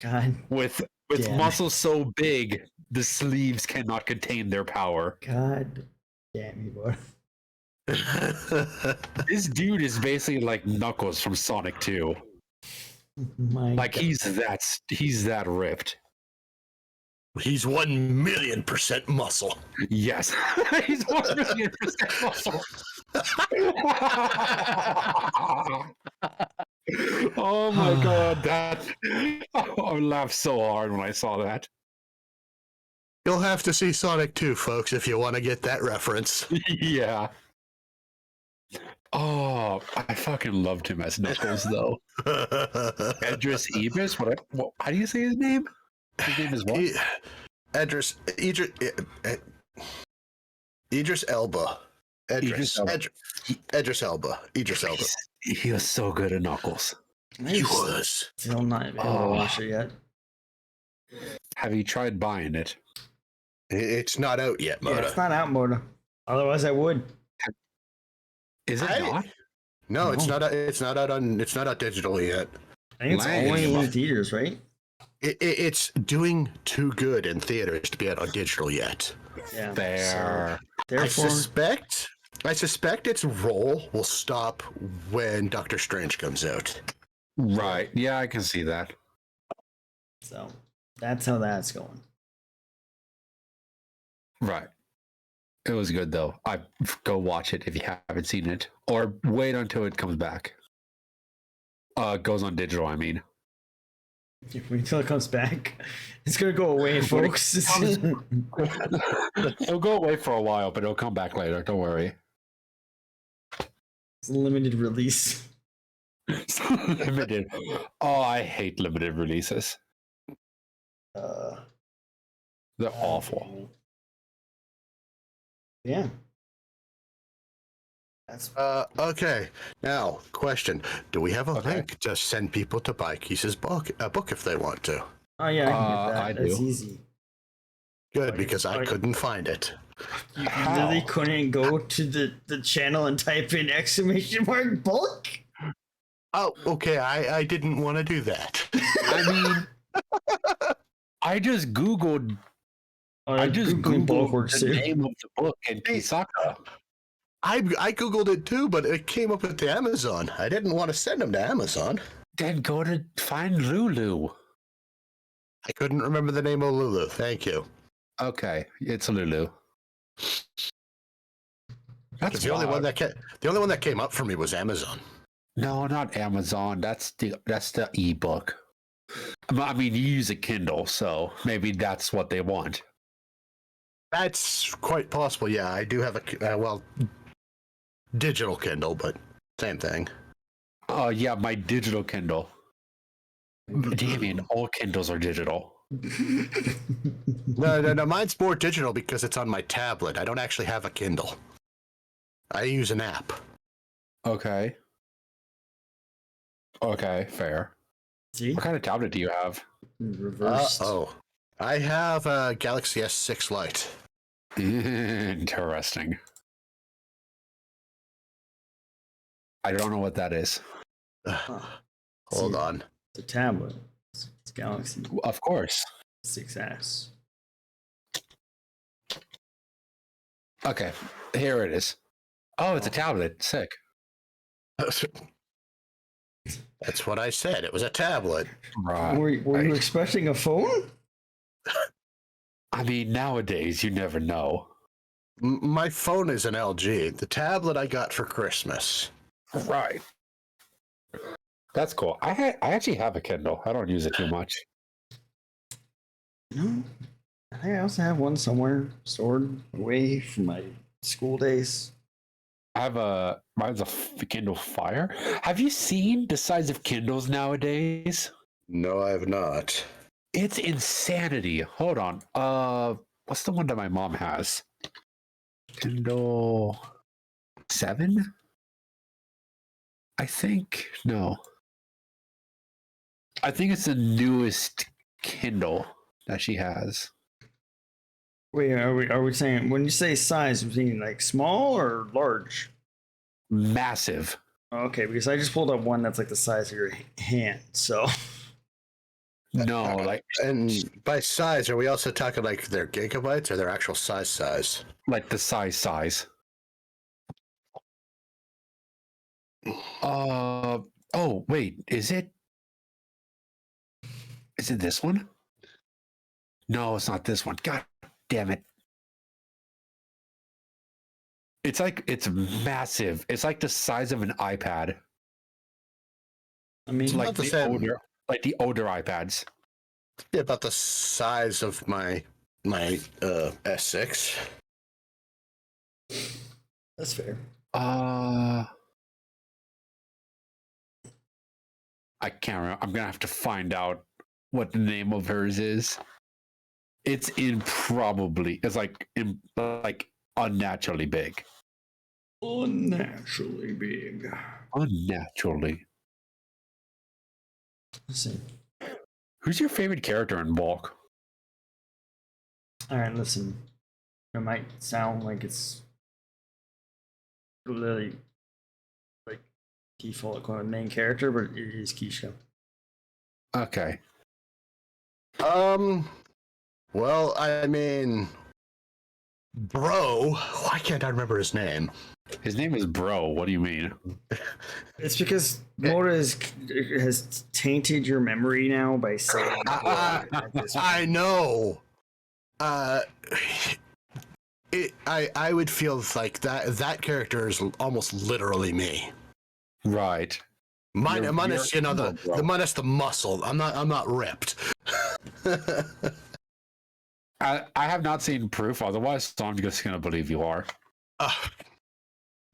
God, with muscles so big the sleeves cannot contain their power. God damn you, boy. This dude is basically like Knuckles from Sonic 2. My God. He's that ripped. He's 1,000,000% muscle. Yes, he's 1,000,000% muscle. Oh my God, I laughed so hard when I saw that. You'll have to see Sonic 2, folks, if you want to get that reference. Yeah. Oh, I fucking loved him as Knuckles, though. Idris Ibis? What? How do you say his name? His name is what? Idris Elba. Idris Elba. He was so good at Knuckles. He was. Still not able to watch it yet. Have you tried buying it? It's not out yet, Moda. Yeah, it's not out, Moda. Otherwise, I would. Is it not? No, it's not. It's not out digitally yet. I think it's only in theaters, right? It's doing too good in theaters to be out on digital yet. Yeah. Fair. So, therefore, I suspect its role will stop when Doctor Strange comes out. Right. Yeah, I can see that. So that's how that's going. Right. It was good though. Go watch it if you haven't seen it, or wait until it comes back. Goes on digital. I mean, Until it comes back, it's gonna go away, folks. It'll go away for a while, but it'll come back later. Don't worry. It's a limited release. Limited. Oh, I hate limited releases. They're awful. Yeah. That's okay. Now, question: do we have a link to send people to buy Keith's book if they want to? Oh yeah, I can get that. That's do. easy. Good, because I couldn't find it. You really couldn't go to the channel and type in !! book? Oh, okay. I didn't want to do that. I mean, I just googled. I just googled the name of the book in Kisaka. I googled it too, but it came up at the Amazon. I didn't want to send them to Amazon. Then go to find Lulu. I couldn't remember the name of Lulu. Thank you. Okay, it's Lulu. That's the only one that came up for me was Amazon. No, not Amazon. That's the ebook. I mean, you use a Kindle, so maybe that's what they want. That's quite possible. Yeah, I do have a digital Kindle, but same thing. Oh yeah, my digital Kindle. Damian, all Kindles are digital. No, mine's more digital because it's on my tablet. I don't actually have a Kindle. I use an app. Okay, fair. See? What kind of tablet do you have? Reversed. I have a Galaxy S6 Lite. Interesting. I don't know what that is. Hold on. It's a tablet. It's Galaxy Of course. 6S. Okay, here it is. Oh, it's a tablet. Sick. That's what I said. It was a tablet. Right. Were you expecting a phone? I mean, nowadays you never know. My phone is an LG. The tablet I got for Christmas. Right. That's cool. I actually have a Kindle. I don't use it too much. No. I think I also have one somewhere stored away from my school days. Mine's a Kindle Fire. Have you seen the size of Kindles nowadays? No, I have not. It's insanity. Hold on. What's the one that my mom has? Kindle 7? I think no. I think it's the newest Kindle that she has. Wait, are we saying when you say size, we're thinking like small or large? Massive. Okay, because I just pulled up one that's like the size of your hand. So No, like and by size, are we also talking like their gigabytes or their actual size? like the size. Oh wait, is it this one? No, it's not this one. God damn it. It's massive. It's like the size of an iPad. I mean, It's like the older iPads. Yeah, about the size of my S6. that's fair. I can't remember. I'm gonna have to find out what the name of hers is. It's like unnaturally big. Unnaturally big. Unnaturally. Let's see. Who's your favorite character in Bulk? All right, listen. It might sound like it's really like default quote main character, but it is Keisha. Okay. Well, I mean, bro, why can't I remember his name? His name is Bro. What do you mean? It's because Mota has tainted your memory now by saying I know. I would feel like that character is almost literally me. Right. Minus the muscle. I'm not ripped. I have not seen proof otherwise, so I'm just gonna believe you are.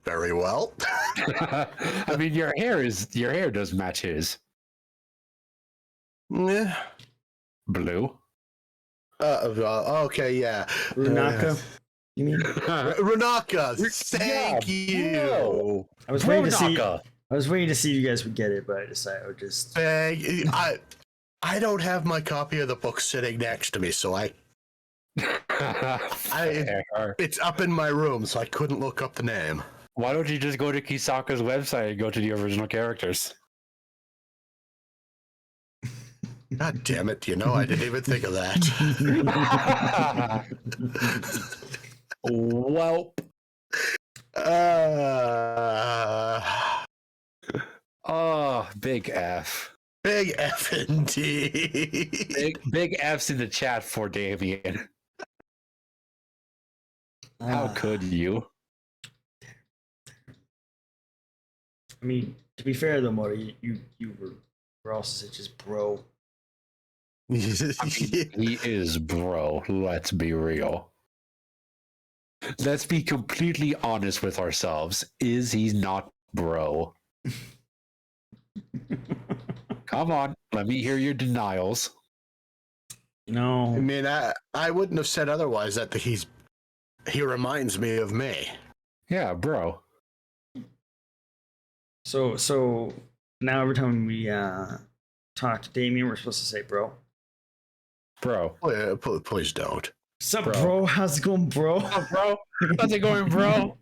Very well. I mean, your hair does match his. Yeah. Blue. Okay, yeah. Runaka. You mean Runaka? Thank you. Bro. I was waiting to see. I was waiting to see if you guys would get it, but I decided I would just. I don't have my copy of the book sitting next to me, so it's up in my room, so I couldn't look up the name. Why don't you just go to Kisaka's website and go to the original characters? God damn it, I didn't even think of that. Welp. Big F. Big F indeed. Big F's in the chat for Damian. How could you? I mean, to be fair though, Mori, you were also such as bro. I mean, he is bro. Let's be real. Let's be completely honest with ourselves. Is he not bro? Come on, let me hear your denials. No. I mean, I wouldn't have said otherwise that he reminds me of me. Yeah, bro. So now every time we talk to Damian, we're supposed to say bro. Bro. Oh, yeah, please don't. What's up, bro? How's it going, bro? Bro? How's it going, bro?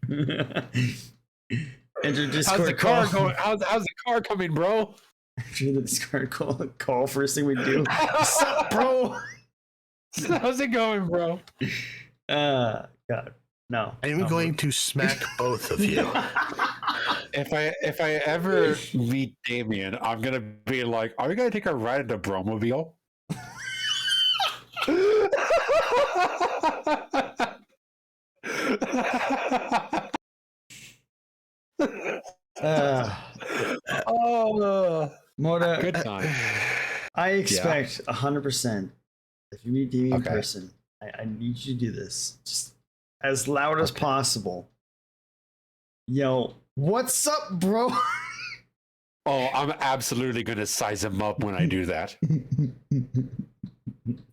Enter Discord. How's the car going? How's the car coming, bro? Enter the Discord call. First thing we do. What's up, bro? How's it going, bro? God, no. I'm going to smack both of you. if I ever meet Damian, I'm gonna be like, "Are we gonna take a ride in the Bromobile?" Oh, Mota, good time. I expect 100%. If you meet Damian in Okay. person, I need you to do this just as loud as possible. Yo, what's up, bro? Oh, I'm absolutely gonna size him up when I do that.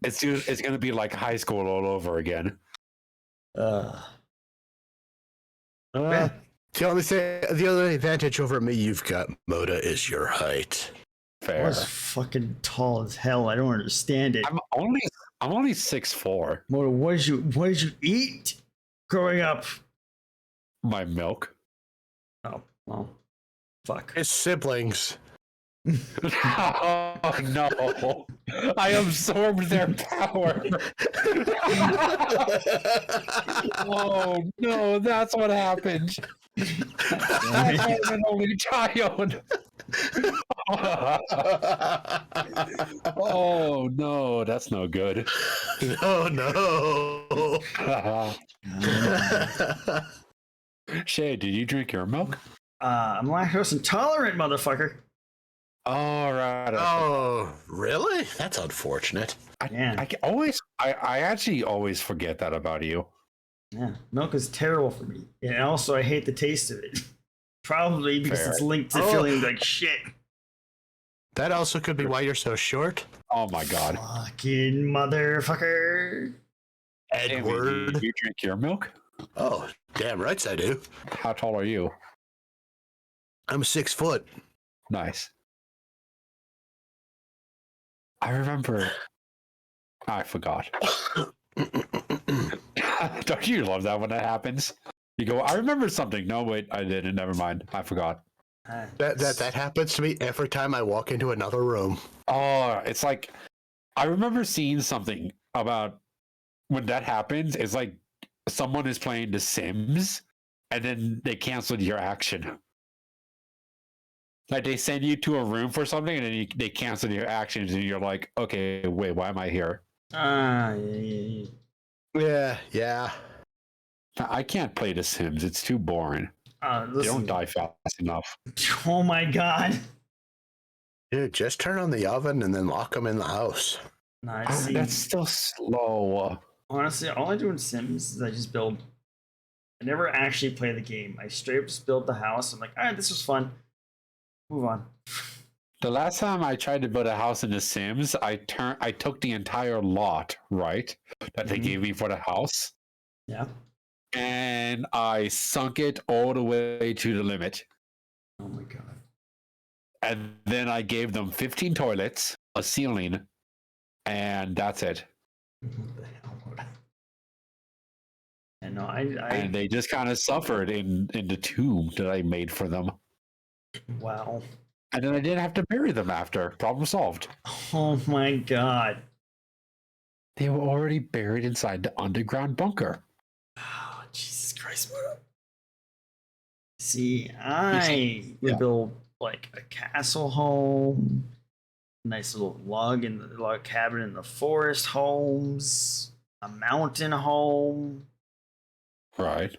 It's gonna be like high school all over again. The only advantage over me you've got, Moda, is your height. I Fair. was fucking tall as hell. I don't understand it. I'm only 6'4". Mota, what did you eat growing up? My milk. Oh, well, fuck. His siblings. Oh no! I absorbed their power. Oh no! That's what happened. That's why I'm an only child. Oh no! That's no good. Oh no! Shay, did you drink your milk? I'm lactose intolerant, motherfucker. All right. Oh, really? That's unfortunate. Yeah. I actually always forget that about you. Yeah, milk is terrible for me. And also, I hate the taste of it. Probably because Fair. it's linked to feeling like shit. That also could be why you're so short. Oh my god. Fucking motherfucker. Edward. Do you drink your milk? Oh, damn rights I do. How tall are you? I'm 6 foot. Nice. I remember. I forgot. Don't you love that when that happens? You go, I remember something. No, wait, I didn't. Never mind. I forgot. That happens to me every time I walk into another room. Oh, it's like I remember seeing something about when that happens. It's like someone is playing The Sims, and then they canceled your action. Like they send you to a room for something, and then they cancel your actions, and you're like, okay, wait, why am I here? Yeah. I can't play The Sims. It's too boring. They don't die fast enough. Oh my god. Dude, just turn on the oven and then lock them in the house. Nice. That's still slow. Honestly, all I do in Sims is I just build. I never actually play the game. I straight up just build the house. I'm like, all right, this was fun. Move on. The last time I tried to build a house in The Sims, I took the entire lot, right, that they gave me for the house. Yeah. And I sunk it all the way to the limit. Oh my god. And then I gave them 15 toilets, a ceiling, and that's it. What the hell? And no, And they just kind of suffered in the tomb that I made for them. Wow. And then I didn't have to bury them after. Problem solved. Oh my god. They were already buried inside the underground bunker. Oh, Jesus Christ. See, I would build like a castle home, nice little log cabin in the forest homes, a mountain home. Right.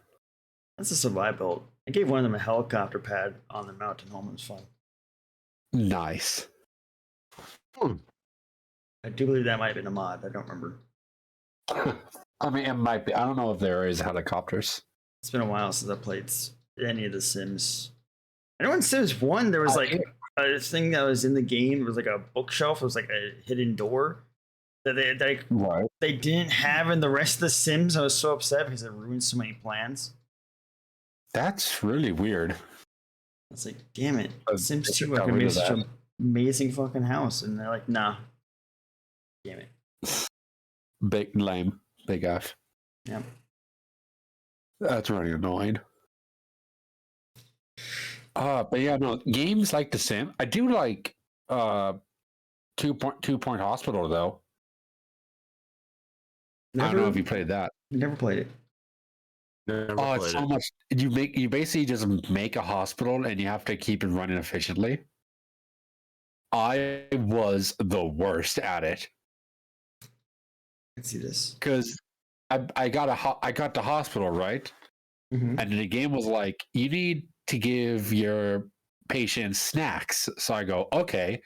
That's a survival build. I gave one of them a helicopter pad on the mountain home. It was fun. Nice. I do believe that might have been a mod. I don't remember. I mean, it might be. I don't know if there is helicopters. It's been a while since I played any of the Sims. I know in Sims 1, there was like a thing that was in the game. It was like a bookshelf. It was like a hidden door that they didn't have in the rest of the Sims. I was so upset because it ruined so many plans. That's really weird. It's like, damn it. Sims 2, I could make such an amazing fucking house. And they're like, nah. Damn it. Big lame. Big F. Yeah. That's really annoying. But yeah, no, games like The Sim. I do like 2 Point Hospital though. I don't know if you played that. Never played it. Oh, it's so much. You basically just make a hospital and you have to keep it running efficiently. I was the worst at it. Let's see this. Because I got the hospital, right? Mm-hmm. And the game was like, you need to give your patients snacks. So I go, okay.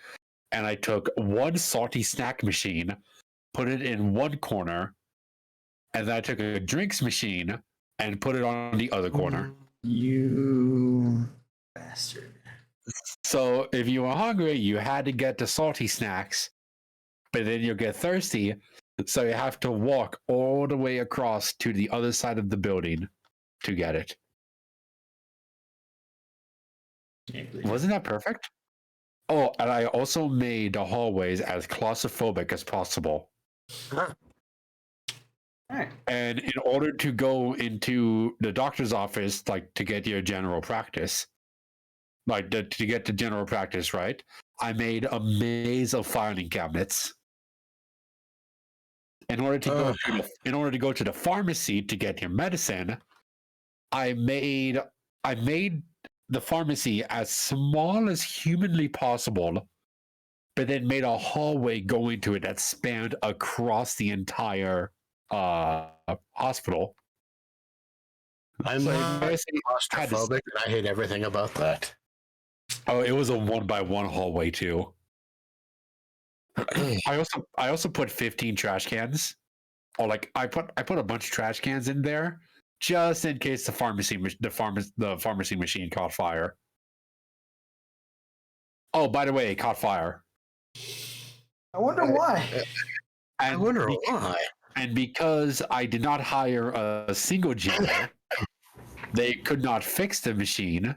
And I took one salty snack machine, put it in one corner, and then I took a drinks machine and put it on the other corner. You bastard. So if you were hungry, you had to get the salty snacks, but then you'll get thirsty. So you have to walk all the way across to the other side of the building to get it. Wasn't that perfect? Oh, and I also made the hallways as claustrophobic as possible. All right. And in order to go into the doctor's office, like to get your general practice, to get to general practice, right? I made a maze of filing cabinets. In order to go to the pharmacy to get your medicine, I made the pharmacy as small as humanly possible, but then made a hallway going to it that spanned across the entire hospital. I'm claustrophobic, and I hate everything about that. Oh, it was a 1x1 hallway too. I also put 15 trash cans. Or like I put a bunch of trash cans in there just in case the pharmacy machine caught fire. Oh, by the way, it caught fire. I wonder why. And because I did not hire a single janitor, they could not fix the machine.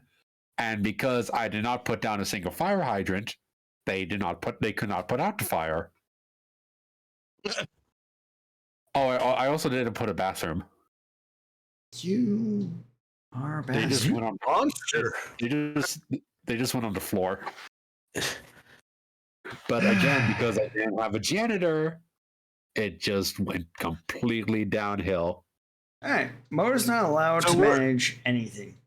And because I did not put down a single fire hydrant, they could not put out the fire. Oh, I also didn't put a bathroom. You are a bastard. They just went on monster. They just went on the floor. But again, because I didn't have a janitor, it just went completely downhill. All right, Mo's not allowed to manage anything.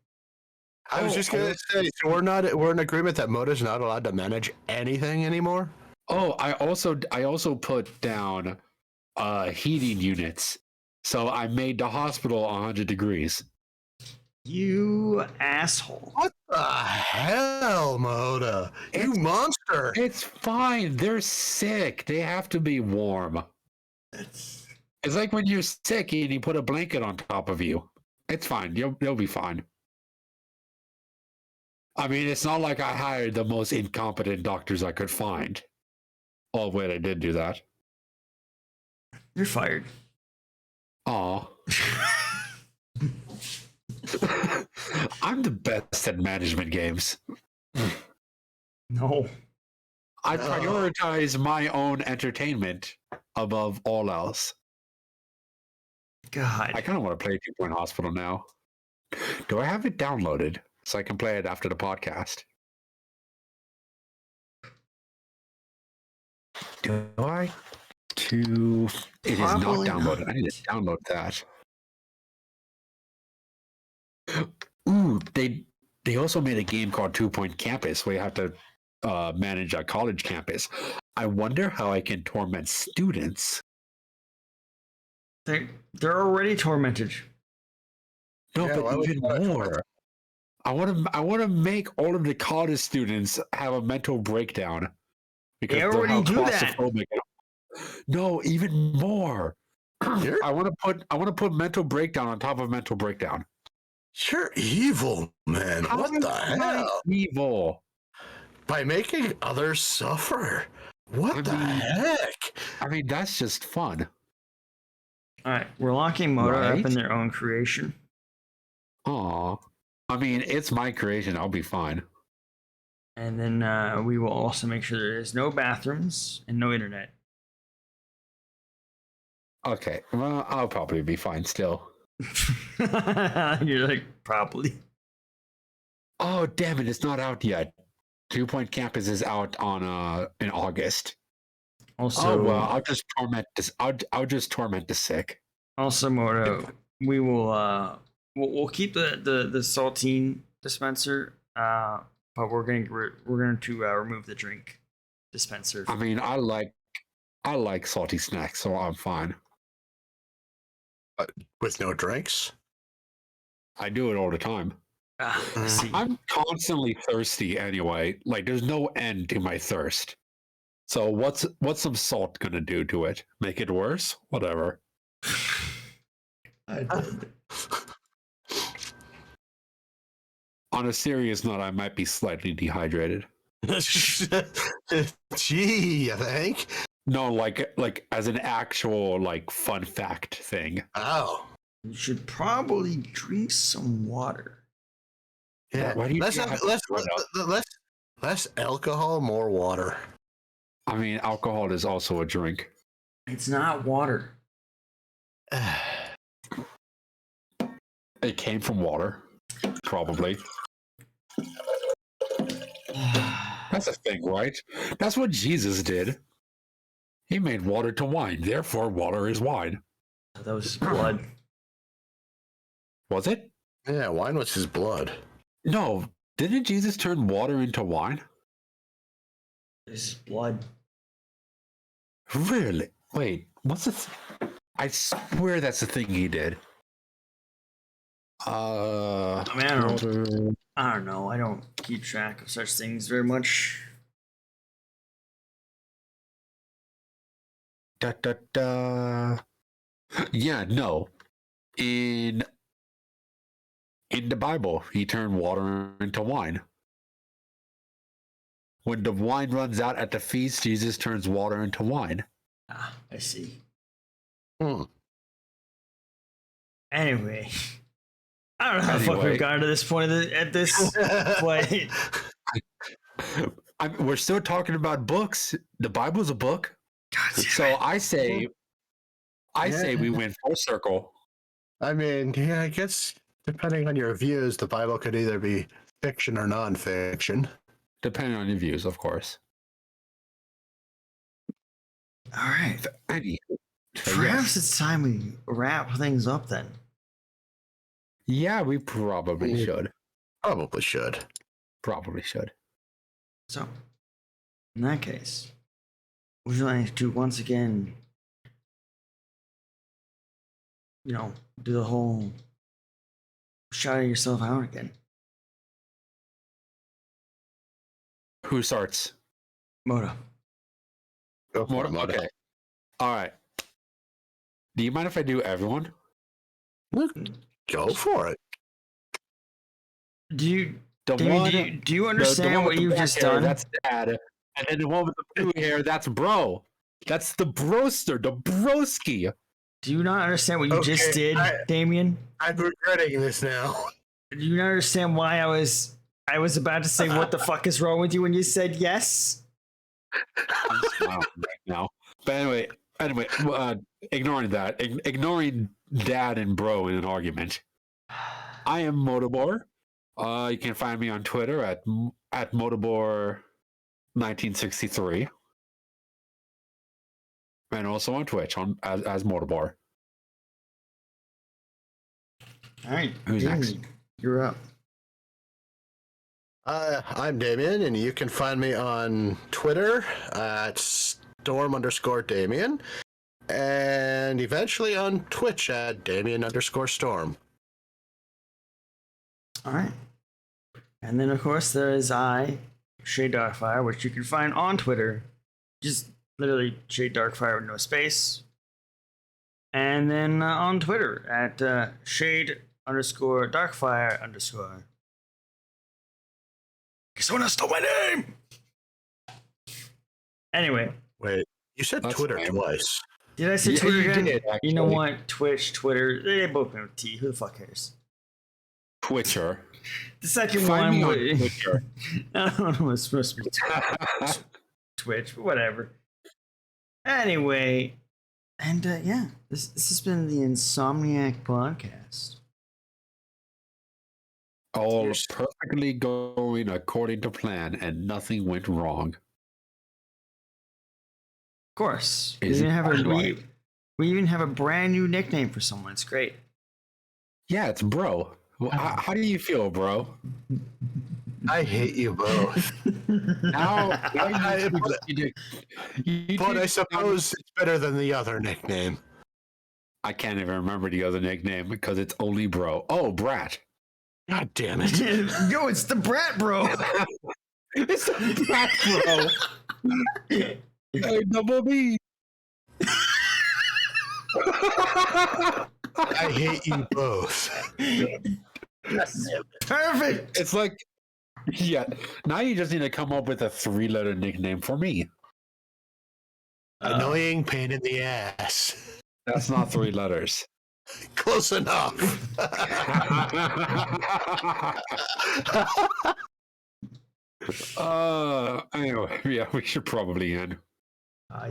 I was just gonna say, so we're in agreement that Mota's not allowed to manage anything anymore. Oh, I also put down heating units. So I made the hospital 100 degrees. You asshole. What the hell, Mota? You monster. It's fine. They're sick. They have to be warm. It's like when you're sick and you put a blanket on top of you. It's fine. You'll be fine. I mean, it's not like I hired the most incompetent doctors I could find. Oh, wait, I did do that. You're fired. Aw. I'm the best at management games. No. I prioritize my own entertainment above all else. God. I kind of want to play 2 Point Hospital now. Do I have it downloaded so I can play it after the podcast? Do I? It is not downloaded. I need to download that. Ooh, they also made a game called 2 Point Campus where you have to manage a college campus. I wonder how I can torment students. They're already tormented. No, but even more. I want to make all of the college students have a mental breakdown because they already do that. No, even more. I want to put mental breakdown on top of mental breakdown. You're evil, man. What the hell? Evil. By making others suffer. What the heck? I mean, that's just fun. All right, we're locking Mota up in their own creation. Aw. I mean, it's my creation. I'll be fine. And then we will also make sure there is no bathrooms and no internet. Okay, well, I'll probably be fine still. You're like, probably. Oh, damn it, it's not out yet. 2 Point Campus is out on in August. Also, I'll just torment this. I'll just torment the sick. Also, Moto, we will we'll keep the saltine dispenser, but we're going to remove the drink dispenser. I mean, I like salty snacks, so I'm fine. With no drinks? I do it all the time. I see. I'm constantly thirsty anyway. Like, there's no end to my thirst. So what's some salt gonna do to it? Make it worse? Whatever. I did. On a serious note, I might be slightly dehydrated. Gee, you think? No, like as an actual like fun fact thing. Oh. You should probably drink some water. Yeah. Why do you less alcohol, more water. I mean, alcohol is also a drink. It's not water. It came from water, probably. That's a thing, right? That's what Jesus did. He made water to wine. Therefore, water is wine. That was his blood. Was it? Yeah, wine was his blood. No. Didn't Jesus turn water into wine? His blood. Really? Wait, what's the I swear that's the thing he did. I mean, I don't know. I don't keep track of such things very much. Da, da, da. Yeah, no. In the Bible, he turned water into wine. When the wine runs out at the feast, Jesus turns water into wine. Ah, I see. Hmm. Anyway, I don't know how the fuck we've gotten to this point at this point. We're still talking about books. The Bible's a book. God damn So it. I say we went full circle. I mean, yeah, I guess depending on your views, the Bible could either be fiction or non-fiction. Depending on your views, of course. All right. Perhaps it's time we wrap things up then. Yeah, we probably should. Probably should. Probably should. So, in that case, would you like to once again, do the whole shouting yourself out again? Who starts? Moto. Go for it, Moto. Okay. All right. Do you mind if I do everyone? Go for it. Do you understand what you've just done? That's dad. And then the one with the blue hair, that's bro. That's the broster, the broski. Do you not understand what you just did, Damian? I'm regretting this now. Do you not understand why I was about to say what the fuck is wrong with you when you said yes? I'm smiling right now. But anyway, ignoring that, ignoring dad and bro in an argument. I am Motabor. You can find me on Twitter at Motabor1963. And also on Twitch as Motabor. All right. Who's next? You're up. I'm Damian, and you can find me on Twitter at Storm_Damian, and eventually on Twitch at Damian_Storm. All right. And then, of course, there is Shade Darkfire, which you can find on Twitter. Just literally Shade Darkfire with no space. And then on Twitter at Shade_Darkfire_. Someone stole my name! Anyway. Wait, you said Twitter twice. Did I say Twitter again? Did, you know what? Twitch, Twitter, they both know T. Who the fuck cares? Twitcher. The second Find one me on Twitter. I don't know. It's supposed to be Twitch, but whatever. Anyway, and yeah, this has been the Insomniac podcast. All perfectly going according to plan, and nothing went wrong. Of course, we even have a brand new nickname for someone. It's great. Yeah, it's bro. Well, how do you feel, bro? I hate you both. Now But I suppose it's better than the other nickname. I can't even remember the other nickname because it's only bro. Oh, Brat. God damn it. Yo, it's the Brat, bro. It's the Brat, bro. Hey, double B. I hate you both. Perfect. It's like, yeah. Now you just need to come up with a 3-letter nickname for me. Annoying pain in the ass. That's not 3 letters. Close enough. Anyway, yeah, we should probably end.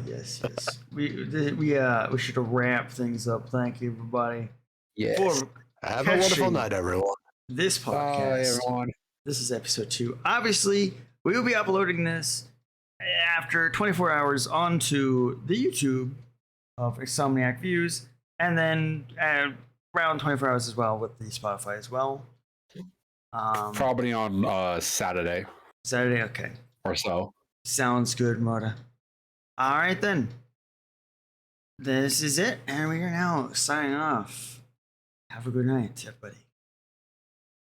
Yes. We should wrap things up. Thank you, everybody. Yes. For Have a wonderful night, everyone. this podcast. Bye, everyone. This is episode 2. Obviously, we will be uploading this after 24 hours onto the YouTube of Insomniac Views, and then around 24 hours as well with the Spotify as well. Probably on Saturday Saturday, okay. or so. Sounds good, Mota. All right, then. This is it, and we are now signing off. Have a good night, everybody.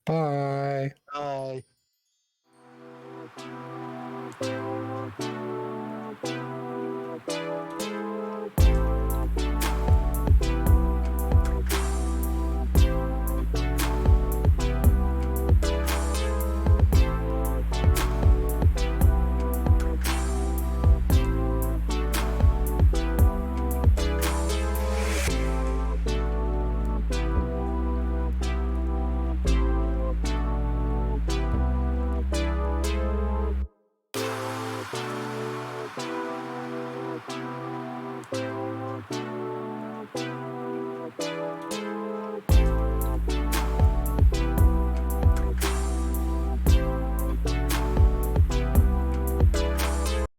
Bye. Bye.